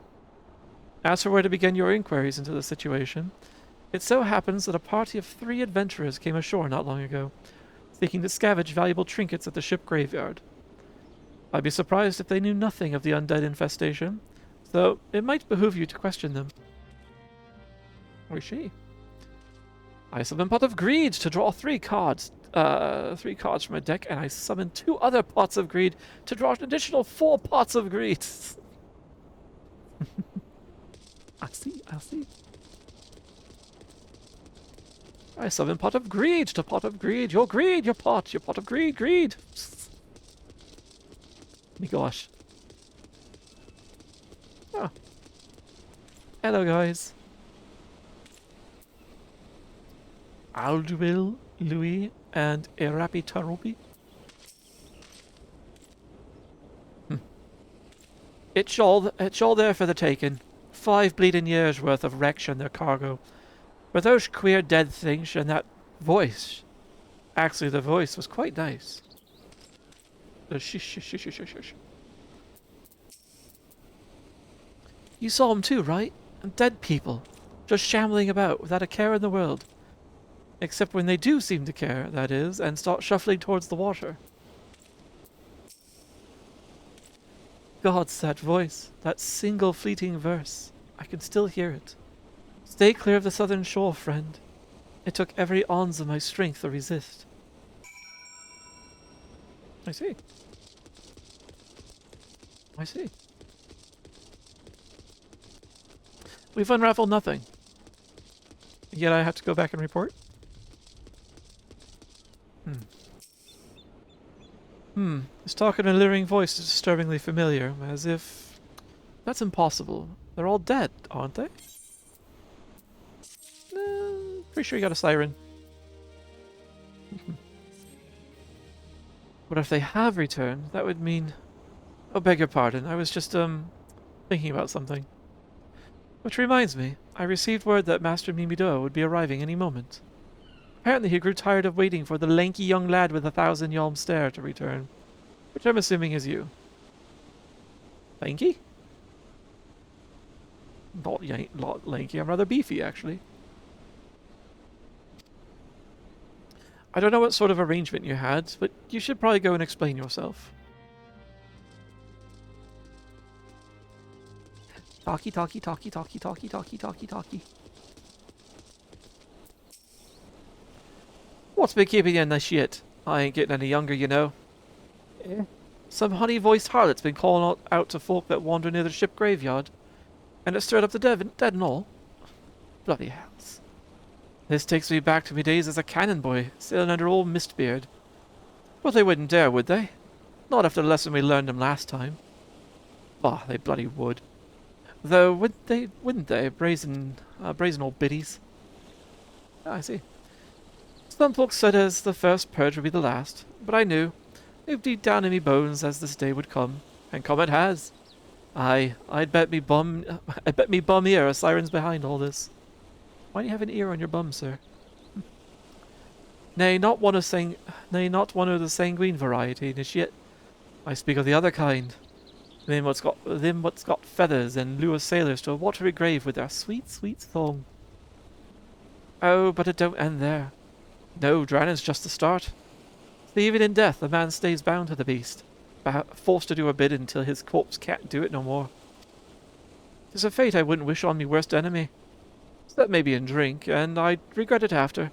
As for where to begin your inquiries into the situation, it so happens that a party of 3 adventurers came ashore not long ago, seeking to scavenge valuable trinkets at the ship graveyard. I'd be surprised if they knew nothing of the undead infestation, so it might behoove you to question them. Or she. I summon Pot of Greed to draw 3 cards. 3 cards from a deck, and I summon 2 other Pots of Greed to draw an additional 4 Pots of Greed. I see. I summon Pot of Greed to Pot of Greed. Your greed, your pot of greed. My gosh. Oh. Hello, guys. Alduil, Louis, and Erapi Taropi. It's all there for the taking. 5 bleeding years worth of wreckage and their cargo. But those queer dead things and that voice. Actually, the voice was quite nice. Shush. You saw them too, right? Dead people. Just shambling about without a care in the world. Except when they do seem to care, that is, and start shuffling towards the water. Gods, that voice. That single fleeting verse. I can still hear it. Stay clear of the southern shore, friend. It took every ounce of my strength to resist. I see. We've unraveled nothing. Yet I have to go back and report? This talk in a leering voice is disturbingly familiar, as if... That's impossible. They're all dead, aren't they? Pretty sure you got a siren. But if they have returned, that would mean... Oh, beg your pardon. I was just, thinking about something. Which reminds me, I received word that Master Mimido would be arriving any moment. Apparently he grew tired of waiting for the lanky young lad with the 1,000-yalm stare to return. Which I'm assuming is you. Lanky? Not lanky, I'm rather beefy, actually. I don't know what sort of arrangement you had, but you should probably go and explain yourself. Talkie. What's been keeping you in this shit? I ain't getting any younger, you know. Some honey-voiced harlot's been calling out to folk that wander near the ship graveyard, and it stirred up the dead and all. Bloody hells. This takes me back to me days as a cannon boy, sailing under old Mistbeard. But they wouldn't dare, would they? Not after the lesson we learned them last time. Bah, they bloody would. Though, wouldn't they? Brazen old biddies. I see. Some folks said as the first purge would be the last, but I knew deep down in me bones as this day would come, and come it has. Aye, I bet me bum ear a siren's behind all this. Why do you have an ear on your bum, sir? Nay, not one of the sanguine variety, Nishiet. I speak of the other kind. Them what's got feathers and lure sailors to a watery grave with their sweet, sweet song. Oh, but it don't end there. No, drownin's just the start. See, even in death, a man stays bound to the beast, forced to do a bid until his corpse can't do it no more. 'Tis a fate I wouldn't wish on me worst enemy. Except maybe in drink, and I'd regret it after.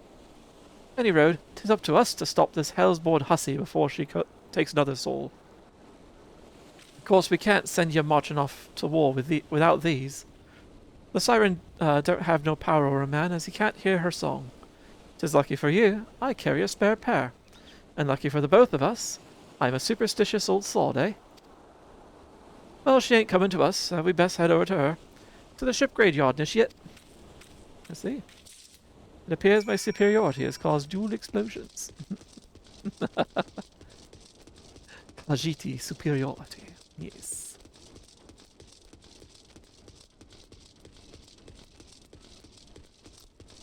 Any road, 'tis up to us to stop this hell's-born hussy before she takes another soul. Of course, we can't send you marching off to war without these. The siren don't have no power over a man, as he can't hear her song. 'Tis lucky for you, I carry a spare pair. And lucky for the both of us, I'm a superstitious old sod, eh? Well, she ain't coming to us, we best head over to her. To the ship graveyard, Nishiet. I see. It appears my superiority has caused dual explosions. Khajiiti superiority, yes.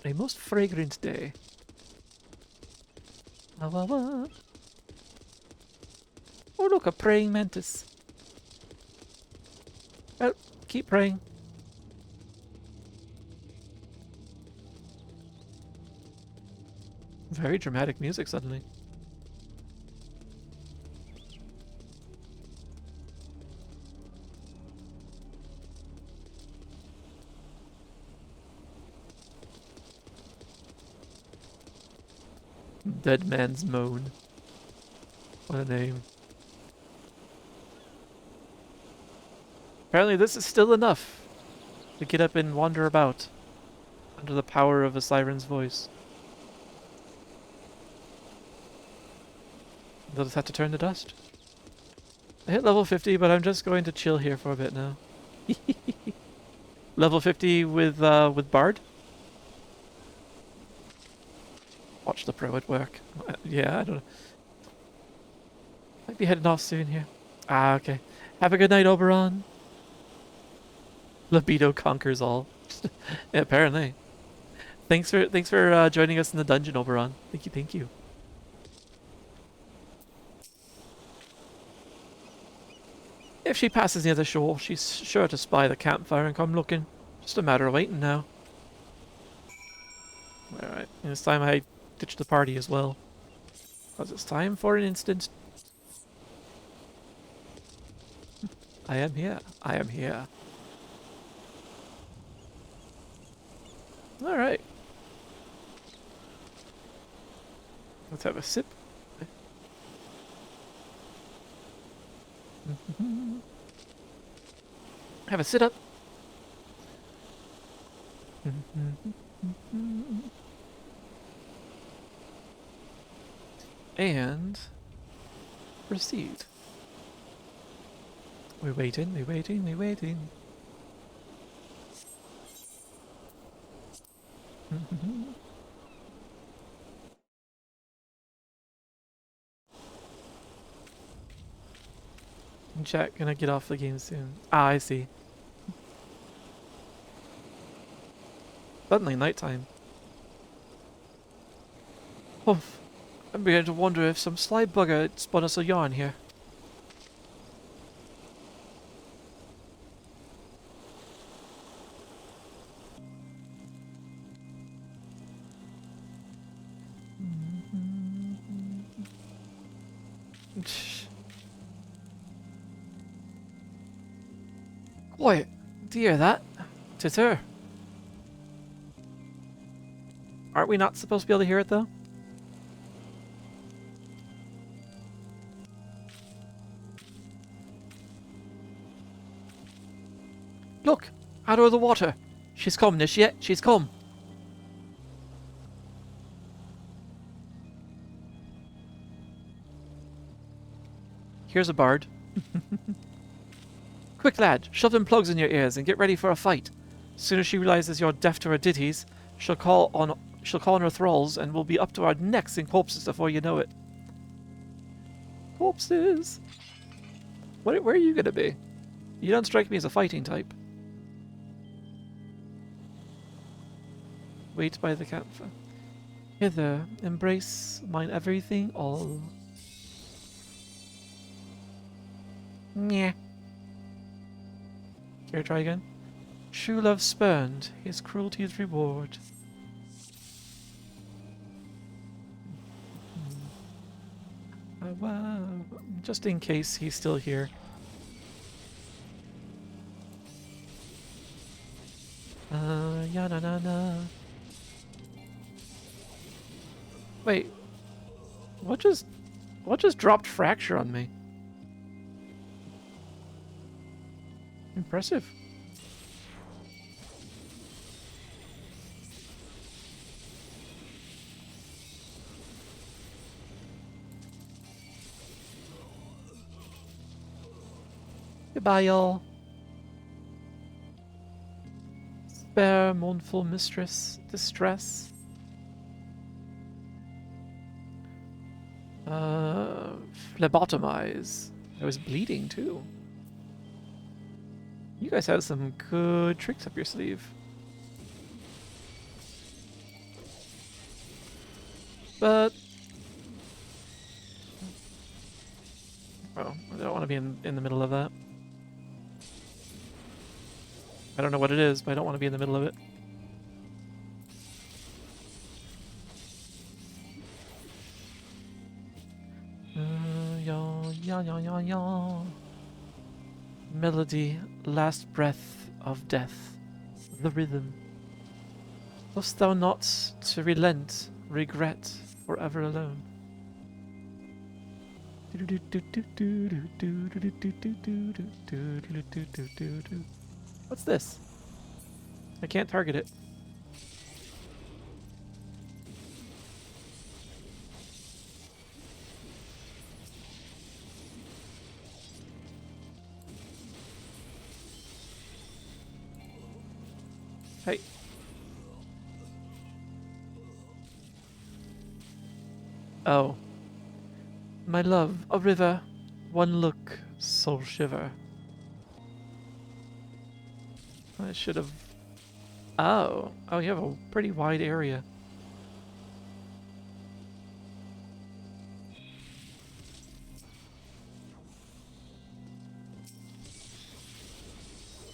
A most fragrant day. Oh, look, a praying mantis. Well, keep praying. Very dramatic music suddenly. Dead Man's Moan. What a name. Apparently this is still enough to get up and wander about under the power of a siren's voice. They'll just have to turn to dust. I hit level 50, but I'm just going to chill here for a bit now. Level 50 with Bard? Watch the pro at work. Yeah, I don't know. Might be heading off soon here. Ah, okay. Have a good night, Oberon. Libido conquers all. Yeah, apparently. Thanks for joining us in the dungeon, Oberon. Thank you, thank you. If she passes near the shore, she's sure to spy the campfire and come looking. Just a matter of waiting now. Alright, and it's time I ditch the party as well. Because it's time for an instant. I am here. I am here. Alright. Let's have a sip. Have a sit up. And proceed. We're waiting, we're waiting, we're waiting. Chat, gonna get off the game soon. Ah, I see. Suddenly nighttime. Oh, I'm beginning to wonder if some sly bugger spun us a yarn here. Quiet. Do you hear that? Titter. Aren't we not supposed to be able to hear it though? Look! Out of the water! She's come, Nishiet! She's come! Here's a bard. Quick, lad! Shove them plugs in your ears and get ready for a fight. As soon as she realizes you're deaf to her ditties, she'll call on her thralls and we'll be up to our necks in corpses before you know it. Corpses! Where are you gonna be? You don't strike me as a fighting type. Wait by the campfire. Hither, embrace mine everything all. Nyeh. Care to try again? True love spurned, his cruelty's reward. Wow. Just in case he's still here. Ya na na na. Wait. What just dropped fracture on me? Impressive. Goodbye, y'all. Spare, mournful mistress, distress. Phlebotomize. I was bleeding too. You guys have some good tricks up your sleeve. But Oh, I don't want to be in the middle of that. I don't know what it is, but I don't want to be in the middle of it. Ya. Melody, last breath of death. The rhythm. Dost thou not to relent, regret, forever alone? What's this? I can't target it. Hey. Oh. My love, a river, one look, soul shiver. I should have... Oh. Oh, you have a pretty wide area.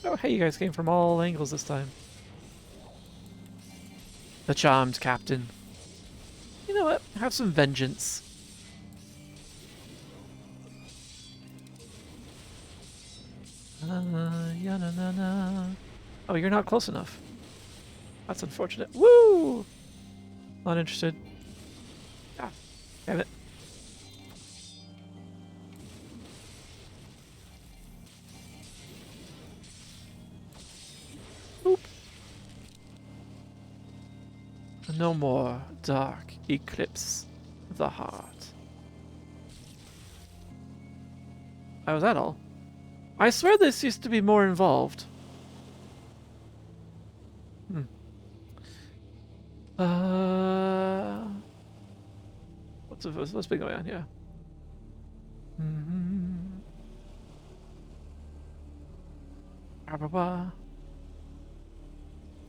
Oh, hey, you guys came from all angles this time. The charmed captain. You know what? Have some vengeance. Oh, you're not close enough. That's unfortunate. Woo! Not interested. Ah, damn it. Oop. No more dark eclipse the heart. Oh, was that all? I swear this used to be more involved. What's been going on here?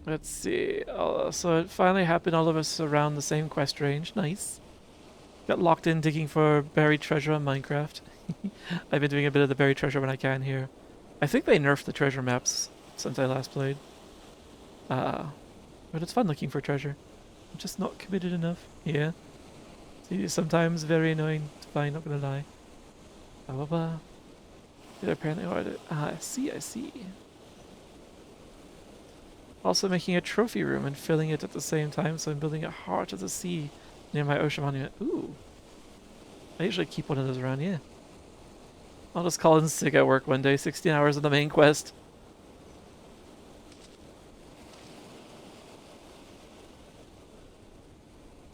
Let's see. So it finally happened. All of us around the same quest range. Nice. Got locked in digging for buried treasure on Minecraft. I've been doing a bit of the buried treasure when I can here. I think they nerfed the treasure maps since I last played. But it's fun looking for treasure. I'm just not committed enough. Yeah. See, sometimes very annoying to find, not gonna lie. Did apparently order it. I see. Also making a trophy room and filling it at the same time, so I'm building a heart of the sea near my ocean monument. Ooh. I usually keep one of those around, yeah. I'll just call in sick at work one day, 16 hours of the main quest.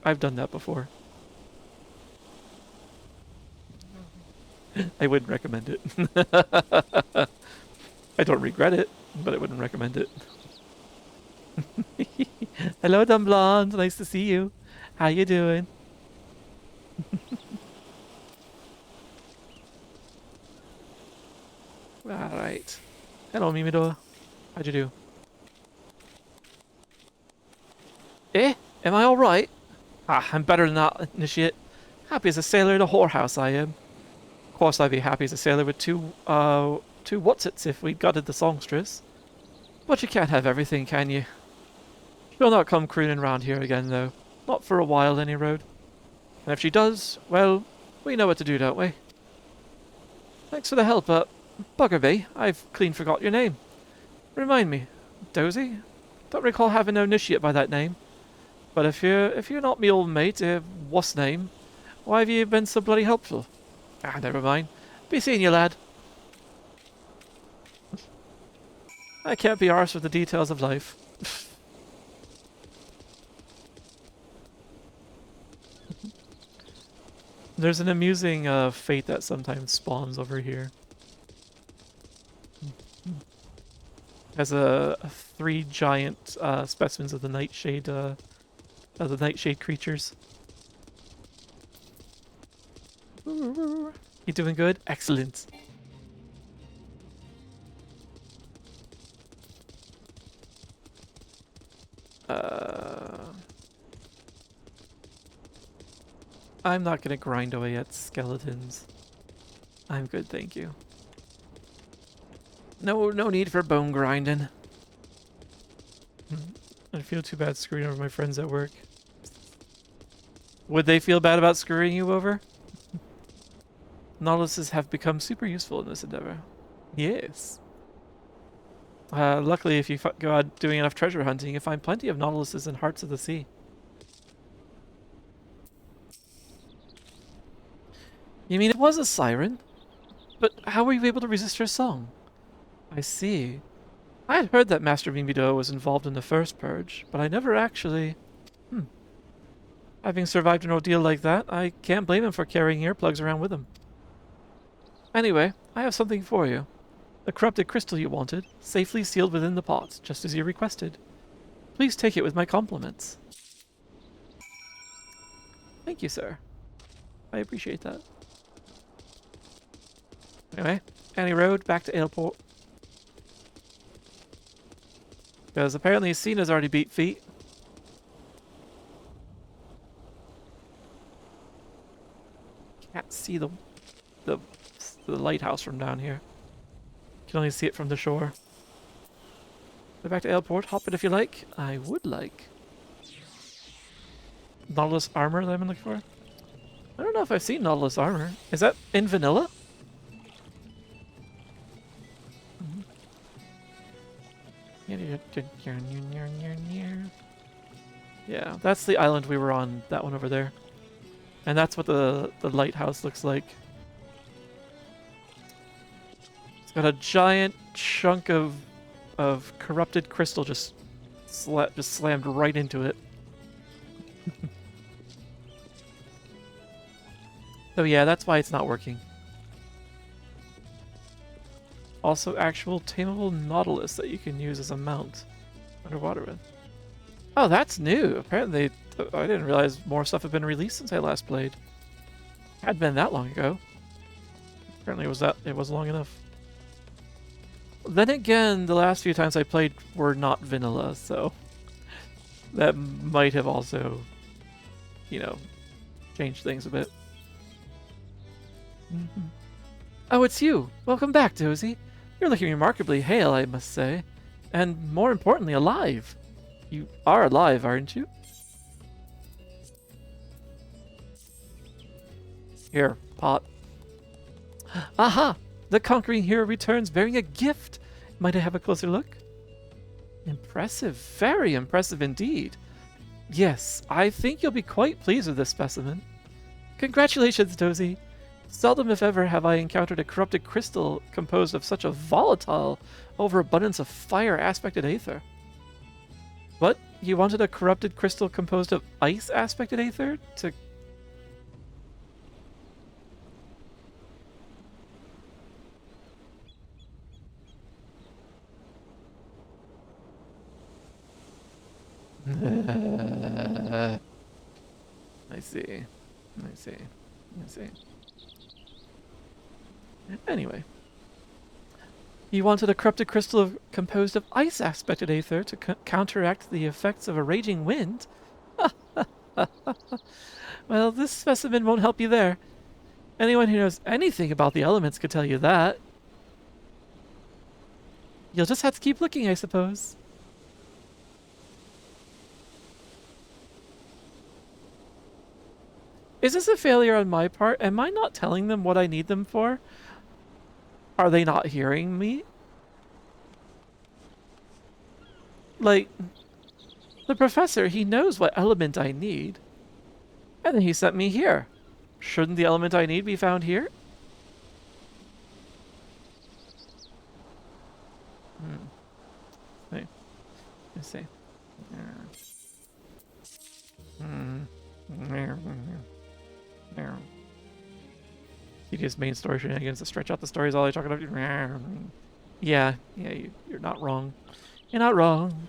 I've done that before. I wouldn't recommend it. I don't regret it, but I wouldn't recommend it. Hello, Dumb Blonde. Nice to see you. How you doing? Alright. Hello, Mimido. How'd you do? Eh? Am I alright? Ah, I'm better than that, initiate. Happy as a sailor in a whorehouse, I am. Of course, I'd be happy as a sailor with two whatsits if we'd gutted the songstress. But you can't have everything, can you? She'll not come crooning round here again, though. Not for a while, any road. And if she does, well, we know what to do, don't we? Thanks for the help, but bugger me, I've clean forgot your name. Remind me, Dozy? Don't recall having no initiate by that name. But if you're not me old mate, what's name? Why have you been so bloody helpful? Ah, never mind. Be seeing you, lad. I can't be arsed with the details of life. There's an amusing fate that sometimes spawns over here. Has three giant specimens of the nightshade creatures. You doing good? Excellent. I'm not gonna grind away at skeletons. I'm good, thank you. No need for bone grinding. I feel too bad screwing over my friends at work. Would they feel bad about screwing you over? Nautiluses have become super useful in this endeavor. Yes. Luckily, if you go out doing enough treasure hunting, you find plenty of Nautiluses in Hearts of the Sea. You mean it was a siren? But how were you able to resist her song? I see. I had heard that Master Mimido was involved in the first purge, but I never actually... Having survived an ordeal like that, I can't blame him for carrying earplugs around with him. Anyway, I have something for you. The corrupted crystal you wanted, safely sealed within the pot, just as you requested. Please take it with my compliments. Thank you, sir. I appreciate that. Anyway, Annie Road, back to Airport. Because apparently Cena's already beat feet. Can't see the lighthouse from down here. Can only see it from the shore. Go back to Airport, hop it if you like. I would like. Nautilus armor that I'm looking for? I don't know if I've seen Nautilus armor. Is that in vanilla? Yeah, that's the island we were on, that one over there. And that's what the lighthouse looks like. It's got a giant chunk of corrupted crystal just slammed right into it. So yeah, that's why it's not working. Also, actual tameable Nautilus that you can use as a mount underwater with. Oh, that's new. Apparently, I didn't realize more stuff had been released since I last played. It hadn't been that long ago. Apparently, it was long enough. Then again, the last few times I played were not vanilla, so that might have also, you know, changed things a bit. Oh, it's you. Welcome back, Dozy. You're looking remarkably hale, I must say. And more importantly, alive. You are alive, aren't you? Here, pot. Aha! The conquering hero returns bearing a gift. Might I have a closer look? Impressive. Very impressive indeed. Yes, I think you'll be quite pleased with this specimen. Congratulations, Dozy. Seldom, if ever, have I encountered a corrupted crystal composed of such a volatile overabundance of fire-aspected aether. What? You wanted a corrupted crystal composed of ice-aspected aether to... I see. Anyway. You wanted a corrupted crystal composed of ice-aspected aether to counteract the effects of a raging wind? Well, this specimen won't help you there. Anyone who knows anything about the elements could tell you that. You'll just have to keep looking, I suppose. Is this a failure on my part? Am I not telling them what I need them for? Are they not hearing me? Like, the professor, he knows what element I need. And then he sent me here. Shouldn't the element I need be found here? Let's see. Tedious main story shenanigans to stretch out the story is all I talk about. Yeah, you're not wrong. You're not wrong.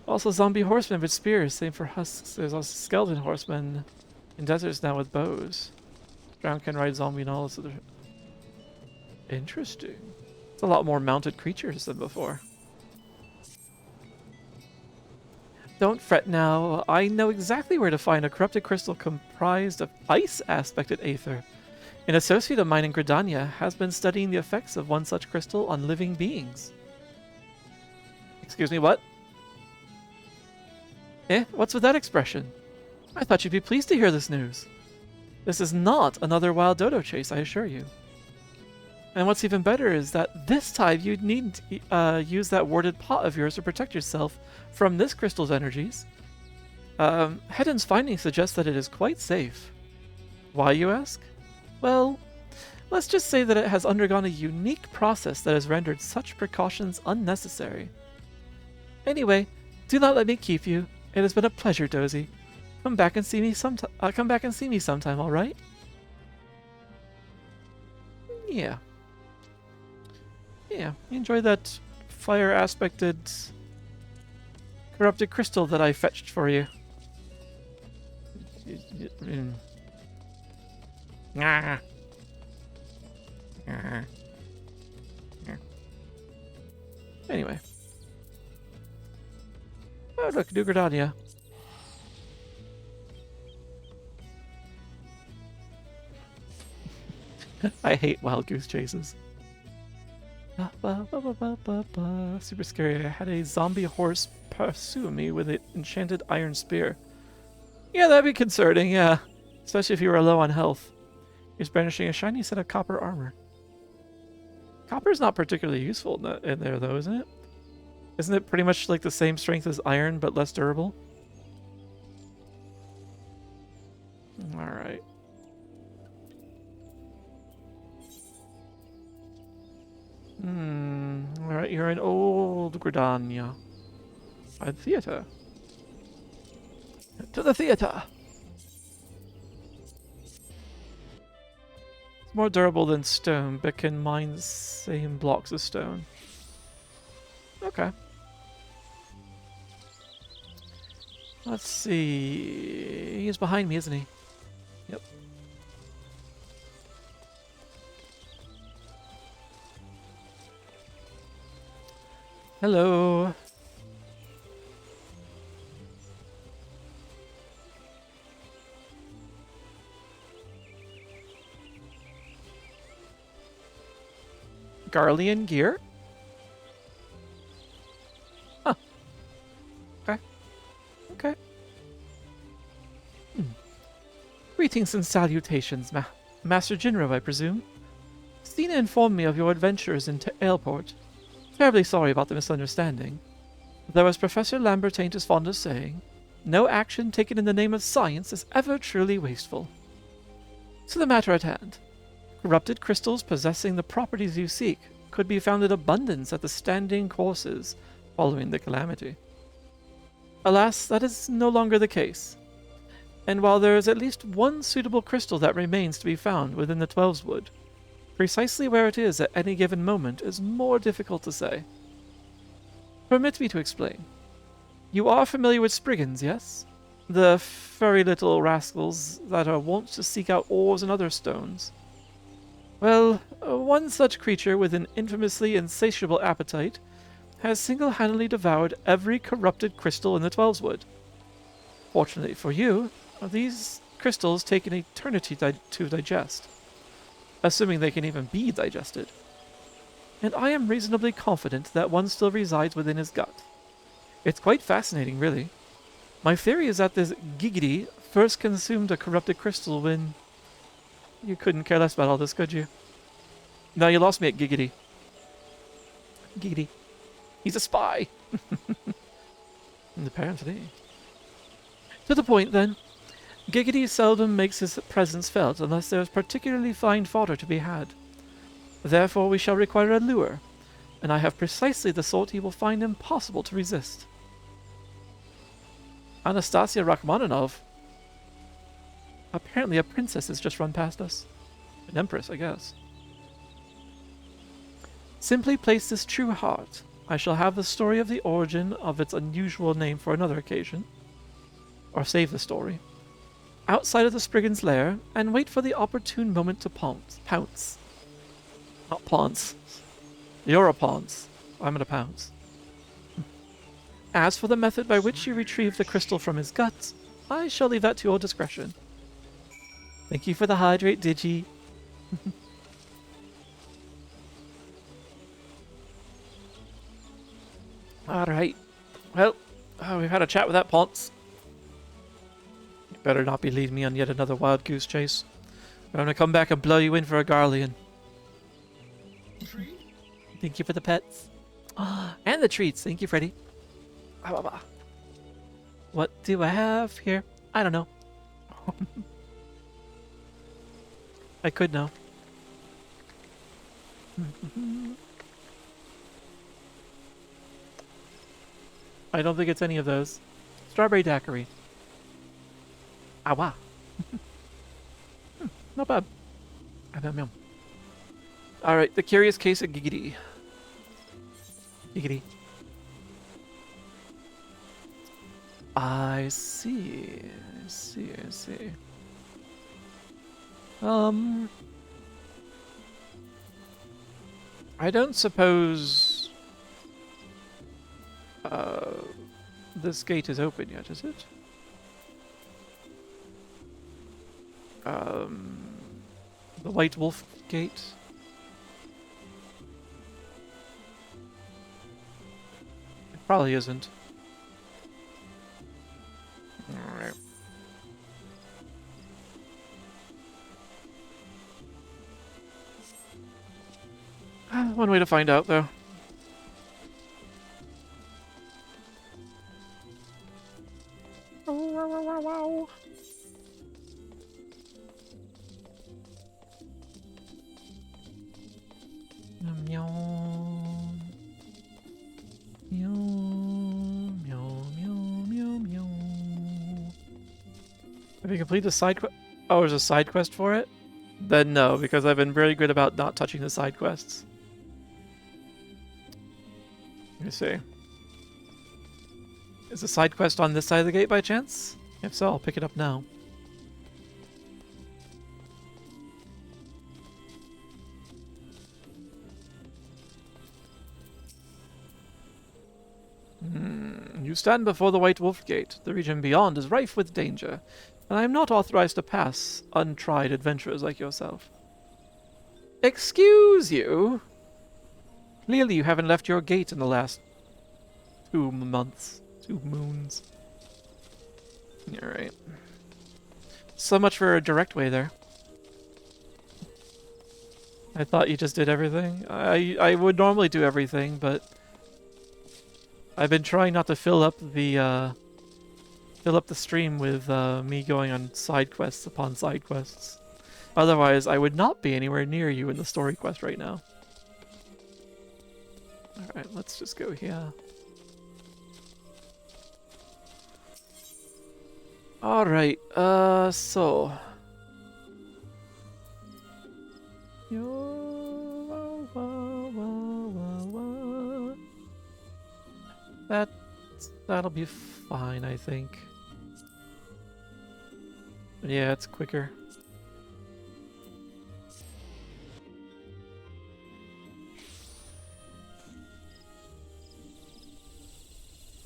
Also, zombie horsemen with spears, same for husks. There's also skeleton horsemen in deserts now with bows. Drown can ride zombie and all this other. Interesting. It's a lot more mounted creatures than before. Don't fret now. I know exactly where to find a corrupted crystal comprised of ice-aspected aether. An associate of mine in Gridania has been studying the effects of one such crystal on living beings. Excuse me, what? Eh? What's with that expression? I thought you'd be pleased to hear this news. This is not another wild dodo chase, I assure you. And what's even better is that this time you needn't use that warded pot of yours to protect yourself from this crystal's energies. Hedon's findings suggest that it is quite safe. Why, you ask? Well, let's just say that it has undergone a unique process that has rendered such precautions unnecessary. Anyway, do not let me keep you. It has been a pleasure, Dozy. Come back and see me sometime, all right? Yeah. Yeah, enjoy that fire-aspected corrupted crystal that I fetched for you. Ah. Anyway. Oh, look, New Gridania. I hate wild goose chases. Super scary. I had a zombie horse pursue me with an enchanted iron spear. Yeah, that'd be concerning, yeah. Especially if you were low on health. He's brandishing a shiny set of copper armor. Copper's not particularly useful in there, though, isn't it? Isn't it pretty much like the same strength as iron, but less durable? Alright. Alright, you're in old Gridania. By the theater. To the theater! It's more durable than stone, but can mine the same blocks of stone. Okay. Let's see. He's behind me, isn't he? Yep. Hello. Garlean gear? Huh. Okay. Okay. Greetings and salutations, Master Jinro, I presume. Stina informed me of your adventures in Ailport. Terribly sorry about the misunderstanding. Though as Professor Lambertaint is fond of saying, no action taken in the name of science is ever truly wasteful. To the matter at hand. Corrupted crystals possessing the properties you seek could be found in abundance at the standing courses following the calamity. Alas, that is no longer the case. And while there is at least one suitable crystal that remains to be found within the Twelveswood, precisely where it is at any given moment is more difficult to say. Permit me to explain. You are familiar with Spriggans, yes? The furry little rascals that are wont to seek out ores and other stones. Well, one such creature with an infamously insatiable appetite has single-handedly devoured every corrupted crystal in the Twelveswood. Fortunately for you, these crystals take an eternity to digest, assuming they can even be digested. And I am reasonably confident that one still resides within his gut. It's quite fascinating, really. My theory is that this Giggity first consumed a corrupted crystal when... You couldn't care less about all this, could you? No, you lost me at Giggity. Giggity. He's a spy! And apparently. To the point, then. Giggity seldom makes his presence felt unless there is particularly fine fodder to be had. Therefore we shall require a lure, and I have precisely the sort he will find impossible to resist. Anastasia Rachmaninoff. Apparently a princess has just run past us. An empress, I guess. Simply place this true heart. I shall have the story of the origin of its unusual name for another occasion. Or save the story. Outside of the Spriggan's lair, and wait for the opportune moment to pounce. Not pounce. You're a pounce. I'm gonna pounce. As for the method by which you retrieve the crystal from his guts, I shall leave that to your discretion. Thank you for the hydrate, Digi. Alright. Well, we've had a chat with that Ponce. You better not be leading me on yet another wild goose chase. I'm gonna come back and blow you in for a Garlean. Thank you for the pets. And the treats. Thank you, Freddy. What do I have here? I don't know. I could know. I don't think it's any of those. Strawberry daiquiri. Awa. Not bad. Yum. Alright, the curious case of Giggity. Giggity. I see. I don't suppose this gate is open yet, is it? The White Wolf Gate. It probably isn't. Alright. One way to find out, though. Wow. Meow. Meow. Meow. Meow. Meow. Meow. Have you completed the side quest? Oh, there's a side quest for it? Then no, because I've been very good about not touching the side quests. Let me see. Is the side quest on this side of the gate by chance? If so, I'll pick it up now. You stand before the White Wolf Gate. The region beyond is rife with danger, and I am not authorized to pass untried adventurers like yourself. Excuse you? Clearly you haven't left your gate in the last 2 months. 2 moons. You're right. So much for a direct way there. I thought you just did everything. I would normally do everything, but I've been trying not to fill up the stream with me going on side quests upon side quests. Otherwise, I would not be anywhere near you in the story quest right now. Alright, let's just go here. Alright, so... That'll be fine, I think. Yeah, it's quicker.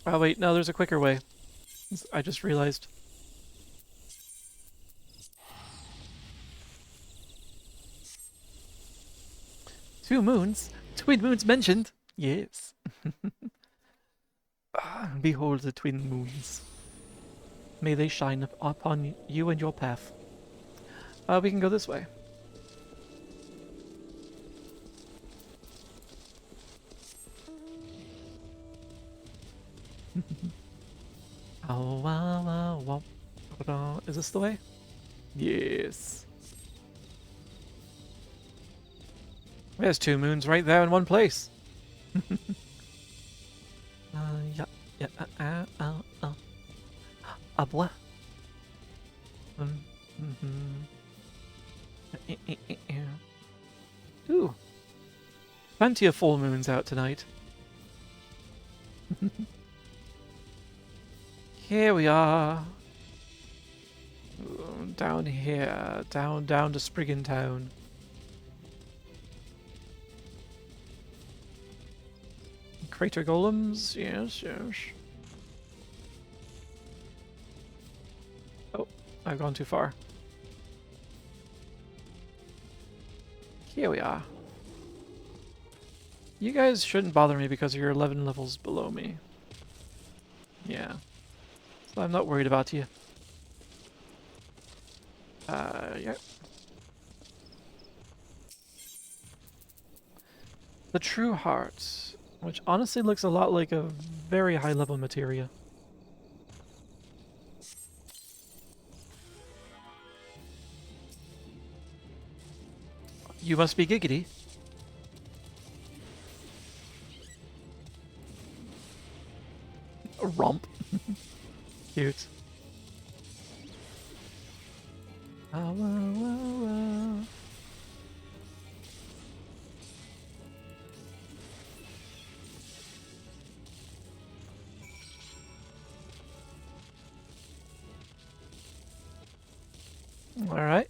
Oh wait, no, there's a quicker way. I just realized. Two moons? Twin moons mentioned? Yes. Behold the twin moons. May they shine upon you and your path. We can go this way. Is this the way? Yes. There's 2 moons right there in one place. Boy. Ooh. Plenty of full moons out tonight. Here we are. Down here. Down to Spriggan Town. Crater golems? Yes. Oh, I've gone too far. Here we are. You guys shouldn't bother me because you're 11 levels below me. Yeah. So I'm not worried about you. Yeah. The True Heart, which honestly looks a lot like a very high level materia. You must be giggity. A romp. Cute. Ah, wah, wah, wah. Alright.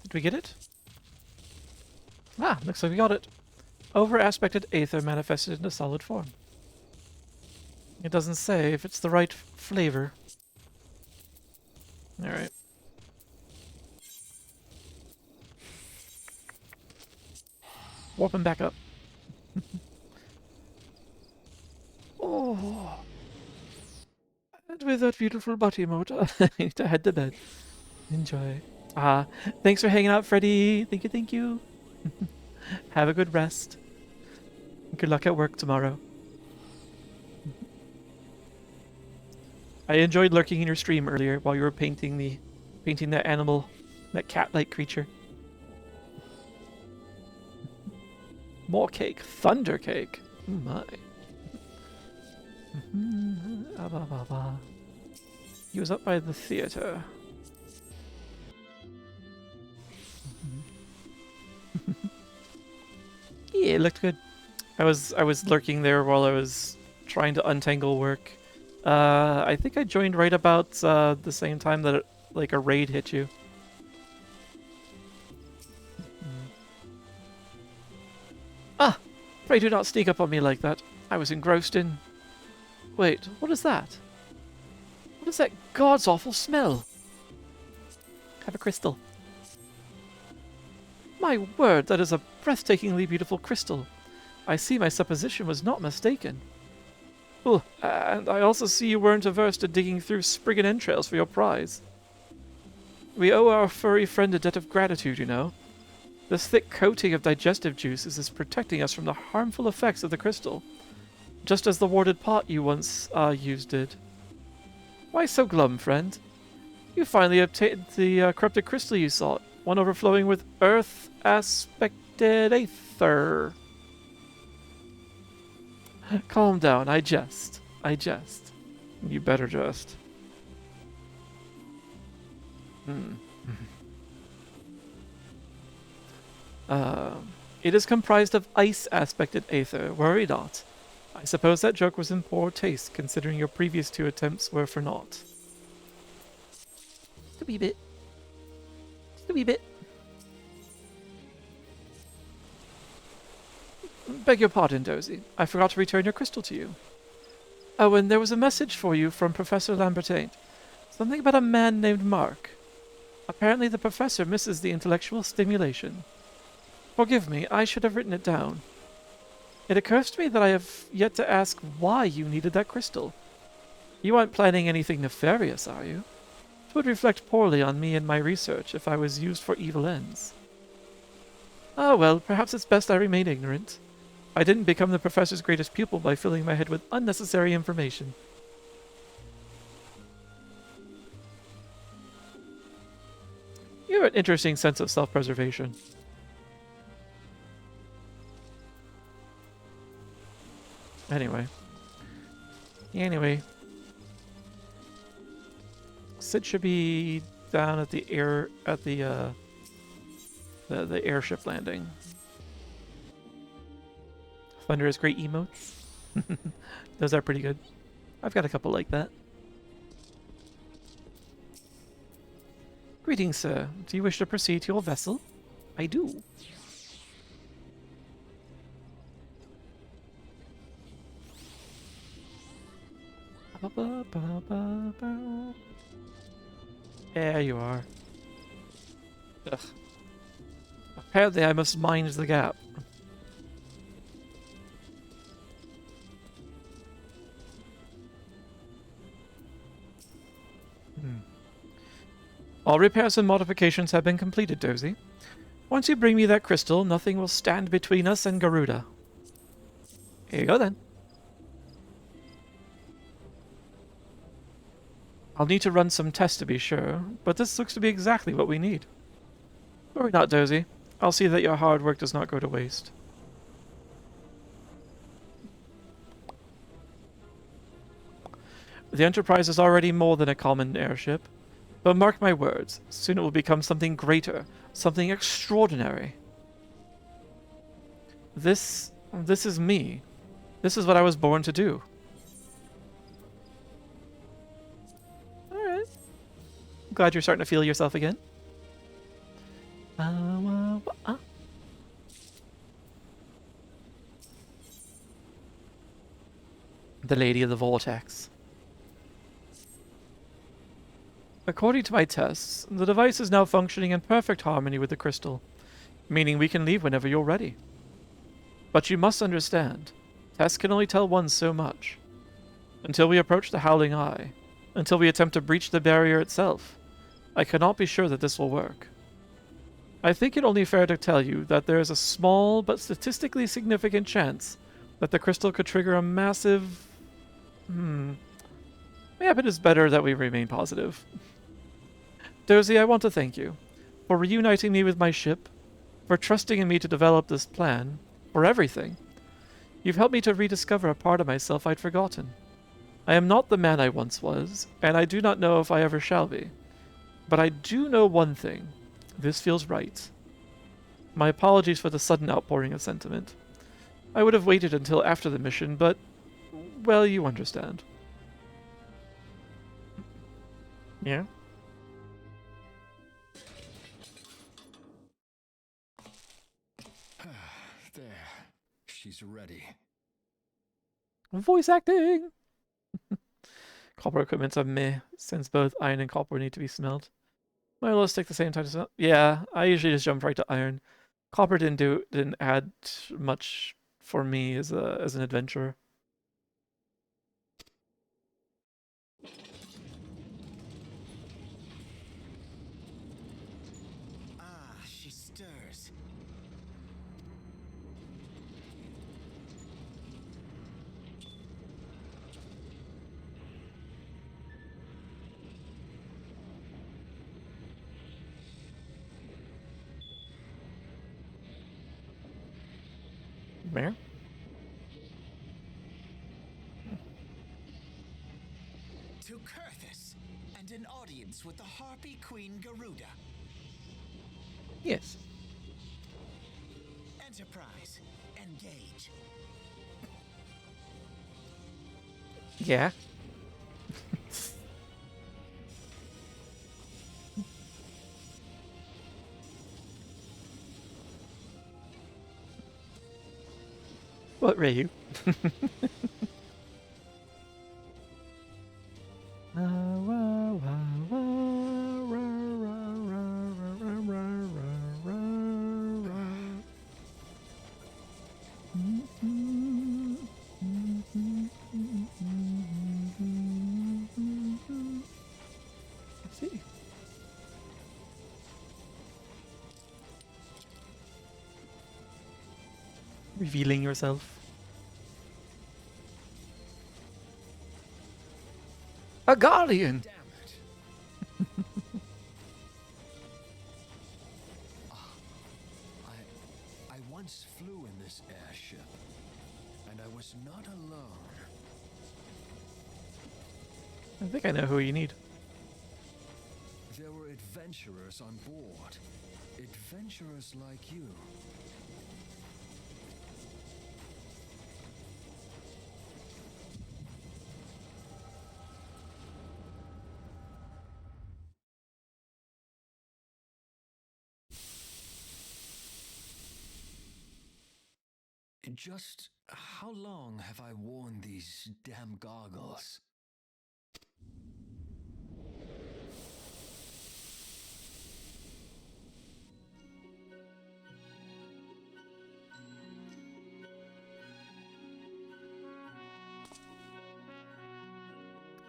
Did we get it? Ah, looks like we got it. Over-aspected aether manifested into solid form. It doesn't say if it's the right flavor. Alright. Warp him back up. Oh. And with that beautiful body mode, I need to head to bed. Enjoy. Thanks for hanging out, Freddy. Thank you, thank you. Have a good rest. Good luck at work tomorrow. I enjoyed lurking in your stream earlier while you were painting that animal, that cat-like creature. More cake. Thunder cake. Oh my. He was up by the theater. Yeah, it looked good. I was lurking there while I was trying to untangle work. I think I joined right about the same time that like a raid hit you. Ah! Pray do not sneak up on me like that. I was engrossed in... Wait, what is that? What is that god's awful smell? Have a crystal. My word, that is a breathtakingly beautiful crystal. I see my supposition was not mistaken. Oh, and I also see you weren't averse to digging through Spriggan entrails for your prize. We owe our furry friend a debt of gratitude, you know. This thick coating of digestive juices is protecting us from the harmful effects of the crystal, just as the warded pot you once used did. Why so glum, friend? You finally obtained the corrupted crystal you sought, one overflowing with earth-aspected aether. Calm down, I jest. I jest. You better jest. It is comprised of ice-aspected aether, worry not. I suppose that joke was in poor taste, considering your previous 2 attempts were for naught. Just a wee bit. Just a wee bit. Beg your pardon, Dozy. I forgot to return your crystal to you. Oh, and there was a message for you from Professor Lambertaine. Something about a man named Mark. Apparently the professor misses the intellectual stimulation. Forgive me, I should have written it down. It occurs to me that I have yet to ask why you needed that crystal. You aren't planning anything nefarious, are you? It would reflect poorly on me and my research if I was used for evil ends. Ah, well, perhaps it's best I remain ignorant. I didn't become the professor's greatest pupil by filling my head with unnecessary information. You have an interesting sense of self-preservation. Anyway. Sid should be down at the the airship landing. Thunder has great emotes. Those are pretty good. I've got a couple like that. Greetings, sir. Do you wish to proceed to your vessel? I do. There you are. Ugh. Fuck. Apparently I must mind the gap. All repairs and modifications have been completed, Dozy. Once you bring me that crystal, nothing will stand between us and Garuda. Here you go, then. I'll need to run some tests to be sure, but this looks to be exactly what we need. Worry not, Dozy. I'll see that your hard work does not go to waste. The Enterprise is already more than a common airship, but mark my words, soon it will become something greater, something extraordinary. This is me. This is what I was born to do. Alright. Glad you're starting to feel yourself again. The Lady of the Vortex. According to my tests, the device is now functioning in perfect harmony with the crystal, meaning we can leave whenever you're ready. But you must understand, tests can only tell one so much. Until we approach the Howling Eye, until we attempt to breach the barrier itself, I cannot be sure that this will work. I think it only fair to tell you that there is a small but statistically significant chance that the crystal could trigger a massive... Yeah, but it's better that we remain positive. Dozy, I want to thank you for reuniting me with my ship, for trusting in me to develop this plan, for everything. You've helped me to rediscover a part of myself I'd forgotten. I am not the man I once was, and I do not know if I ever shall be. But I do know one thing. This feels right. My apologies for the sudden outpouring of sentiment. I would have waited until after the mission, but, well, you understand. Yeah? There. She's ready. Voice acting! Copper equipment's a meh, since both iron and copper need to be smelt. Well, let's take the same time to smelt. Yeah, I usually just jump right to iron. Copper didn't add much for me as an adventurer. Ah, she stirs. Where? To Kurthus, and an audience with the Harpy Queen Garuda. Yes. Enterprise, engage. Yeah. What, Ryu? Let's see. Revealing yourself. A guardian! Damn it. I once flew in this airship, and I was not alone. I think I know who you need. There were adventurers on board. Adventurers like you. Just how long have I worn these damn goggles?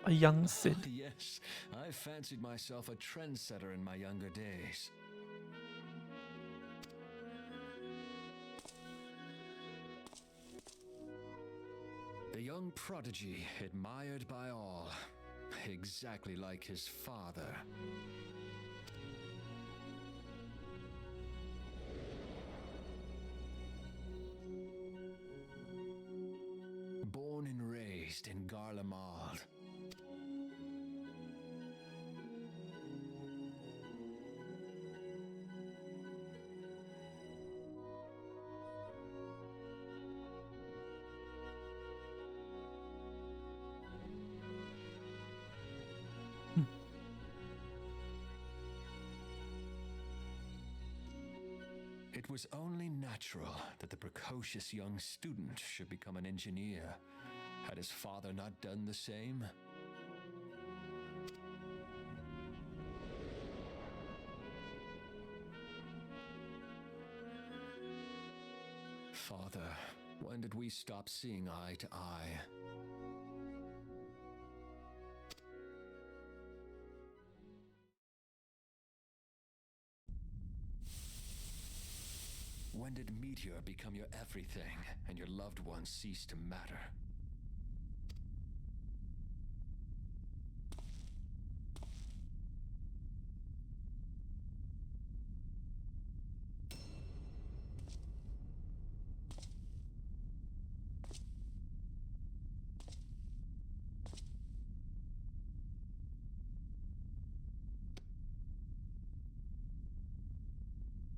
A young Sid. Yes, I fancied myself a trendsetter in my younger days. The young prodigy, admired by all, exactly like his father. Born and raised in Garlemald. It was only natural that the precocious young student should become an engineer. Had his father not done the same? Father, when did we stop seeing eye to eye? When did Meteor become your everything and your loved ones cease to matter?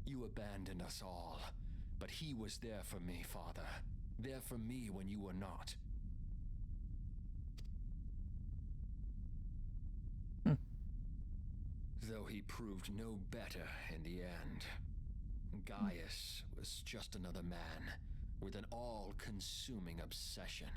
You abandoned us all, but he was there for me, Father. There for me when you were not. Though he proved no better in the end. Gaius was just another man with an all-consuming obsession.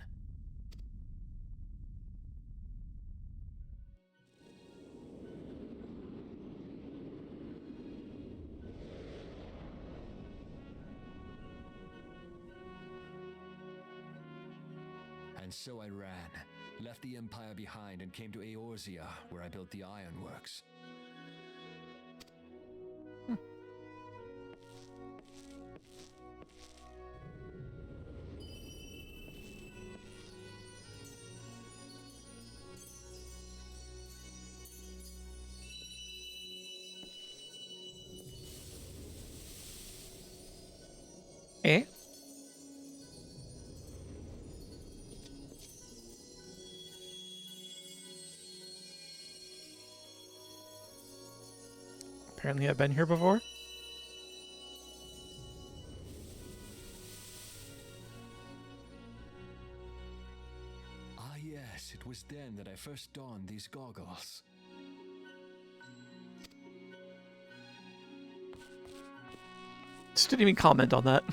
And so I ran, left the Empire behind and came to Eorzea, where I built the ironworks. Eh? Apparently I've been here before. Ah yes, it was then that I first donned these goggles. Just didn't even comment on that.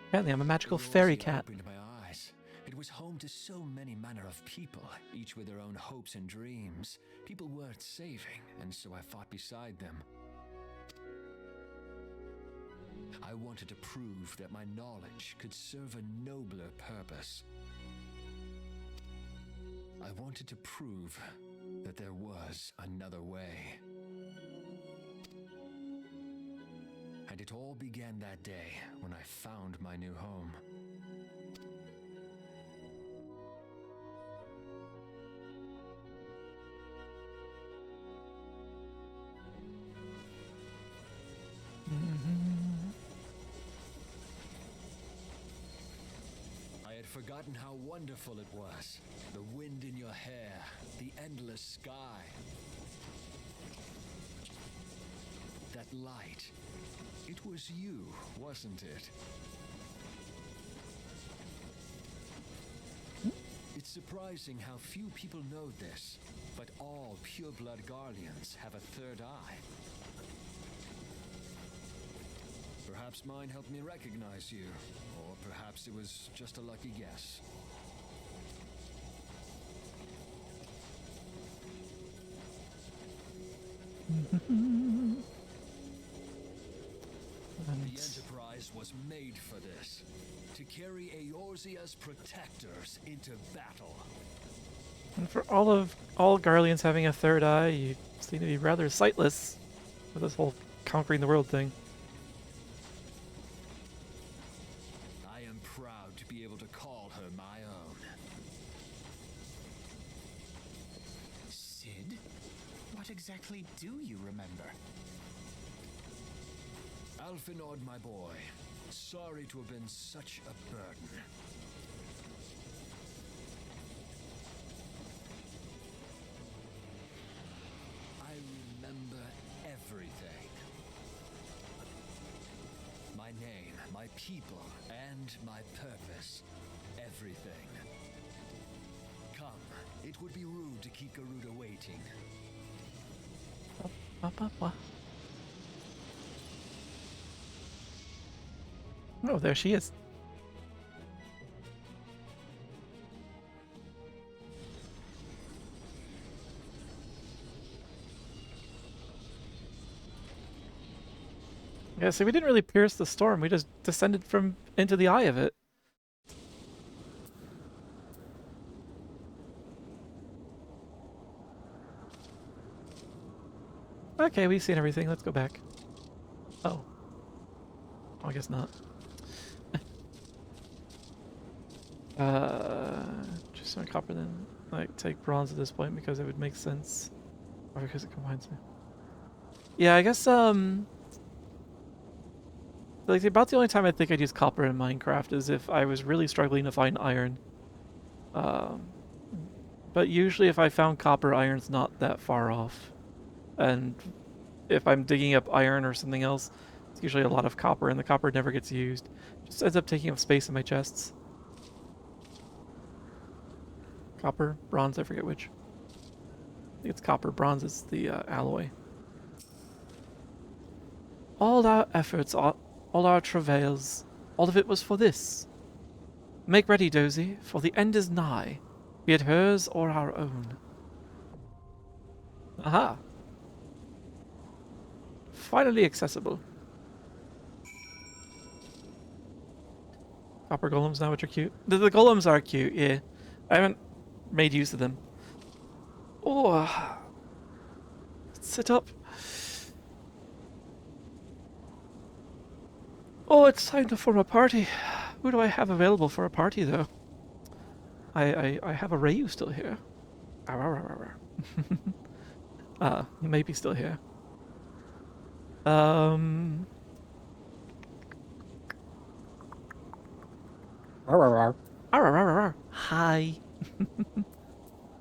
Apparently I'm a magical fairy Eorzea cat. opened my eyes. It was home to so many manner of people, each with their own hopes and dreams. People worth saving, and so I fought beside them. I wanted to prove that my knowledge could serve a nobler purpose. I wanted to prove that there was another way. And it all began that day when I found my new home. I had forgotten how wonderful it was. The wind in your hair, the endless sky. That light. It was you, wasn't it? It's surprising how few people know this, but all pureblood Garleans have a third eye. Perhaps mine helped me recognize you, or perhaps it was just a lucky guess. The Enterprise was made for this. To carry Eorzea's protectors into battle. And for all Garleans having a third eye, you seem to be rather sightless with this whole conquering the world thing. I am proud to be able to call her my own. Sid, what exactly do you remember? Alphinaud, my boy. Sorry to have been such a burden. I remember everything. My name, my people, and my purpose. Everything. Come, it would be rude to keep Garuda waiting. Oh, there she is. Yeah, so we didn't really pierce the storm. We just descended from into the eye of it. Okay, we've seen everything. Let's go back. Oh. I guess not. Just some copper then. Like, take bronze at this point because it would make sense. Or because it combines me. Yeah, I guess, like, about the only time I think I'd use copper in Minecraft is if I was really struggling to find iron. But usually if I found copper, iron's not that far off. And if I'm digging up iron or something else, it's usually a lot of copper, and the copper never gets used. Just ends up taking up space in my chests. Copper, bronze, I forget which. I think it's copper. Bronze is the alloy. All our efforts, all our travails, all of it was for this. Make ready, Dozy, for the end is nigh, be it hers or our own. Aha! Finally accessible. Copper golems now, which are cute. The golems are cute, yeah. I haven't made use of them. Oh, sit up. Oh, it's time to form a party. Who do I have available for a party, though? I have a Rayu still here. He may be still here. Hi.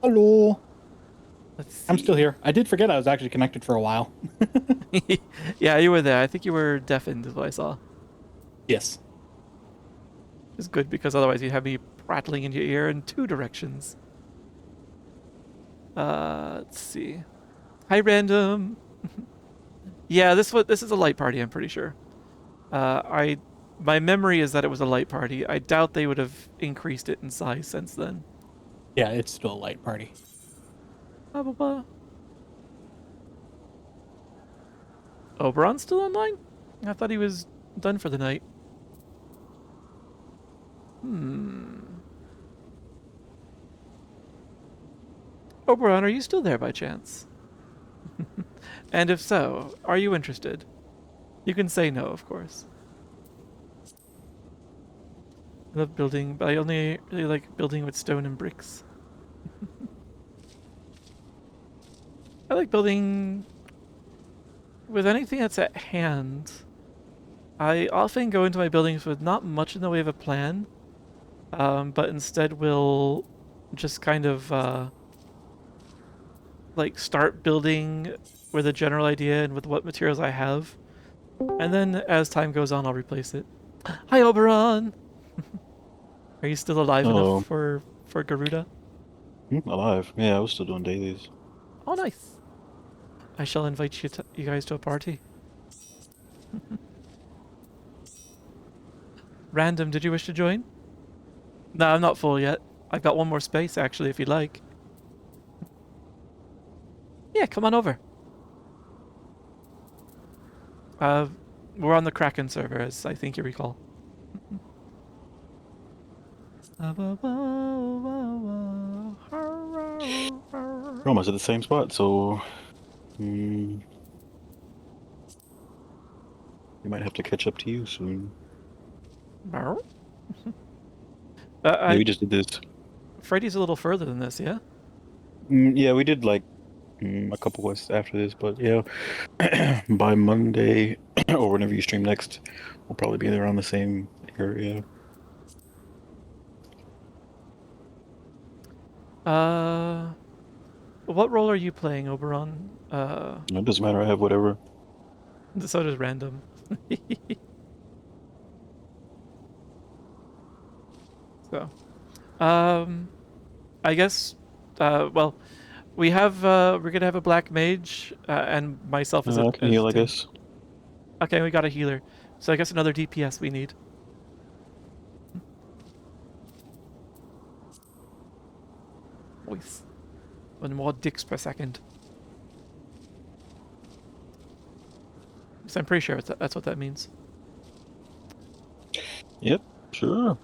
Hello. Let's see. I'm still here. I did forget I was actually connected for a while. Yeah, you were there. I think you were deafened, is what I saw. Yes. It's good because otherwise you'd have me prattling in your ear in two directions. Let's see. Hi, random. Yeah, this is a light party. I'm pretty sure. My memory is that it was a light party. I doubt they would have increased it in size since then. Yeah, it's still a light party. Blah, blah, blah. Oberon's still online? I thought he was done for the night. Oberon, are you still there by chance? And if so, are you interested? You can say no, of course. I love building, but I only really like building with stone and bricks. I like building with anything that's at hand. I often go into my buildings with not much in the way of a plan, but instead will just kind of like start building with a general idea and with what materials I have. And then as time goes on, I'll replace it. Hi, Oberon! Are you still alive Hello. enough for Garuda? Alive. Yeah, I was still doing dailies. Oh, nice. I shall invite you guys to a party. Random, did you wish to join? No, I'm not full yet. I've got one more space, actually, if you'd like. Yeah, come on over. We're on the Kraken server, as I think you recall. We're almost at the same spot, so you might have to catch up to you soon. Yeah, we just did this. Freddy's a little further than this, yeah? Yeah, we did like a couple quests after this, but yeah, by Monday or whenever you stream next, we'll probably be around the same area. What role are you playing, Oberon? It doesn't matter. I have whatever. So does random. So, I guess, well, we're gonna have a black mage, and myself as a I can heal, I tank. guess. Okay, we got a healer. So I guess another DPS we need. Voice. 1 more dicks per second. So I'm pretty sure that's what that means. Yep, sure.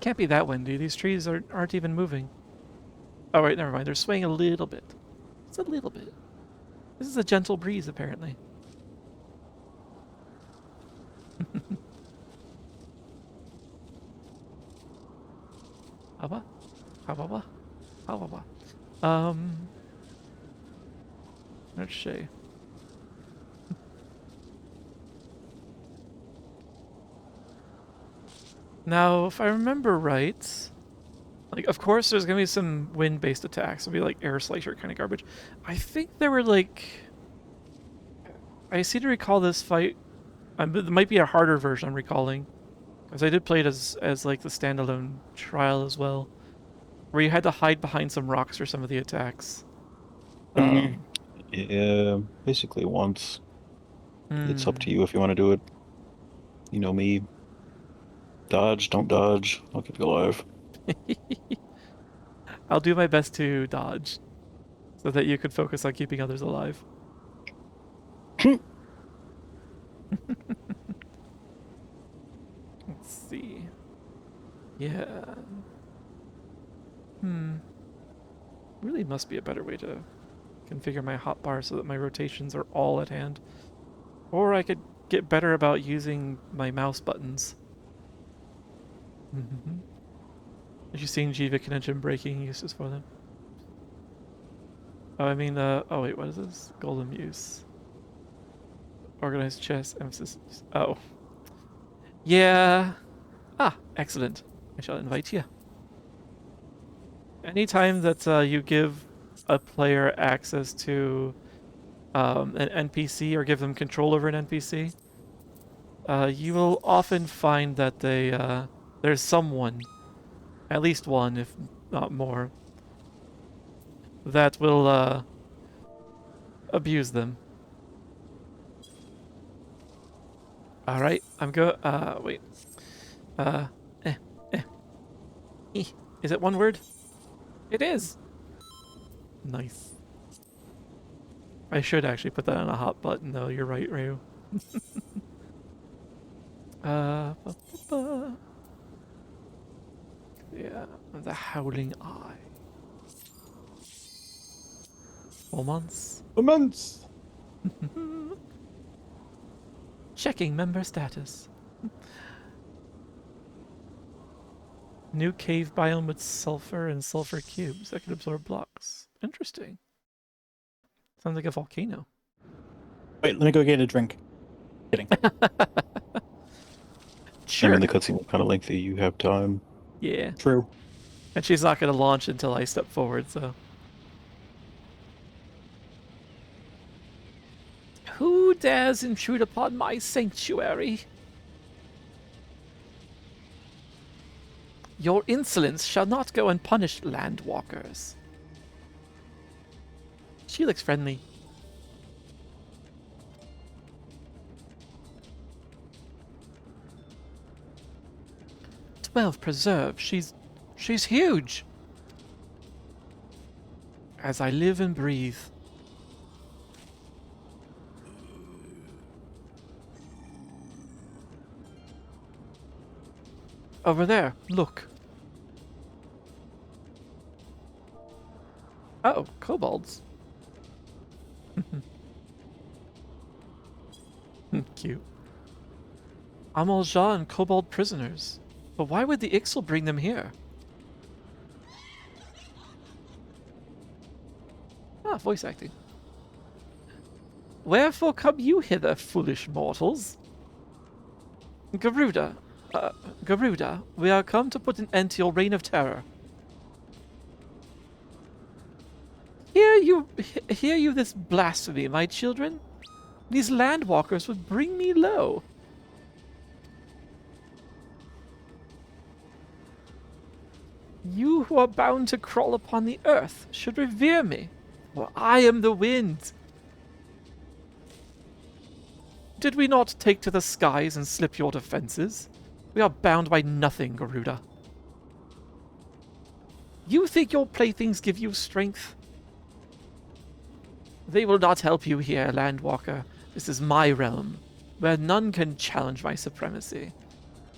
Can't be that windy. These trees aren't even moving. Oh wait, never mind. They're swaying a little bit. It's a little bit. This is a gentle breeze, apparently. Haba? Hababa? Hababa. Let's see. Now, if I remember right, like, of course, there's gonna be some wind-based attacks. It'll be like air slicer kind of garbage. I think there were like, I seem to recall this fight. It might be a harder version I'm recalling, because I did play it as like the standalone trial as well, where you had to hide behind some rocks for some of the attacks. Yeah, basically once. It's up to you if you want to do it. You know me. Dodge, don't dodge. I'll keep you alive. I'll do my best to dodge, so that you could focus on keeping others alive. Let's see. Yeah. Really must be a better way to configure my hotbar so that my rotations are all at hand. Or I could get better about using my mouse buttons. Have you seen Jiva Connection breaking uses for them? Oh, I mean, oh wait, what is this? Golden Muse. Organized chess, emphasis. Oh. Yeah. Ah, excellent. I shall invite you. Anytime that you give a player access to an NPC or give them control over an NPC, you will often find that there's someone, at least one, if not more, that will abuse them. Alright, I'm wait. Is it one word? It is! Nice. I should actually put that on a hot button, though. You're right, Ryu. Yeah, the Howling Eye. 4 months. 4 months! Checking member status. New cave biome with sulfur and sulfur cubes that can absorb blocks. Interesting. Sounds like a volcano. Wait, let me go get a drink. Kidding. Sure. I mean, the cutscene was kind of lengthy. You have time. Yeah. True. And she's not going to launch until I step forward, so. Who dares intrude upon my sanctuary? Your insolence shall not go unpunished, landwalkers. She looks friendly. "12 preserve. She's huge." as I live and breathe. Over there, look. Oh, kobolds. Cute. Amalja and kobold prisoners. But why would the Ixal bring them here? Ah, voice acting. Wherefore come you hither, foolish mortals? Garuda, Garuda, we are come to put an end to your reign of terror. Hear you this blasphemy, my children? These landwalkers would bring me low. You who are bound to crawl upon the earth should revere me, for I am the wind. Did we not take to the skies and slip your defenses? We are bound by nothing, Garuda. You think your playthings give you strength? They will not help you here, Landwalker. This is my realm, where none can challenge my supremacy.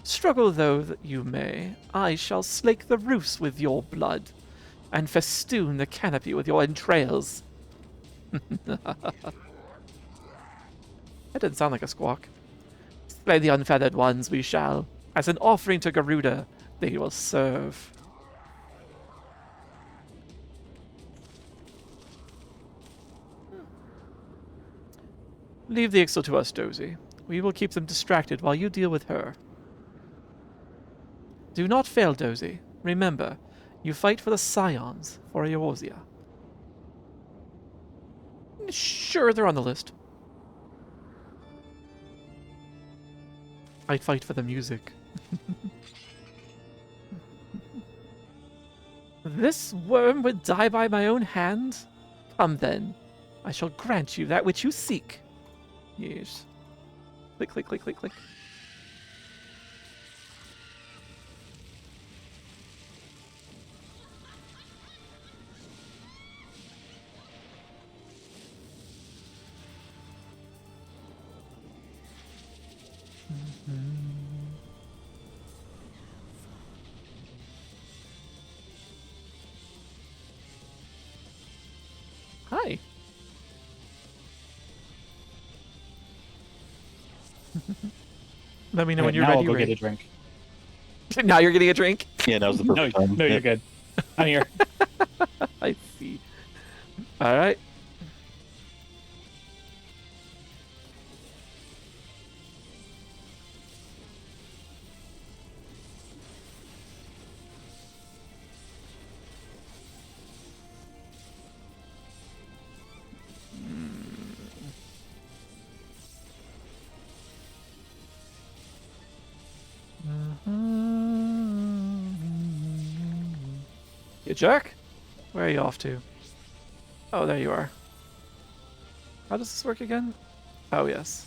Struggle though that you may, I shall slake the roofs with your blood, and festoon the canopy with your entrails. That didn't sound like a squawk. Slay the unfeathered ones we shall. As an offering to Garuda, they will serve. Leave the Ixal to us, Dozy. We will keep them distracted while you deal with her. Do not fail, Dozy. Remember, you fight for the Scions for Eorzea. Sure, they're on the list. I'd fight for the music. This worm would die by my own hand? Come then. I shall grant you that which you seek. Yes. Click, click, click, click, click. Hi. Let me know when you're now ready. I'll go Ray. get a drink. Now you're getting a drink? Yeah, now's the No, perfect time. no, you're good. I'm here. I see. Alright. You jerk? Where are you off to? Oh, there you are. How does this work again? Oh, yes.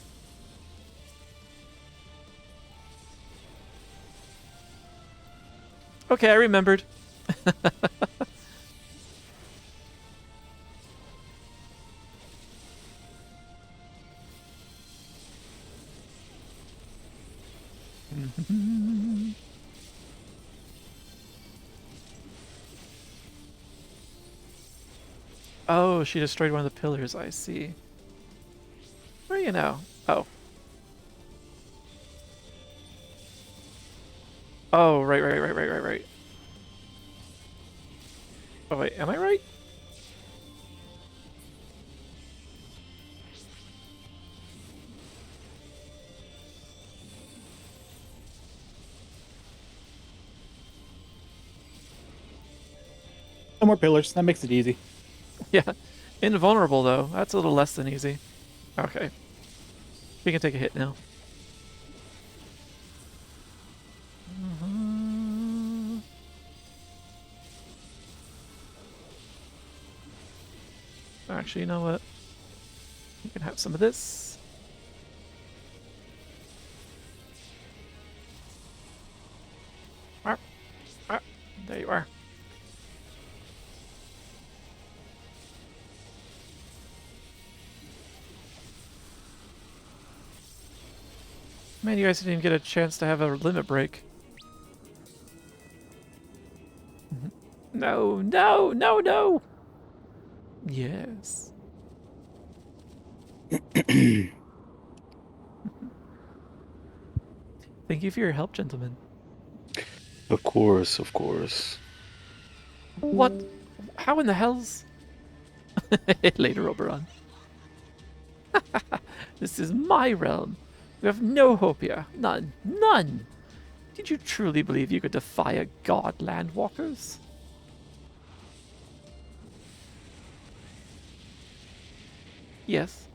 Okay, I remembered. Oh, she destroyed one of the pillars, I see. Where are you now? Oh. Oh, right. Oh, wait, am I right? No more pillars. That makes it easy. Yeah. Invulnerable, though. That's a little less than easy. Okay. We can take a hit now. Actually, you know what? You can have some of this. There you are. Man, you guys didn't even get a chance to have a limit break. No, no, no, no! Yes. Thank you for your help, gentlemen. Of course, of course. What? How in the hell's... Later, Oberon. This is my realm. We have no hope here. None. None! Did you truly believe you could defy a god, landwalkers? Yes.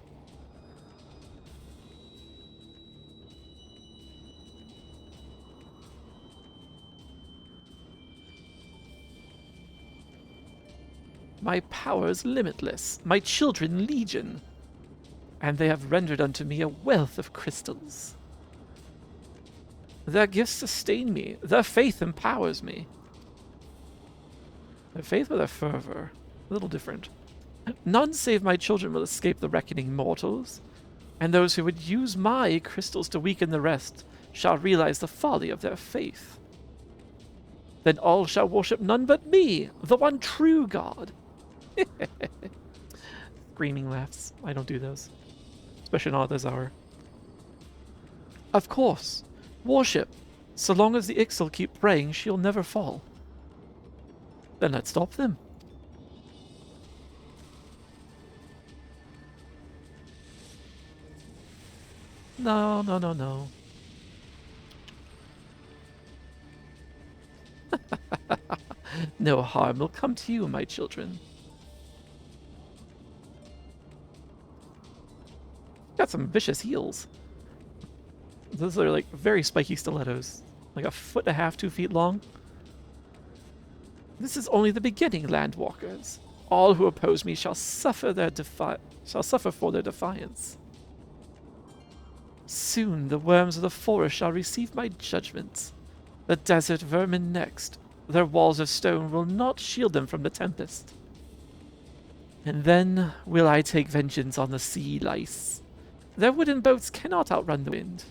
My power is limitless, my children legion, and they have rendered unto me a wealth of crystals. Their gifts sustain me, their faith empowers me. Their faith or their fervor? A little different. None save my children will escape the reckoning mortals, and those who would use my crystals to weaken the rest shall realize the folly of their faith. Then all shall worship none but me, the one true God. Screaming laughs. I don't do those. Especially not at this hour. Of course. Worship. So long as the Ixal keep praying, she'll never fall. Then let's stop them. No, no, no, no. No harm will come to you, my children. Got some vicious heels. Those are like very spiky stilettos. Like 1.5 feet, 2 feet long. This is only the beginning, landwalkers. All who oppose me shall suffer for their defiance. Soon the worms of the forest shall receive my judgments. The desert vermin next. Their walls of stone will not shield them from the tempest. And then will I take vengeance on the sea lice. Their wooden boats cannot outrun the wind.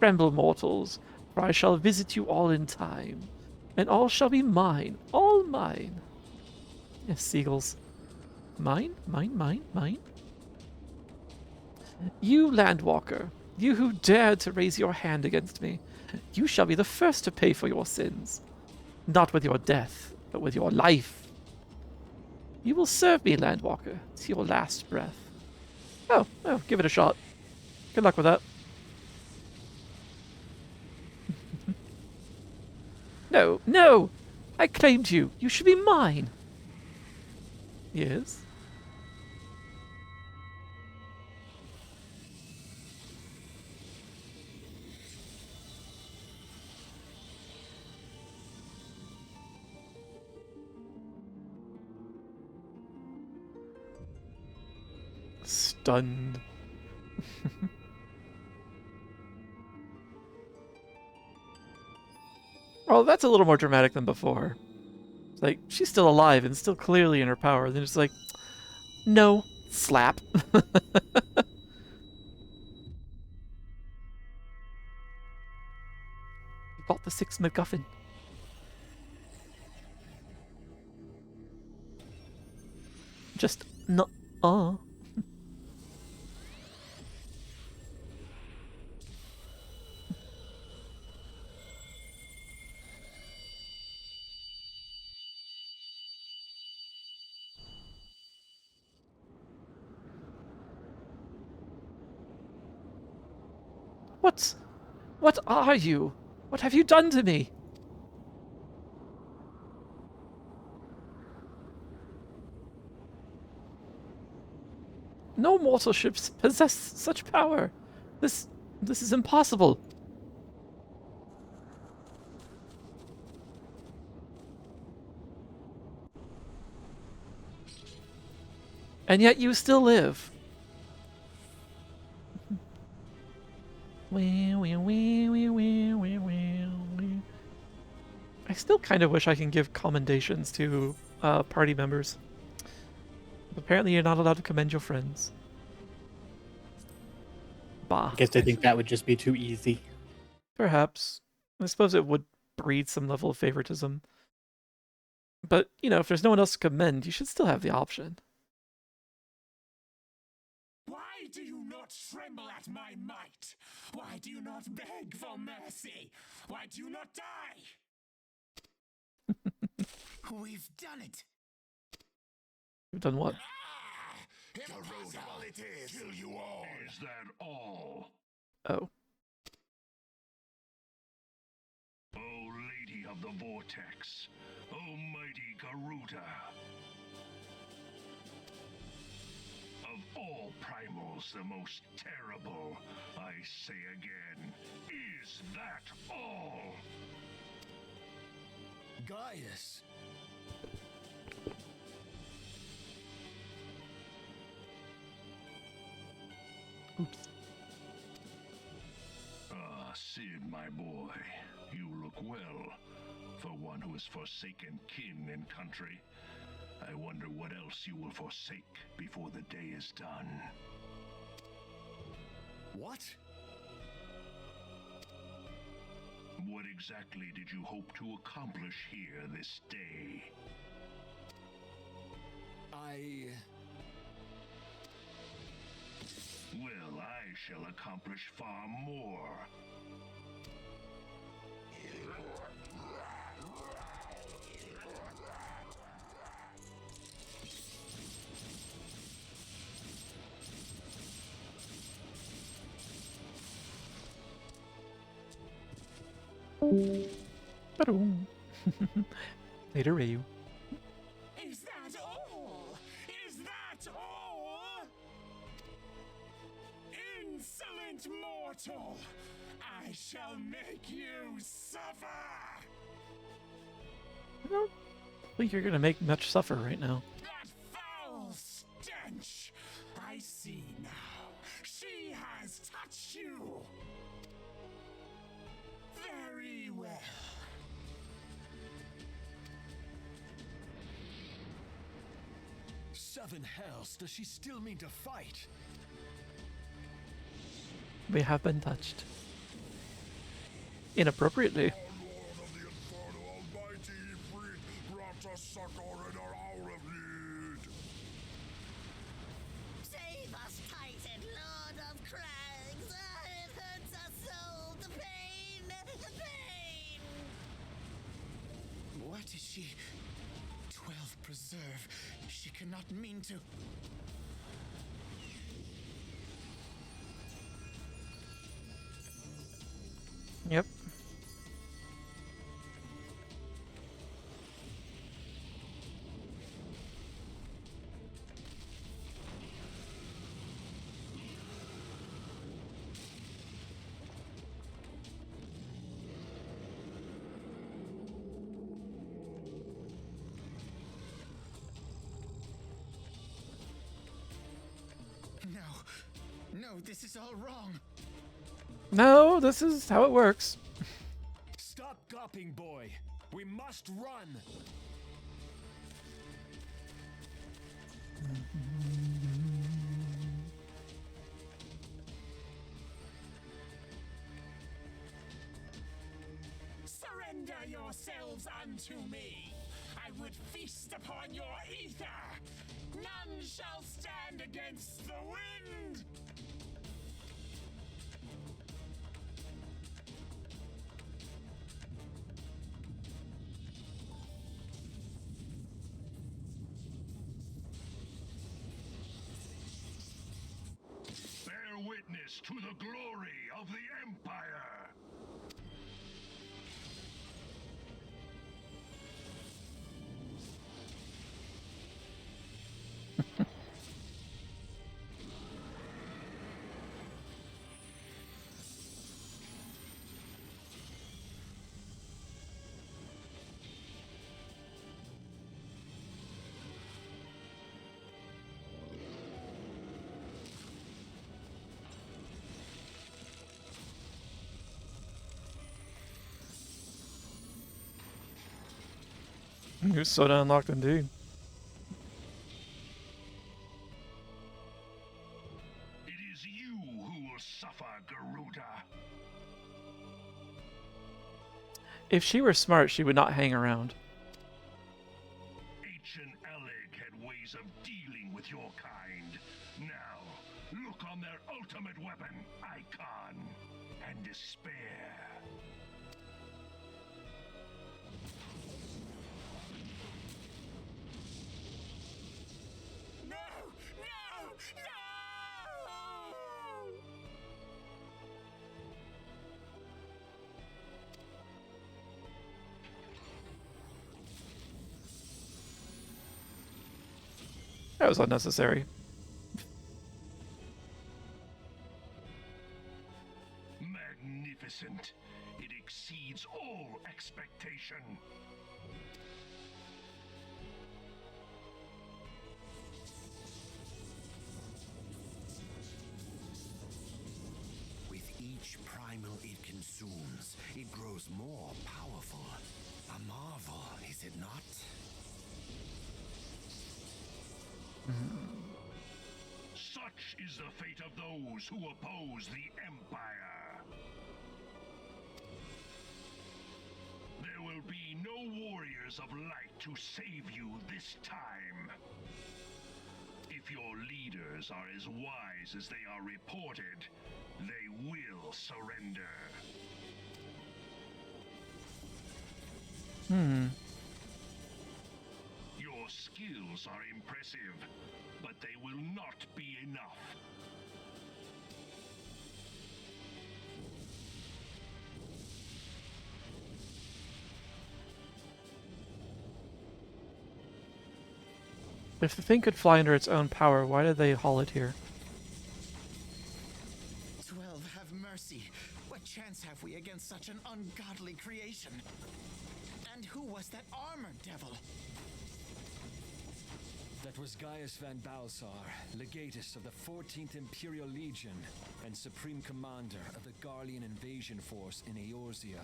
Tremble, mortals, for I shall visit you all in time, and all shall be mine, all mine. Yes, seagulls. Mine, mine, mine, mine. You, landwalker, you who dared to raise your hand against me, you shall be the first to pay for your sins. Not with your death, but with your life. You will serve me, landwalker, to your last breath. Oh, give it a shot. Good luck with that. No, no! I claimed you. You should be mine. Yes? Stunned. Oh, that's a little more dramatic than before. It's like, she's still alive and still clearly in her power. Then it's like, no, slap. You got the 6th MacGuffin. Just, no, What are you? What have you done to me? No mortal ships possess such power. This is impossible. And yet you still live. I still kind of wish I can give commendations to party members. Apparently you're not allowed to commend your friends. Bah. I guess they think that would just be too easy. Perhaps. I suppose it would breed some level of favoritism. But, you know, if there's no one else to commend, you should still have the option. Why do you not tremble at my might? Why do you not beg for mercy? Why do you not die? We've done it. You've done what? Impossible it is. Kill you all. Is that all? Oh. O Lady of the Vortex, O mighty Garuda. Of all primals, the most terrible, I say again, is that all? Gaius! Oops. Ah, Sid, my boy, you look well. For one who has forsaken kin and country, I wonder what else you will forsake before the day is done. What? What exactly did you hope to accomplish here this day? Well, I shall accomplish far more. Ba-doom. Later, Ryu. Is that all? Is that all? Insolent mortal! I shall make you suffer! I don't think you're gonna make much suffer right now. That foul stench! I see now. She has touched you! Very well. Seven hells, does she still mean to fight? We have been touched. Inappropriately. Lord of the Inferno Almighty, freed, brought us succor in our hour of need. Save us, Titan, Lord of Crags! It hurts us so! The pain! The pain! What is she? 12 preserve. She cannot mean to. Yep. No, this is all wrong. No, this is how it works. Stop gawping, boy. We must run. Surrender yourselves unto me. I would feast upon your ether. None shall stand against the wind. Bear witness to the glory of the Empire. You're so unlocked indeed. It is you who will suffer. If she were smart, she would not hang around. Ancient Alec had ways of dealing with your kind. Now, look on their ultimate weapon, Icon, and despair. No! No! No! That was unnecessary. Magnificent. It exceeds all expectation. With each primal it consumes, it grows more powerful. A marvel, is it not? Such is the fate of those who oppose the Empire. There will be no warriors of light to save you this time. If your leaders are as wise as they are reported, they will surrender. Your skills are impressive, but they will not be enough. If the thing could fly under its own power, why did they haul it here? 12, have mercy. What chance have we against such an ungodly creation? And who was that armored devil? That was Gaius van Balsar, legatus of the 14th Imperial Legion and supreme commander of the Garlean invasion force in Eorzea.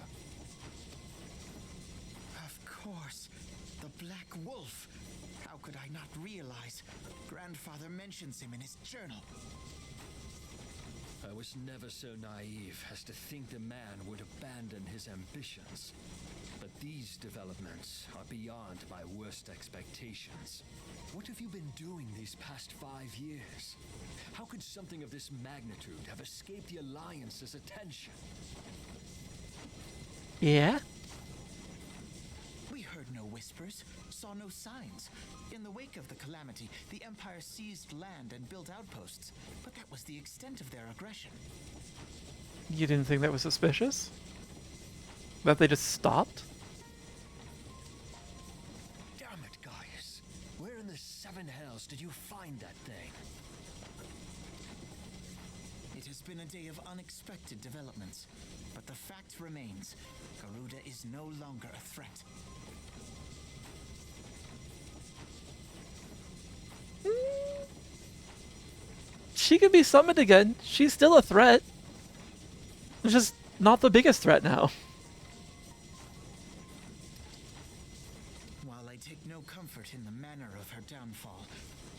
Of course, the Black Wolf. How could I not realize? Grandfather mentions him in his journal. I was never so naive as to think the man would abandon his ambitions. But these developments are beyond my worst expectations. What have you been doing these past 5 years? How could something of this magnitude have escaped the Alliance's attention? Yeah? We heard no whispers, saw no signs. In the wake of the calamity, the Empire seized land and built outposts, but that was the extent of their aggression. You didn't think that was suspicious? That they just stopped? Damn it, Gaius. Where in the seven hells did you find that thing? It has been a day of unexpected developments, but the fact remains, Garuda is no longer a threat. She could be summoned again. She's still a threat. It's just not the biggest threat now. While I take no comfort in the manner of her downfall,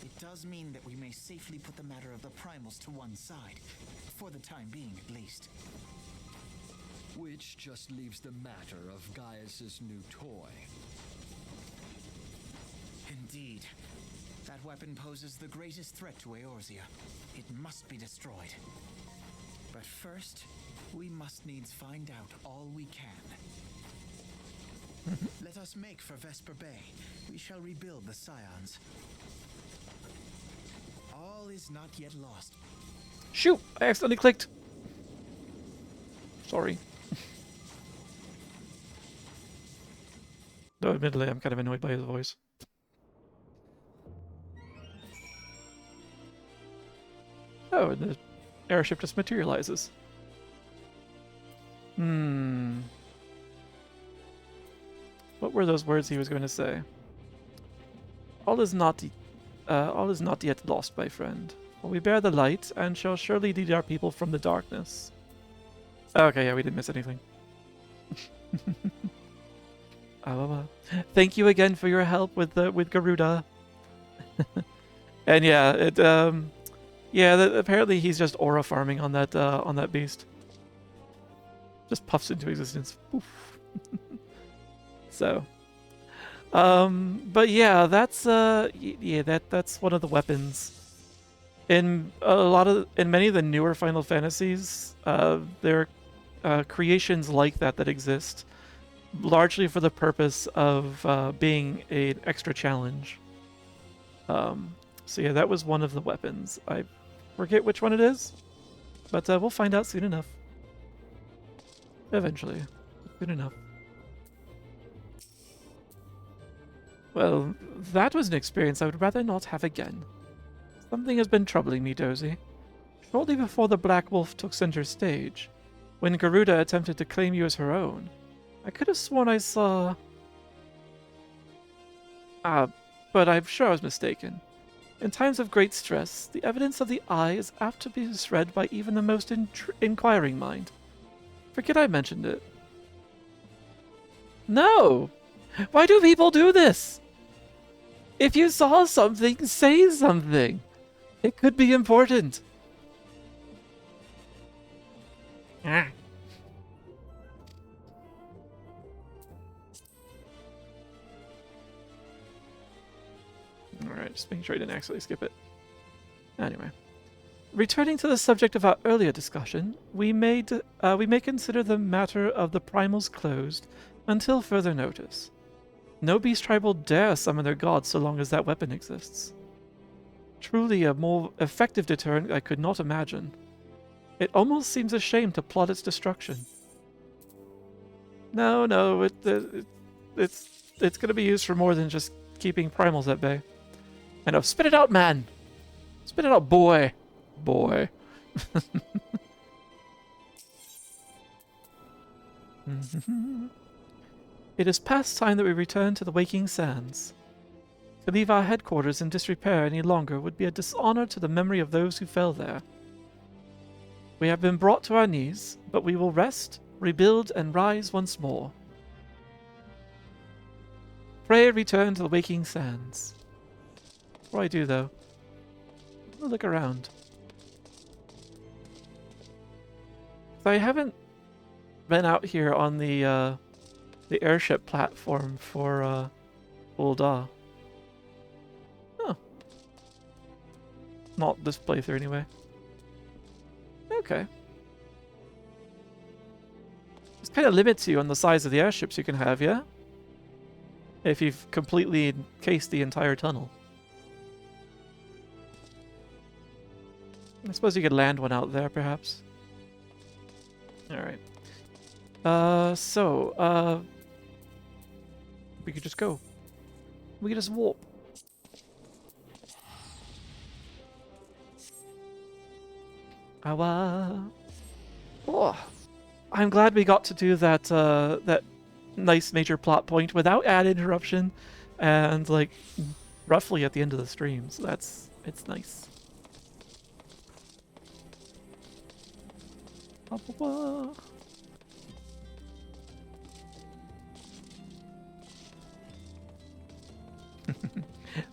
it does mean that we may safely put the matter of the primals to one side, for the time being at least. Which just leaves the matter of Gaius's new toy. Indeed. That weapon poses the greatest threat to Eorzea. It must be destroyed. But first, we must needs find out all we can. Let us make for Vesper Bay. We shall rebuild the Scions. All is not yet lost. Shoot! I accidentally clicked. Sorry. Though admittedly, I'm kind of annoyed by his voice. Oh, and the airship just materializes. What were those words he was going to say? All is not yet lost, my friend. For we bear the light, and shall surely lead our people from the darkness. Okay, yeah, we didn't miss anything. Thank you again for your help with Garuda. And yeah, apparently he's just aura farming on that beast. Just puffs into existence. Poof. So, but yeah, that's that's one of the weapons. In many of the newer Final Fantasies, there are creations like that exist, largely for the purpose of being an extra challenge. So yeah, that was one of the weapons. I forget which one it is, but we'll find out soon enough. Eventually. Soon enough. Well, that was an experience I would rather not have again. Something has been troubling me, Dozy. Shortly before the Black Wolf took center stage, when Garuda attempted to claim you as her own, I could have sworn I saw... but I'm sure I was mistaken. In times of great stress, the evidence of the eye is apt to be misread by even the most inquiring mind. Forget I mentioned it. No! Why do people do this? If you saw something, say something. It could be important. Ah. Alright, just making sure I didn't accidentally skip it. Anyway. Returning to the subject of our earlier discussion, we may consider the matter of the primals closed until further notice. No beast tribe will dare summon their gods so long as that weapon exists. Truly a more effective deterrent I could not imagine. It almost seems a shame to plot its destruction. No, it's going to be used for more than just keeping primals at bay. I know, spit it out, man! Spit it out, boy! Boy. It is past time that we return to the Waking Sands. To leave our headquarters in disrepair any longer would be a dishonor to the memory of those who fell there. We have been brought to our knees, but we will rest, rebuild, and rise once more. Pray return to the Waking Sands. Before I do, though, I'll look around. I haven't been out here on the airship platform for Ul'dah. Oh. Not this playthrough anyway. Okay. This kind of limits you on the size of the airships you can have, yeah? If you've completely encased the entire tunnel. I suppose you could land one out there, perhaps. Alright. We could just go. We could just warp. Oh, I'm glad we got to do that, that nice major plot point without ad interruption and, like, roughly at the end of the stream, so it's nice.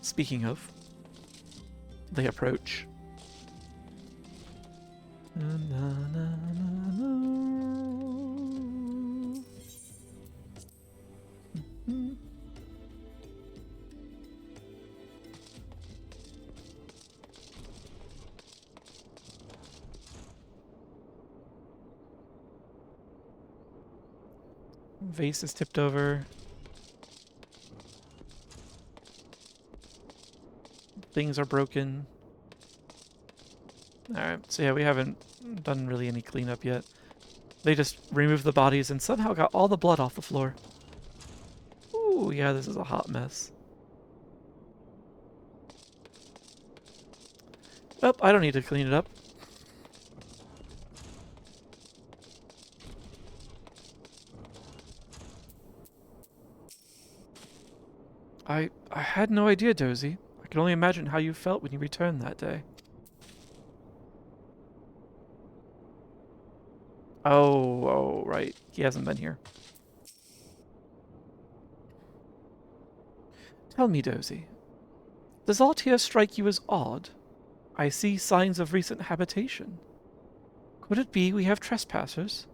Speaking of, they approach. Vase is tipped over. Things are broken. Alright, so yeah, we haven't done really any cleanup yet. They just removed the bodies and somehow got all the blood off the floor. Ooh, yeah, this is a hot mess. Oh, I don't need to clean it up. I had no idea, Dozy. I can only imagine how you felt when you returned that day. Oh, right. He hasn't been here. Tell me, Dozy, does aught here strike you as odd? I see signs of recent habitation. Could it be we have trespassers?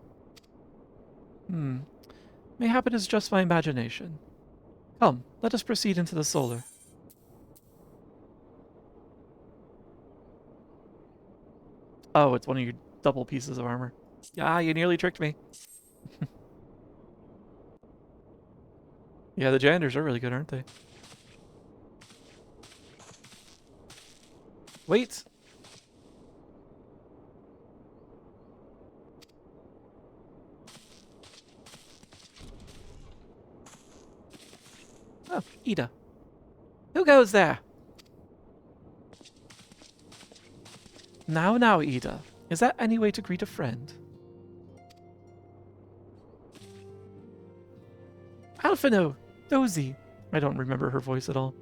Mayhap it is just my imagination. Come, let us proceed into the solar. Oh, it's one of your double pieces of armor. Yeah, you nearly tricked me. Yeah, the janitors are really good, aren't they? Wait! Oh, Ida. Who goes there? Now, now, Ida. Is that any way to greet a friend? Alphino! Dozy! I don't remember her voice at all.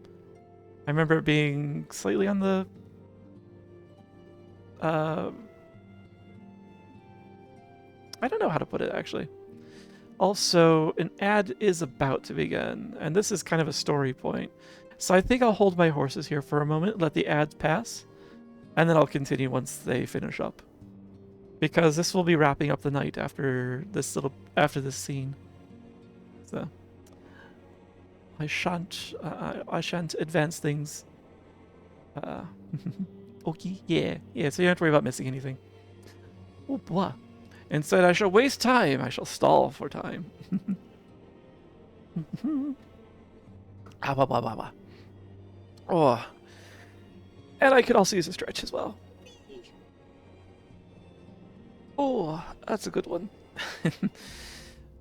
I remember it being slightly on the... I don't know how to put it, actually. Also, an ad is about to begin, and this is kind of a story point. So I think I'll hold my horses here for a moment, let the ads pass, and then I'll continue once they finish up. Because this will be wrapping up the night after this scene. So I shan't advance things. Okay, yeah, so you don't have to worry about missing anything. Oh, blah. Instead, I shall waste time. I shall stall for time. Oh. And I could also use a stretch as well. Oh, that's a good one.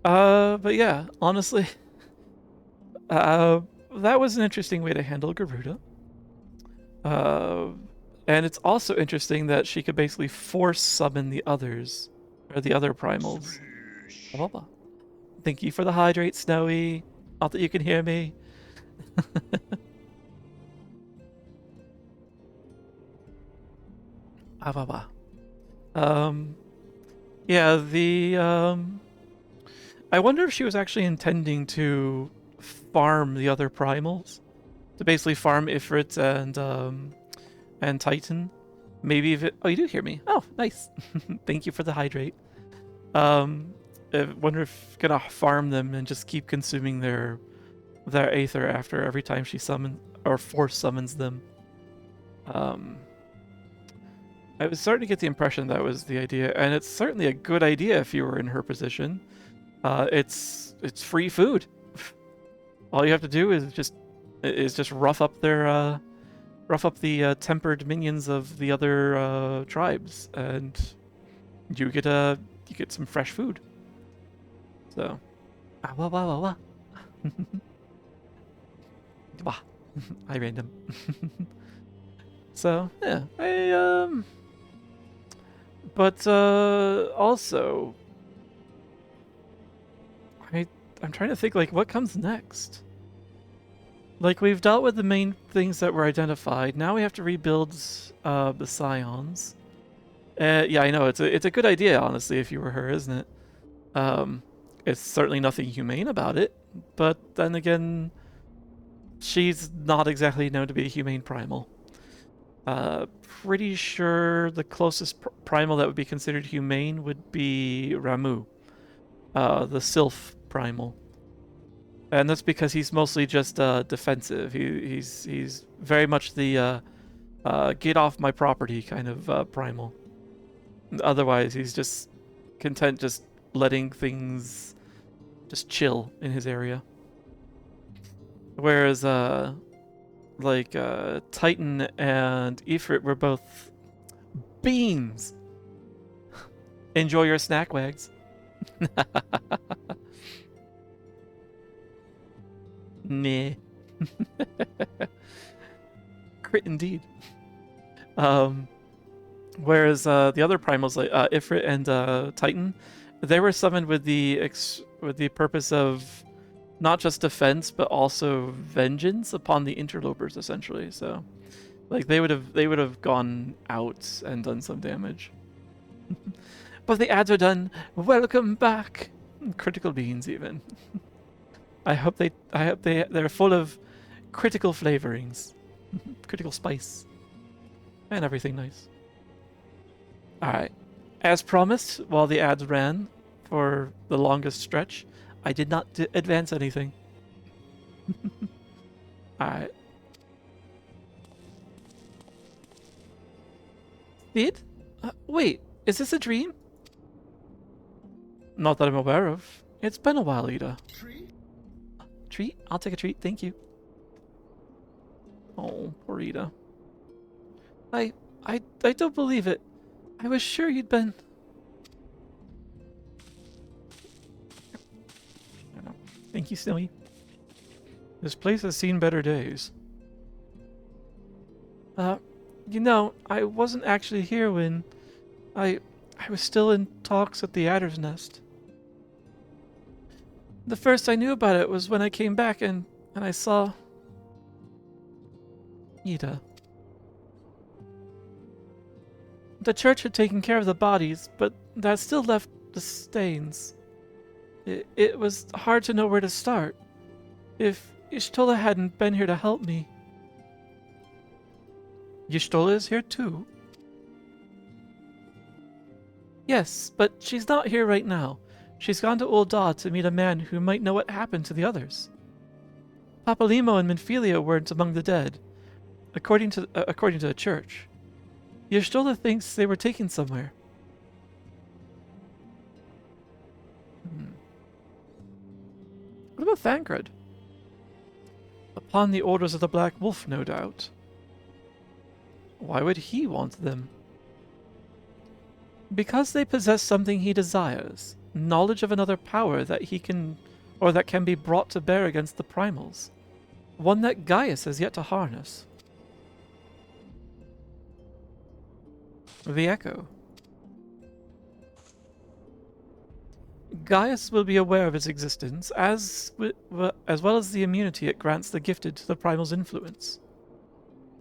But yeah, honestly, that was an interesting way to handle Garuda. And it's also interesting that she could basically force summon the others, or the other primals. Thank you for the hydrate, Snowy. Not that you can hear me. Yeah, I wonder if she was actually intending to farm the other primals. To basically farm Ifrit and Titan. Maybe if it... Oh, you do hear me. Oh, nice. Thank you for the hydrate. I wonder if gonna farm them and just keep consuming their aether after every time she summons or force summons them. I was starting to get the impression that was the idea, and it's certainly a good idea if you were in her position. It's free food. All you have to do is just rough up the tempered minions of the other tribes, and you get some fresh food. So, I random. So yeah, but also, I'm trying to think, like, what comes next? Like, we've dealt with the main things that were identified. Now we have to rebuild the Scions. Yeah, I know, it's a good idea, honestly, if you were her, isn't it? It's certainly nothing humane about it, but then again, she's not exactly known to be a humane primal. Pretty sure the closest primal that would be considered humane would be Ramu, the Sylph primal. And that's because he's mostly just defensive. He's very much the get off my property kind of primal. Otherwise, he's just content just letting things just chill in his area. Whereas Titan and Ifrit were both beans. Enjoy your snack, Wags. Meh. Crit indeed. Whereas the other primals, like Ifrit and Titan, they were summoned with the purpose of not just defense, but also vengeance upon the interlopers, essentially. So, like, they would have gone out and done some damage. But the ads are done. Welcome back, critical beans even. I hope they're full of critical flavorings, critical spice, and everything nice. All right, as promised, while the ads ran for the longest stretch, I did not advance anything. Alright. Speed? Wait, is this a dream? Not that I'm aware of. It's been a while, Ida. Treat? I'll take a treat, thank you. Oh, poor Ida. I don't believe it. I was sure you'd been... I don't know. Thank you, Snowy. This place has seen better days. You know, I wasn't actually here when... I was still in talks at the Adder's Nest. The first I knew about it was when I came back and I saw... Ida. The church had taken care of the bodies, but that still left the stains. It was hard to know where to start. If Y'shtola hadn't been here to help me... Y'shtola is here too? Yes, but she's not here right now. She's gone to Old Daw to meet a man who might know what happened to the others. Papalimo and Minfilia weren't among the dead, according to the church. Y'shtola thinks they were taken somewhere. What about Thancred? Upon the orders of the Black Wolf, no doubt. Why would he want them? Because they possess something he desires, knowledge of another power that he can, or that can be brought to bear against the primals, one that Gaius has yet to harness. The Echo. Gaius will be aware of its existence, as well as the immunity it grants the gifted to the primal's influence.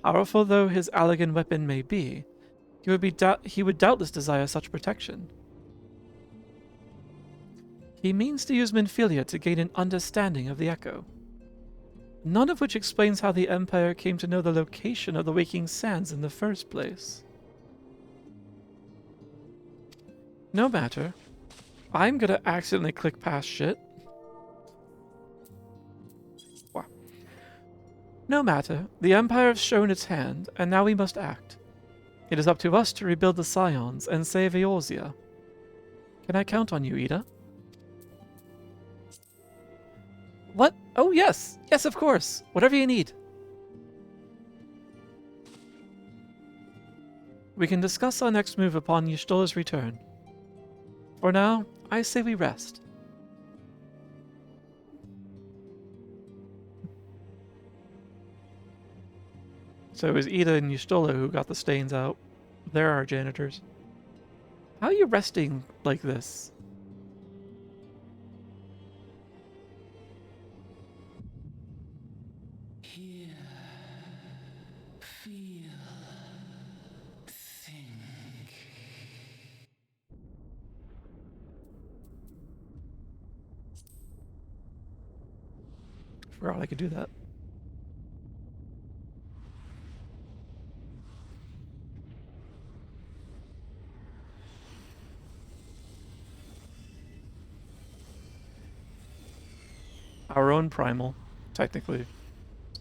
Powerful though his Allagan weapon may be, he would doubtless desire such protection. He means to use Minfilia to gain an understanding of the Echo, none of which explains how the Empire came to know the location of the Waking Sands in the first place. No matter. I'm gonna accidentally click past shit. Wow. No matter. The Empire has shown its hand, and now we must act. It is up to us to rebuild the Scions and save Eorzea. Can I count on you, Ida? What? Oh, yes! Yes, of course! Whatever you need. We can discuss our next move upon Y'shtola's return. For now, I say we rest. So it was Ida and Y'shtola who got the stains out. They're our janitors. How are you resting like this? Hear, feel, think. Forgot I could do that. Our own primal, technically.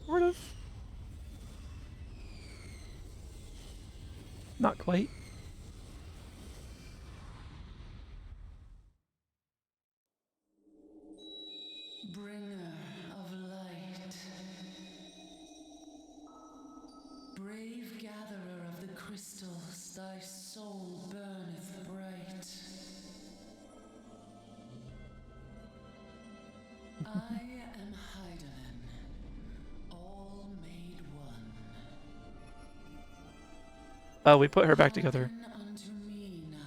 Sort of. Not quite. Bringer of light, brave gatherer of the crystals, thy soul burneth bright. I am Hydaelyn, all made one. Oh, we put her back together. Hearken unto me now,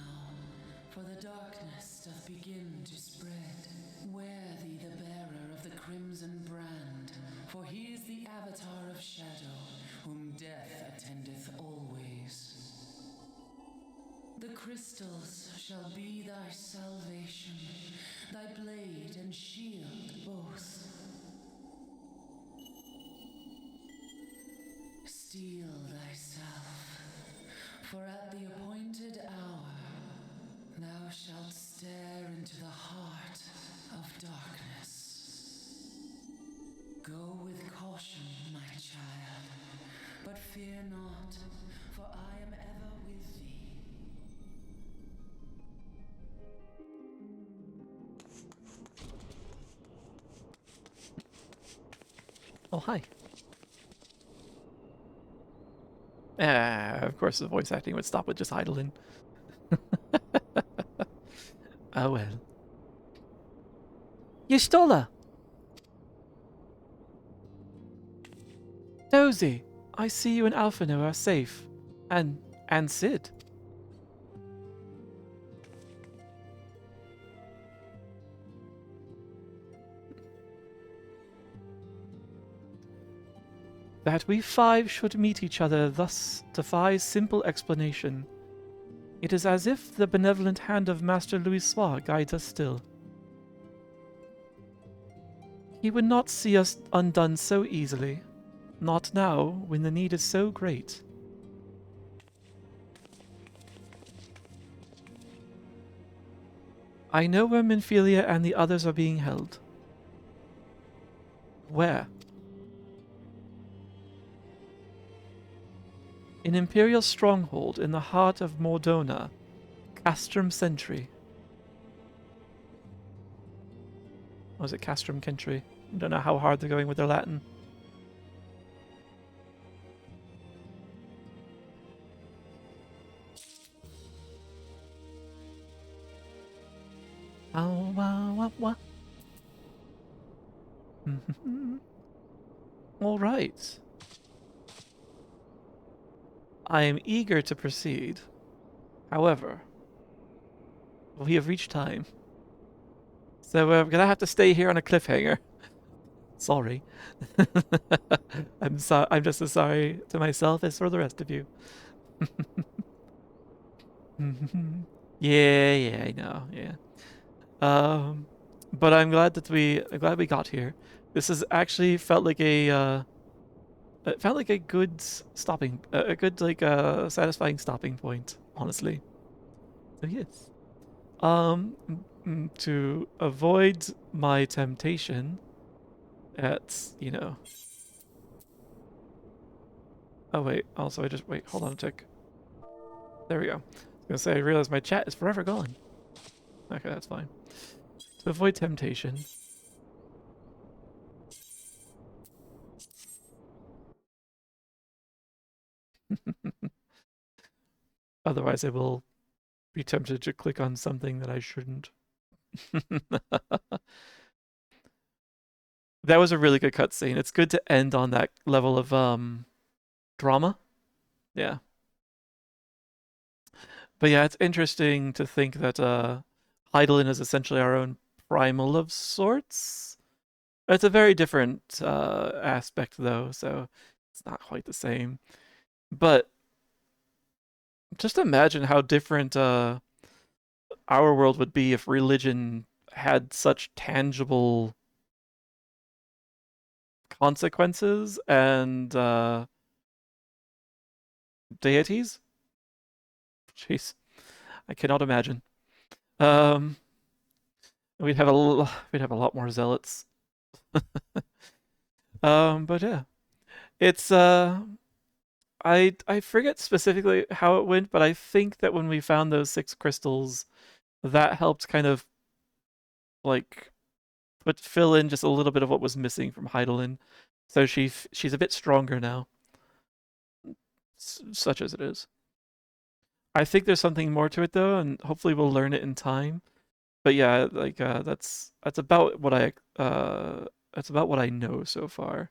for the darkness doth begin to spread. Wear thee the bearer of the crimson brand, for he is the avatar of shadow, whom death attendeth always. The crystals shall be thy salvation, thy blade and shield both. Steel thyself, for at the appointed hour thou shalt stare into the heart of darkness. fear not, for I am ever with thee. Oh, hi. Of course the voice acting would stop with just Heidelin. Oh well. Y'shtola! Dozy, I see you and Alphino are safe. And Sid. That we five should meet each other thus defies simple explanation. It is as if the benevolent hand of Master Louis Soir guides us still. He would not see us undone so easily. Not now, when the need is so great. I know where Minfilia and the others are being held. Where? An Imperial stronghold in the heart of Mordona, Castrum Sentry. Or is it Castrum Kentry? I don't know how hard they're going with their Latin. All right. I am eager to proceed. However, we have reached time. So we're gonna have to stay here on a cliffhanger. Sorry. I'm just as sorry to myself as for the rest of you. Yeah, I know, yeah. But I'm glad we got here. This has actually felt like a it felt like a good stopping, a good satisfying stopping point, honestly. So yes. To avoid my temptation at, you know. Oh wait, also wait, hold on a tick. There we go. I was gonna say, I realized my chat is forever gone. Okay, that's fine. To avoid temptation. Otherwise I will be tempted to click on something that I shouldn't. That was a really good cutscene. It's good to end on that level of drama. Yeah. But yeah, it's interesting to think that Heidelin is essentially our own primal of sorts. It's a very different aspect though, so it's not quite the same. But just imagine how different our world would be if religion had such tangible consequences and deities. Jeez, I cannot imagine. We'd have a lot more zealots. But yeah, it's I forget specifically how it went, but I think that when we found those 6 crystals, that helped kind of like fill in just a little bit of what was missing from Heidelin. So she's a bit stronger now, such as it is. I think there's something more to it though, and hopefully we'll learn it in time. But yeah, like that's about what I know so far.